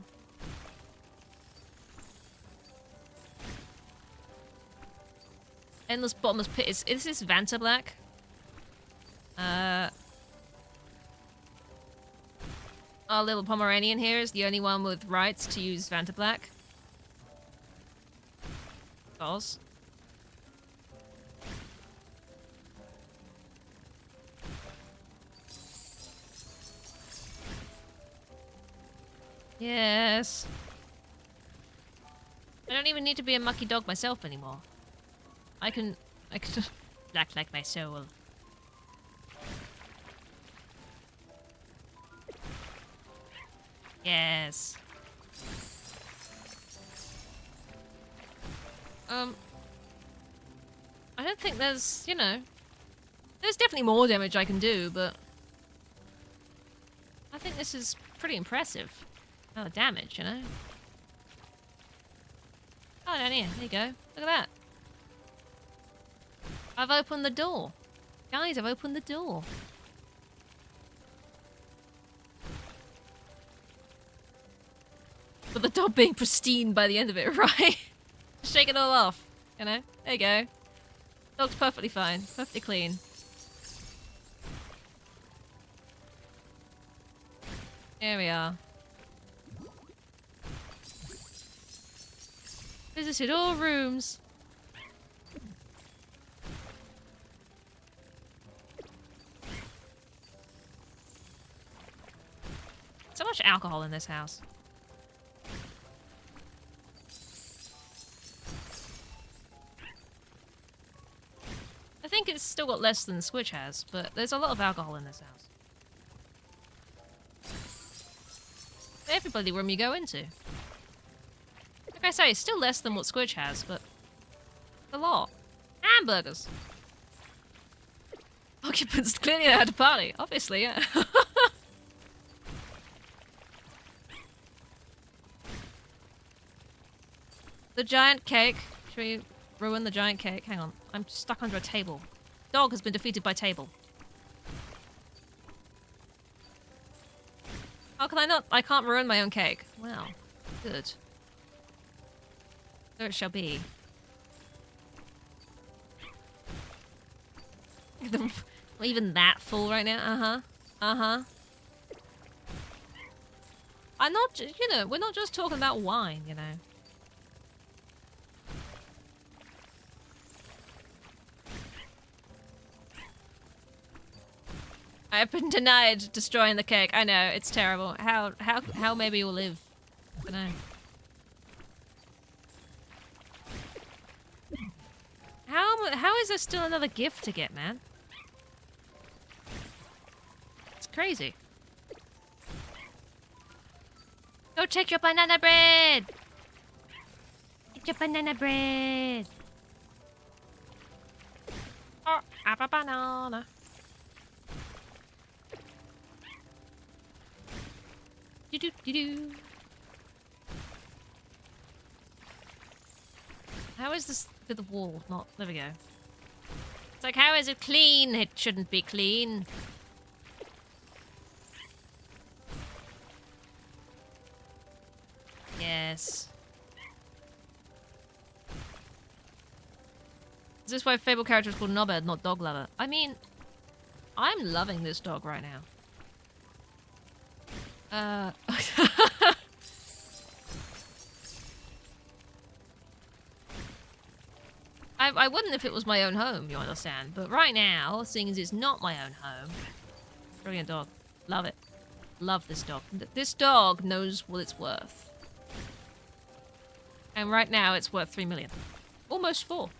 Endless bottomless pit. Is this Vanta Black? Our little Pomeranian here is the only one with rights to use Vanta Black. Balls. Yes. I don't even need to be a mucky dog myself anymore. I can black like my soul. Yes. I don't think there's, you know, there's definitely more damage I can do, but I think this is pretty impressive. Oh, damage, you know. Oh, down here. There you go. Look at that. I've opened the door. Guys, I've opened the door. But the dog being pristine by the end of it, right? Shake it all off. You know? There you go. Dog's perfectly fine. Perfectly clean. Here we are. Visited all rooms. So much alcohol in this house. I think it's still got less than Switch has, but there's a lot of alcohol in this house. Every bloody room you go into. Like I say, it's still less than what Squidge has, but a lot. Hamburgers. Occupants clearly had a party. Obviously, yeah. The giant cake. Should we ruin the giant cake? Hang on. I'm stuck under a table. Dog has been defeated by table. How can I not? I can't ruin my own cake. Wow. Good. So it shall be. Even that full right now? Uh-huh. Uh-huh. I'm not, you know, we're not just talking about wine, you know. I've been denied destroying the cake. I know, it's terrible. How maybe you'll live? I don't know. How is there still another gift to get, man? It's crazy. Go take your banana bread! Get your banana bread! Oh, have a banana. Do-do-do-do. How is this with the wall? Not... There we go. It's like, how is it clean? It shouldn't be clean. Yes. Is this why Fable character is called Knobhead, not Dog Lover? I mean, I'm loving this dog right now. I wouldn't if it was my own home, you understand. But right now, seeing as it's not my own home... Brilliant dog. Love it. Love this dog. This dog knows what it's worth. And right now, it's worth 3 million. Almost 4.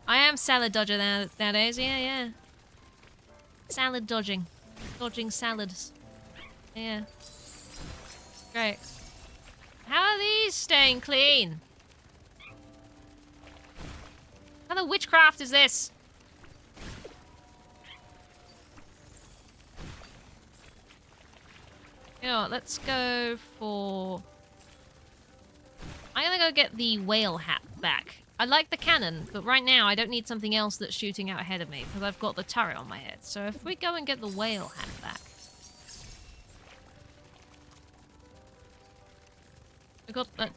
I am salad dodger nowadays, yeah. Salad dodging. Dodging salads. Yeah. Great. How are these staying clean? What kind of witchcraft is this? You know what, let's go for... I'm gonna go get the whale hat back. I like the cannon, but right now I don't need something else that's shooting out ahead of me, because I've got the turret on my head. So if we go and get the whale hat back... We've got a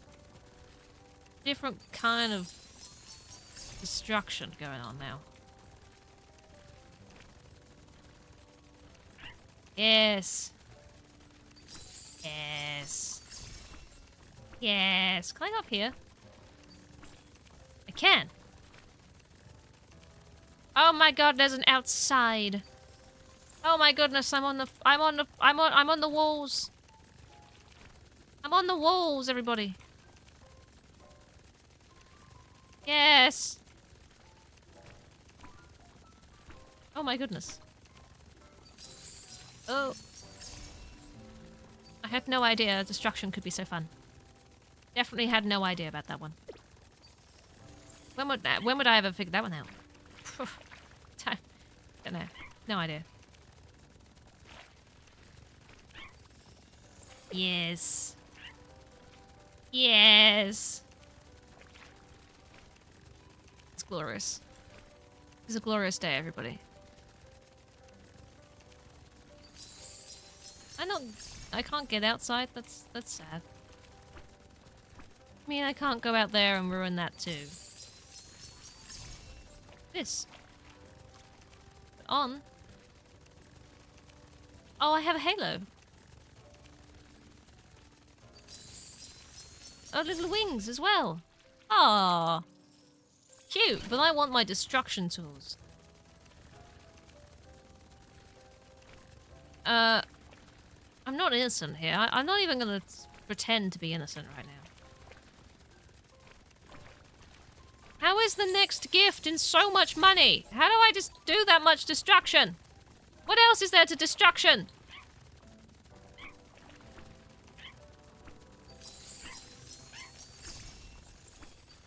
different kind of destruction going on now. Yes. Yes. Yes. Can I go up here? I can. Oh my god, there's an outside. Oh my goodness, I'm on the walls. I'm on the walls, everybody. Yes. Oh my goodness. Oh. I had no idea destruction could be so fun. Definitely had no idea about that one. When would I ever figure that one out? Don't know. No idea. Yes. Yes. It's glorious. It's a glorious day, everybody. I can't get outside. That's sad. I mean, I can't go out there and ruin that too. This. On. Oh, I have a halo. Oh, little wings as well. Ah, cute. But I want my destruction tools. I'm not innocent here. I'm not even gonna pretend to be innocent right now. How is the next gift in so much money? How do I just do that much destruction? What else is there to destruction?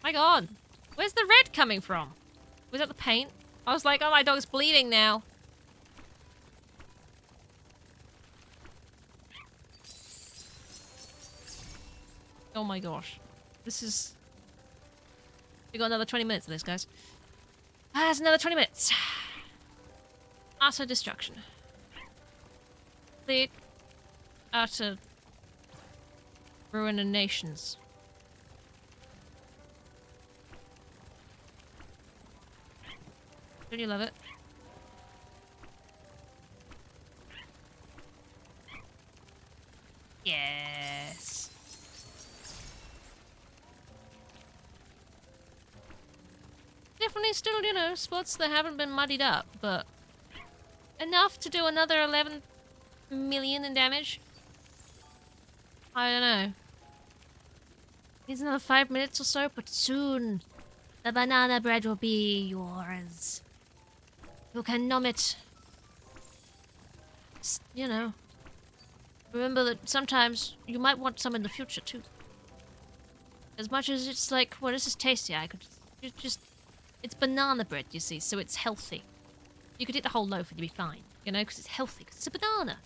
My god. Where's the red coming from? Was that the paint? I was like, oh, my dog's bleeding now. Oh my gosh. This is... We got another 20 minutes of this, guys. That's another 20 minutes. Utter destruction. The utter ruin of nations. Don't you love it? Yes. Definitely still, you know, spots that haven't been muddied up, but enough to do another 11 million in damage? I don't know. Needs another 5 minutes or so, but soon the banana bread will be yours. You can nom it. Just, you know, remember that sometimes you might want some in the future too. As much as it's like, well, this is tasty, I could just... It's banana bread, you see, so it's healthy. You could eat the whole loaf and you'd be fine, You know, because it's healthy. 'Cause it's a banana.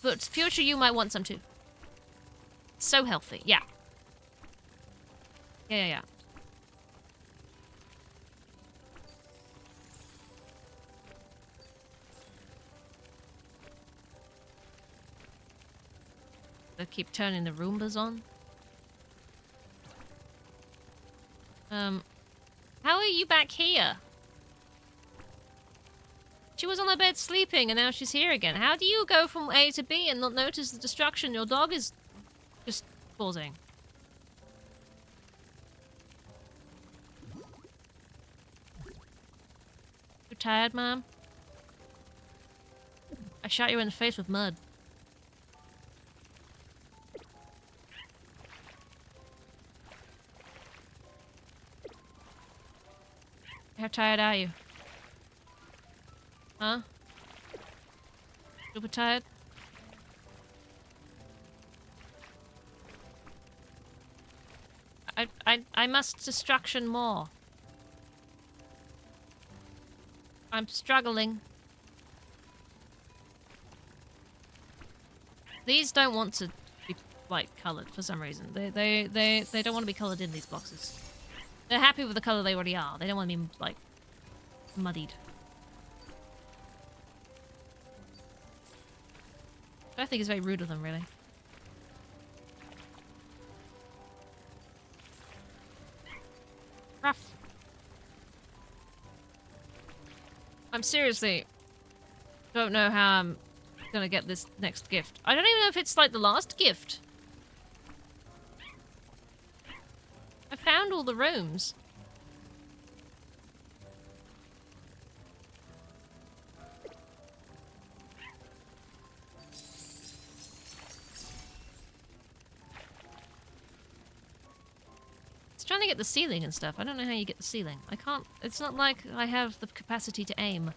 But future you might want some too. So healthy. Yeah. Yeah. They keep turning the Roombas on. How are you back here? She was on the bed sleeping and now she's here again. How do you go from A to B and not notice the destruction your dog is just causing? You tired, Mom? I shot you in the face with mud. How tired are you? Huh? Super tired? I must destruction more. I'm struggling. These don't want to be, like, coloured for some reason. They don't want to be coloured in these boxes. They're happy with the colour they already are. They don't want to be, like, muddied. I think it's very rude of them, really. Rough. I'm seriously don't know how I'm gonna get this next gift. I don't even know if it's like the last gift. I found all the rooms. It's trying to get the ceiling and stuff. I don't know how you get the ceiling. I can't. It's not like I have the capacity to aim.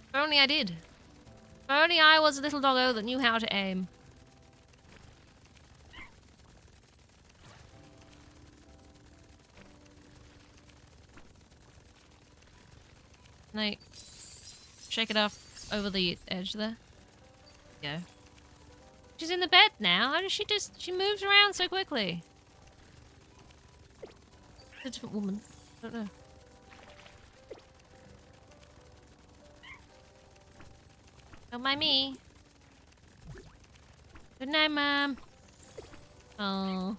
If only I did. If only I was a little doggo that knew how to aim. Can I shake it off over the edge there? Go. She's in the bed now. How does she just... She moves around so quickly. It's a different woman. I don't know. Don't mind me. Good night, Mom. Oh.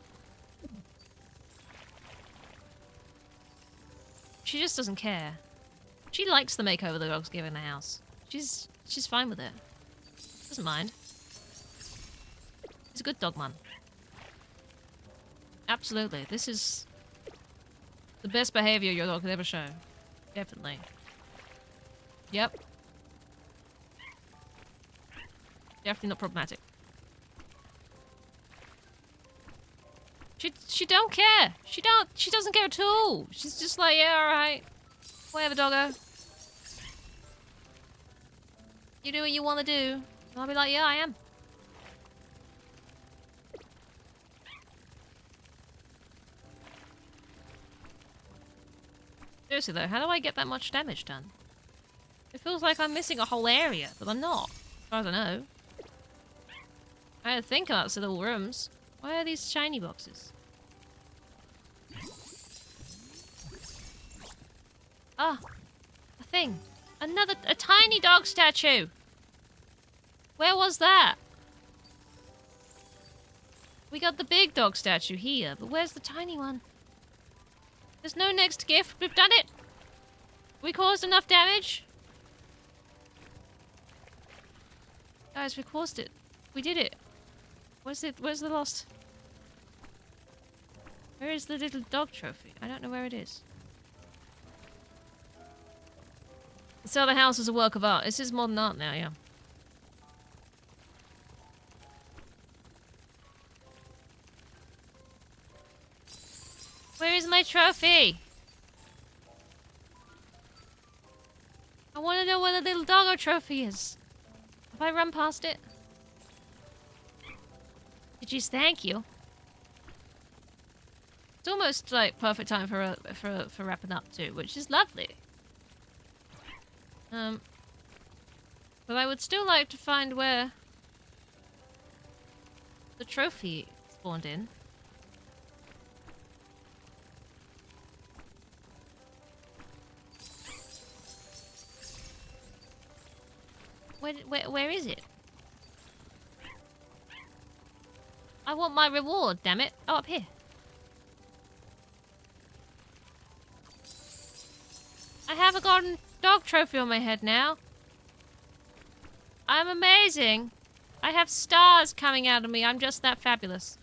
She just doesn't care. She likes the makeover the dog's giving the house. She's fine with it. Doesn't mind. He's a good dog, man. Absolutely. This is the best behavior your dog could ever show. Definitely. Yep. Definitely not problematic. She don't care. She doesn't care at all. She's just like, yeah, alright. Whatever, doggo. You do what you want to do. And I'll be like, yeah, I am. Seriously though, how do I get that much damage done? It feels like I'm missing a whole area, but I'm not, as far as I know. I had to think about the little rooms. Why are these shiny boxes? Ah, a thing. A tiny dog statue. Where was that? We got the big dog statue here, but where's the tiny one? There's no next gift. We've done it. We caused enough damage. Guys, we caused it. We did it. Where's it? Where's the lost? Where is the little dog trophy? I don't know where it is. So the house is a work of art. This is modern art now, yeah. Where is my trophy? I want to know where the little doggo trophy is. Have I run past it? Did you thank you? It's almost like perfect time for wrapping up too, which is lovely. But I would still like to find where the trophy spawned in. Where is it? I want my reward, damn it. Oh, up here. I have a golden dog trophy on my head now. I'm amazing. I have stars coming out of me. I'm just that fabulous.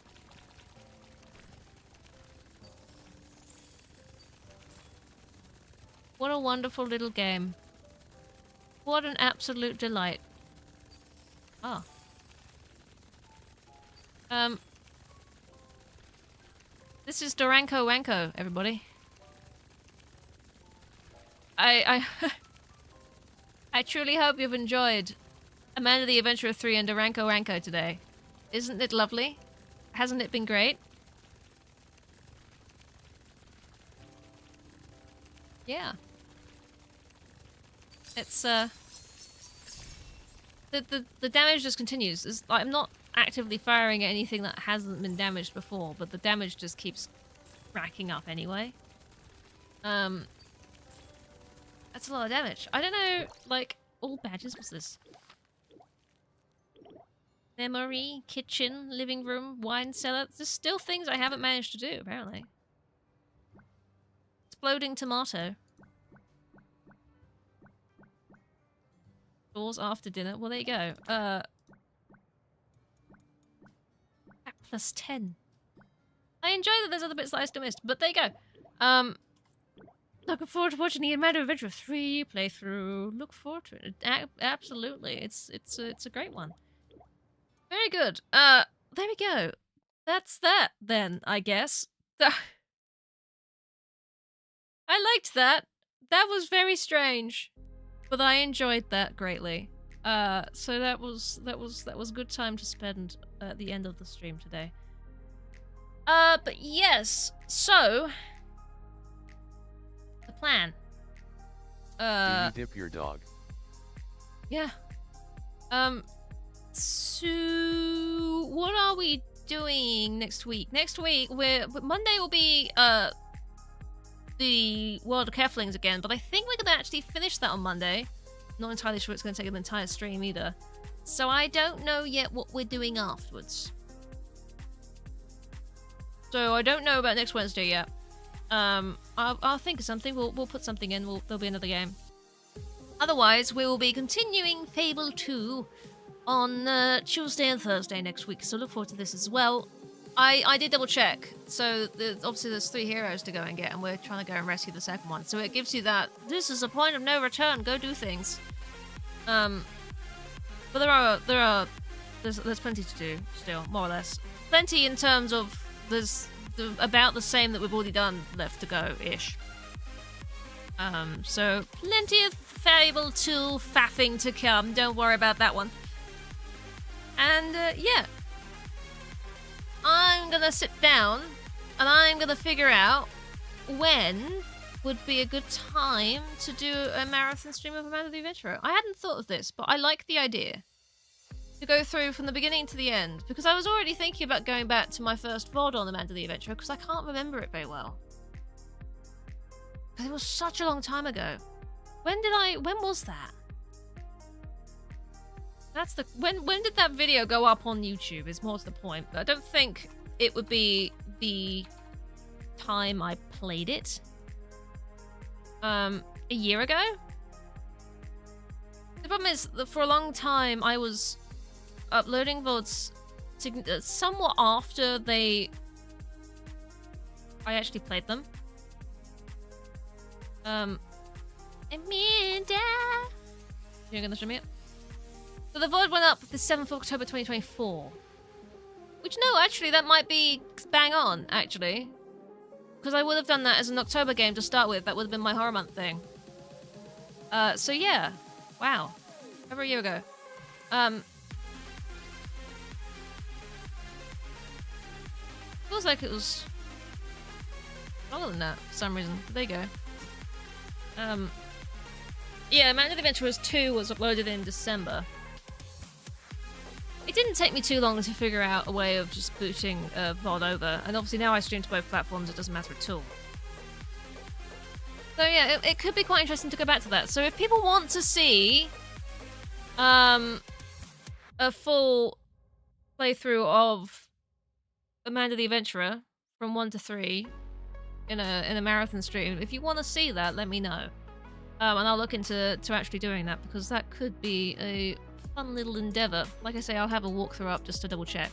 What a wonderful little game. What an absolute delight. Oh. This is Duranko Wanko, everybody. I truly hope you've enjoyed Amanda the Adventurer 3 and Duranko Wanko today. Isn't it lovely? Hasn't it been great? Yeah. It's the damage just continues. It's, like, I'm not actively firing at anything that hasn't been damaged before, but the damage just keeps racking up anyway. That's a lot of damage. I don't know, like, all badges, what's this? Memory, kitchen, living room, wine cellar. There's still things I haven't managed to do, apparently. Exploding tomato. Doors after dinner. Well, there you go. Plus 10. I enjoy that there's other bits that I still missed, but there you go. Looking forward to watching the Amanda Adventure 3 playthrough. Look forward to it. Absolutely. It's a great one. Very good. There we go. That's that then, I guess. I liked that. That was very strange. But I enjoyed that greatly. So that was a good time to spend at the end of the stream today. But yes, so the plan. Do you dip your dog? Yeah. So what are we doing next week? Next week Monday will be the World of Keflings again, but I think we're gonna actually finish that on Monday. Not entirely sure it's gonna take an entire stream either. So I don't know yet what we're doing afterwards. So I don't know about next Wednesday yet. I'll think of something. We'll put something in. There'll be another game. Otherwise, we will be continuing Fable 2 on Tuesday and Thursday next week. So look forward to this as well. I did double check. So obviously there's 3 heroes to go and get, and we're trying to go and rescue the second one. So it gives you that this is a point of no return. Go do things. But there's plenty to do still, more or less. Plenty in terms of there's about the same that we've already done left to go ish. So plenty of Fable 2 faffing to come. Don't worry about that one. And yeah. I'm gonna sit down and I'm gonna figure out when would be a good time to do a marathon stream of Amanda the Adventurer. I hadn't thought of this, but I like the idea. To go through from the beginning to the end, because I was already thinking about going back to my first VOD on Amanda the Adventurer, because I can't remember it very well. Because it was such a long time ago. When was that? That's the when did that video go up on YouTube is more to the point. But I don't think it would be the time I played it. A year ago? The problem is that for a long time I was uploading VODs somewhat after I actually played them. Amanda! You're gonna show me it? So the VOD went up the 7th of October 2024. Which, no, actually, that might be bang on, actually. Because I would have done that as an October game to start with. That would have been my horror month thing. So yeah. Wow. Over a year ago. Feels like it was longer than that for some reason. But there you go. Yeah, Man of the Adventurers 2 was uploaded in December. It didn't take me too long to figure out a way of just booting VOD over, and obviously now I stream to both platforms, it doesn't matter at all. So yeah, it could be quite interesting to go back to that. So if people want to see a full playthrough of Amanda the Adventurer from 1 to 3 in a marathon stream, if you want to see that, let me know. And I'll look into actually doing that, because that could be a fun little endeavor. Like I say, I'll have a walkthrough up just to double check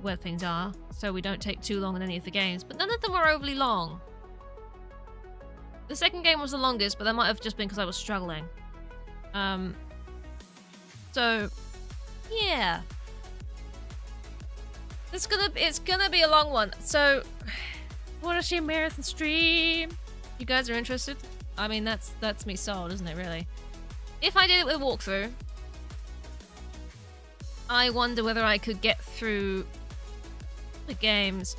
where things are, so we don't take too long on any of the games. But none of them were overly long. The second game was the longest, but that might have just been because I was struggling. So yeah, it's gonna be a long one. So wanna see a marathon stream? You guys are interested? I mean, that's me sold, isn't it, really? If I did it with a walkthrough, I wonder whether I could get through the games.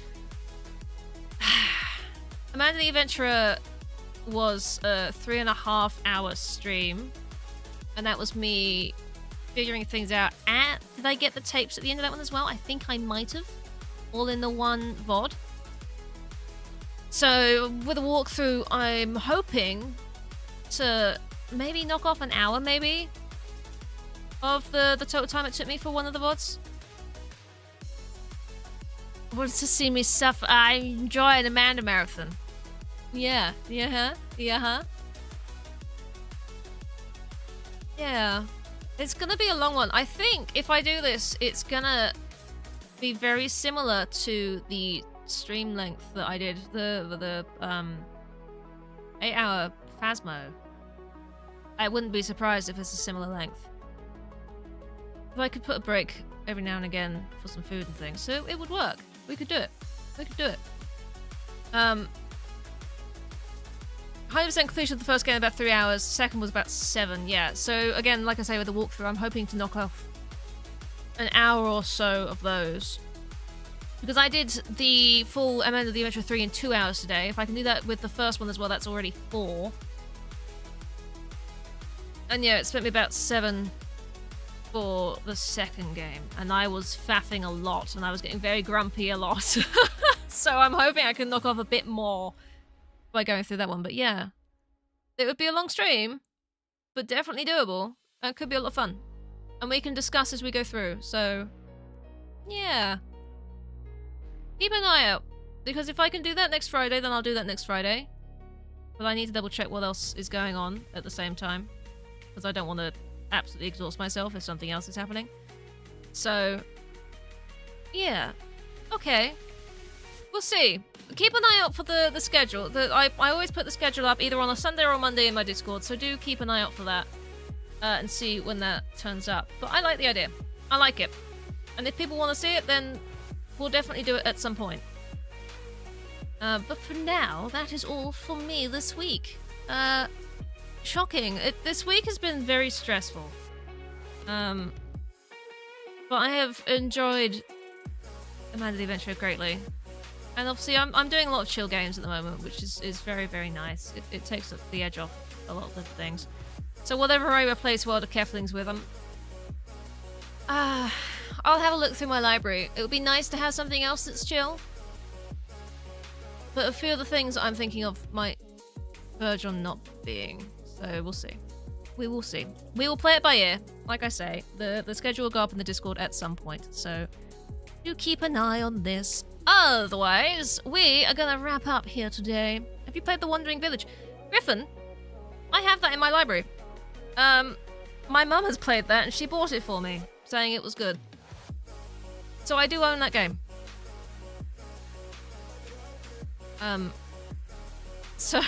Amanda the Adventurer was a 3.5 hour stream, and that was me figuring things out. And did I get the tapes at the end of that one as well? I think I might have. All in the one VOD. So with a walkthrough, I'm hoping to maybe knock off an hour, maybe, of the total time it took me for one of the VODs. Want to see me suffer? I enjoy an Amanda marathon. Yeah. Yeah. It's gonna be a long one. I think if I do this, it's gonna be very similar to the stream length that I did, the 8-hour Phasmo. I wouldn't be surprised if it's a similar length. If I could put a break every now and again for some food and things, so it would work. We could do it. 100% completion of the first game about 3 hours. Second was about 7. Yeah. So again, like I say with the walkthrough, I'm hoping to knock off an hour or so of those. Because I did the full Amanda the Adventure 3 in 2 hours today. If I can do that with the first one as well, that's already 4. And yeah, it spent me about 7 for the second game. And I was faffing a lot, and I was getting very grumpy a lot. So I'm hoping I can knock off a bit more by going through that one. But yeah, it would be a long stream, but definitely doable. And it could be a lot of fun. And we can discuss as we go through. So yeah. Keep an eye out, because if I can do that next Friday, then I'll do that next Friday. But I need to double check what else is going on at the same time, because I don't want to absolutely exhaust myself if something else is happening. So, yeah. Okay. We'll see. Keep an eye out for the schedule. I always put the schedule up either on a Sunday or a Monday in my Discord, so do keep an eye out for that and see when that turns up. But I like the idea. I like it. And if people want to see it, then we'll definitely do it at some point. But for now, that is all for me this week. Shocking. This week has been very stressful. But I have enjoyed Amanda the Adventurer greatly. And obviously I'm doing a lot of chill games at the moment, which is very, very nice. It takes the edge off a lot of the things. So whatever I replace World of Keflings with, I'll have a look through my library. It would be nice to have something else that's chill. But a few of the things I'm thinking of might verge on not being. So we'll see. We will see. We will play it by ear. Like I say, the schedule will go up in the Discord at some point. So do keep an eye on this. Otherwise, we are going to wrap up here today. Have you played The Wandering Village? Griffin, I have that in my library. My mum has played that and she bought it for me, saying it was good. So I do own that game. So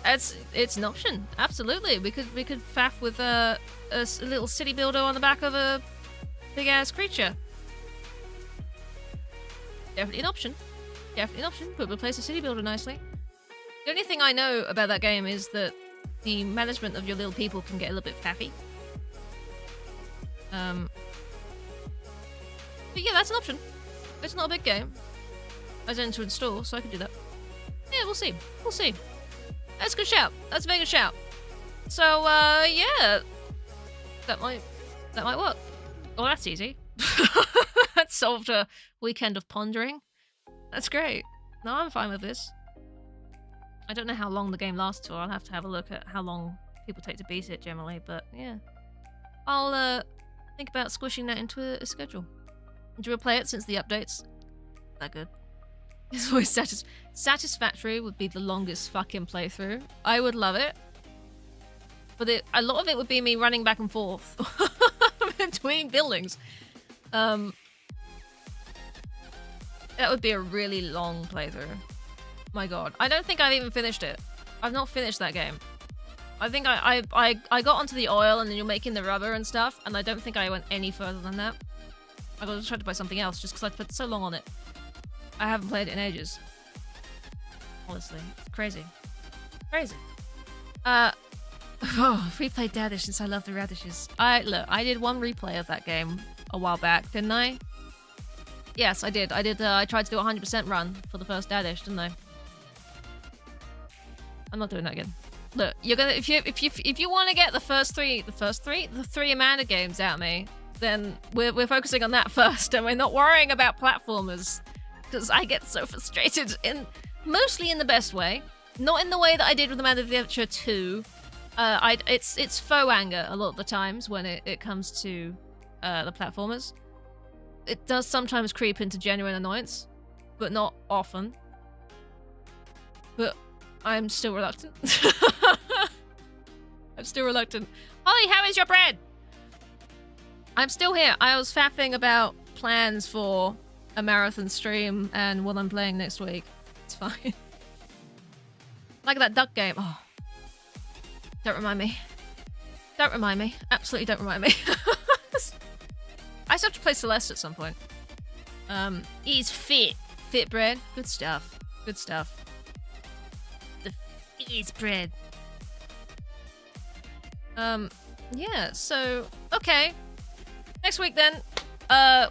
it's an option. Absolutely, we could faff with a little city builder on the back of a big ass creature. Definitely an option. But replace a city builder nicely. The only thing I know about that game is that the management of your little people can get a little bit faffy. But yeah, that's an option. It's not a big game. As in to install, so I can do that. Yeah, we'll see. We'll see. That's a good shout. That's a very good shout. So, yeah. That might work. Oh, that's easy. That solved a weekend of pondering. That's great. No, I'm fine with this. I don't know how long the game lasts for. I'll have to have a look at how long people take to beat it generally, but yeah. I'll think about squishing that into a schedule. Do you replay it since the updates? That good. It's always satisfactory would be the longest fucking playthrough. I would love it. But a lot of it would be me running back and forth between buildings. That would be a really long playthrough. My god. I don't think I've even finished it. I've not finished that game. I think I got onto the oil and then you're making the rubber and stuff, and I don't think I went any further than that. I got distracted by something else just because I put so long on it. I haven't played it in ages. Honestly. It's crazy. Crazy. Replayed Daddish since I love the radishes. Look, I did one replay of that game a while back, didn't I? Yes, I did. I tried to do a 100% run for the first Daddish, didn't I? I'm not doing that again. Look, you're gonna if you want to get the three Amanda games out of me, then we're focusing on that first, and we're not worrying about platformers, because I get so frustrated mostly in the best way, not in the way that I did with Amanda Adventure 2. It's faux anger a lot of the times when it comes to the platformers. It does sometimes creep into genuine annoyance, but not often. But I'm still reluctant. I'm still reluctant. Holly, how is your bread? I'm still here. I was faffing about plans for a marathon stream and what I'm playing next week. It's fine. Like that duck game. Oh. Don't remind me. Don't remind me. Absolutely don't remind me. I still have to play Celeste at some point. He's fit. Fit bread. Good stuff. Good stuff. The fit bread. Yeah, so, okay. Next week then,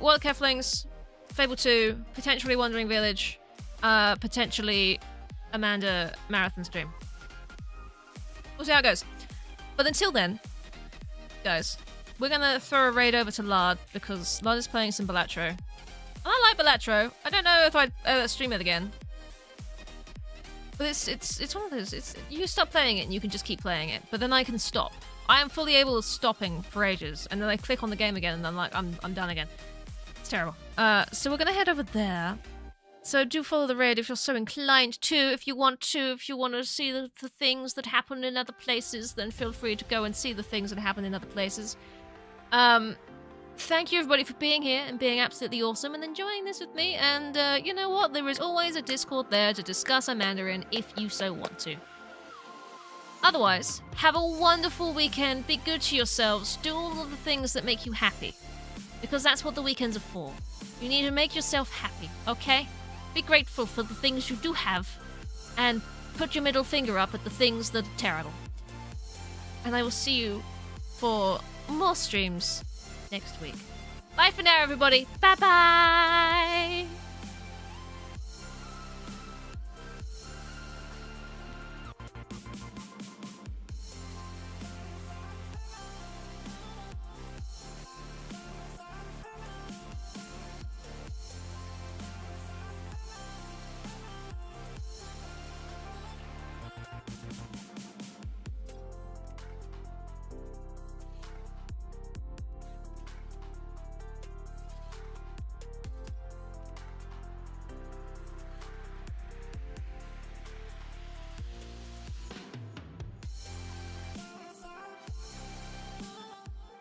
World Keflings, Fable 2, potentially Wandering Village, potentially Amanda Marathon stream. We'll see how it goes. But until then, guys, we're gonna throw a raid over to Lard, because Lard is playing some Balatro. And I like Balatro. I don't know if I'd stream it again. But it's one of those, you stop playing it and you can just keep playing it, but then I can stop. I am fully able of stopping for ages, and then I click on the game again and I'm like, I'm done again. It's terrible. So we're gonna head over there. So do follow the raid if you're so inclined to. If you want to see the things that happen in other places, then feel free to go and see the things that happen in other places. Thank you everybody for being here and being absolutely awesome and enjoying this with me. And you know what? There is always a Discord there to discuss a Mandarin if you so want to. Otherwise, have a wonderful weekend. Be good to yourselves. Do all of the things that make you happy. Because that's what the weekends are for. You need to make yourself happy, okay? Be grateful for the things you do have. And put your middle finger up at the things that are terrible. And I will see you for more streams next week. Bye for now, everybody. Bye-bye!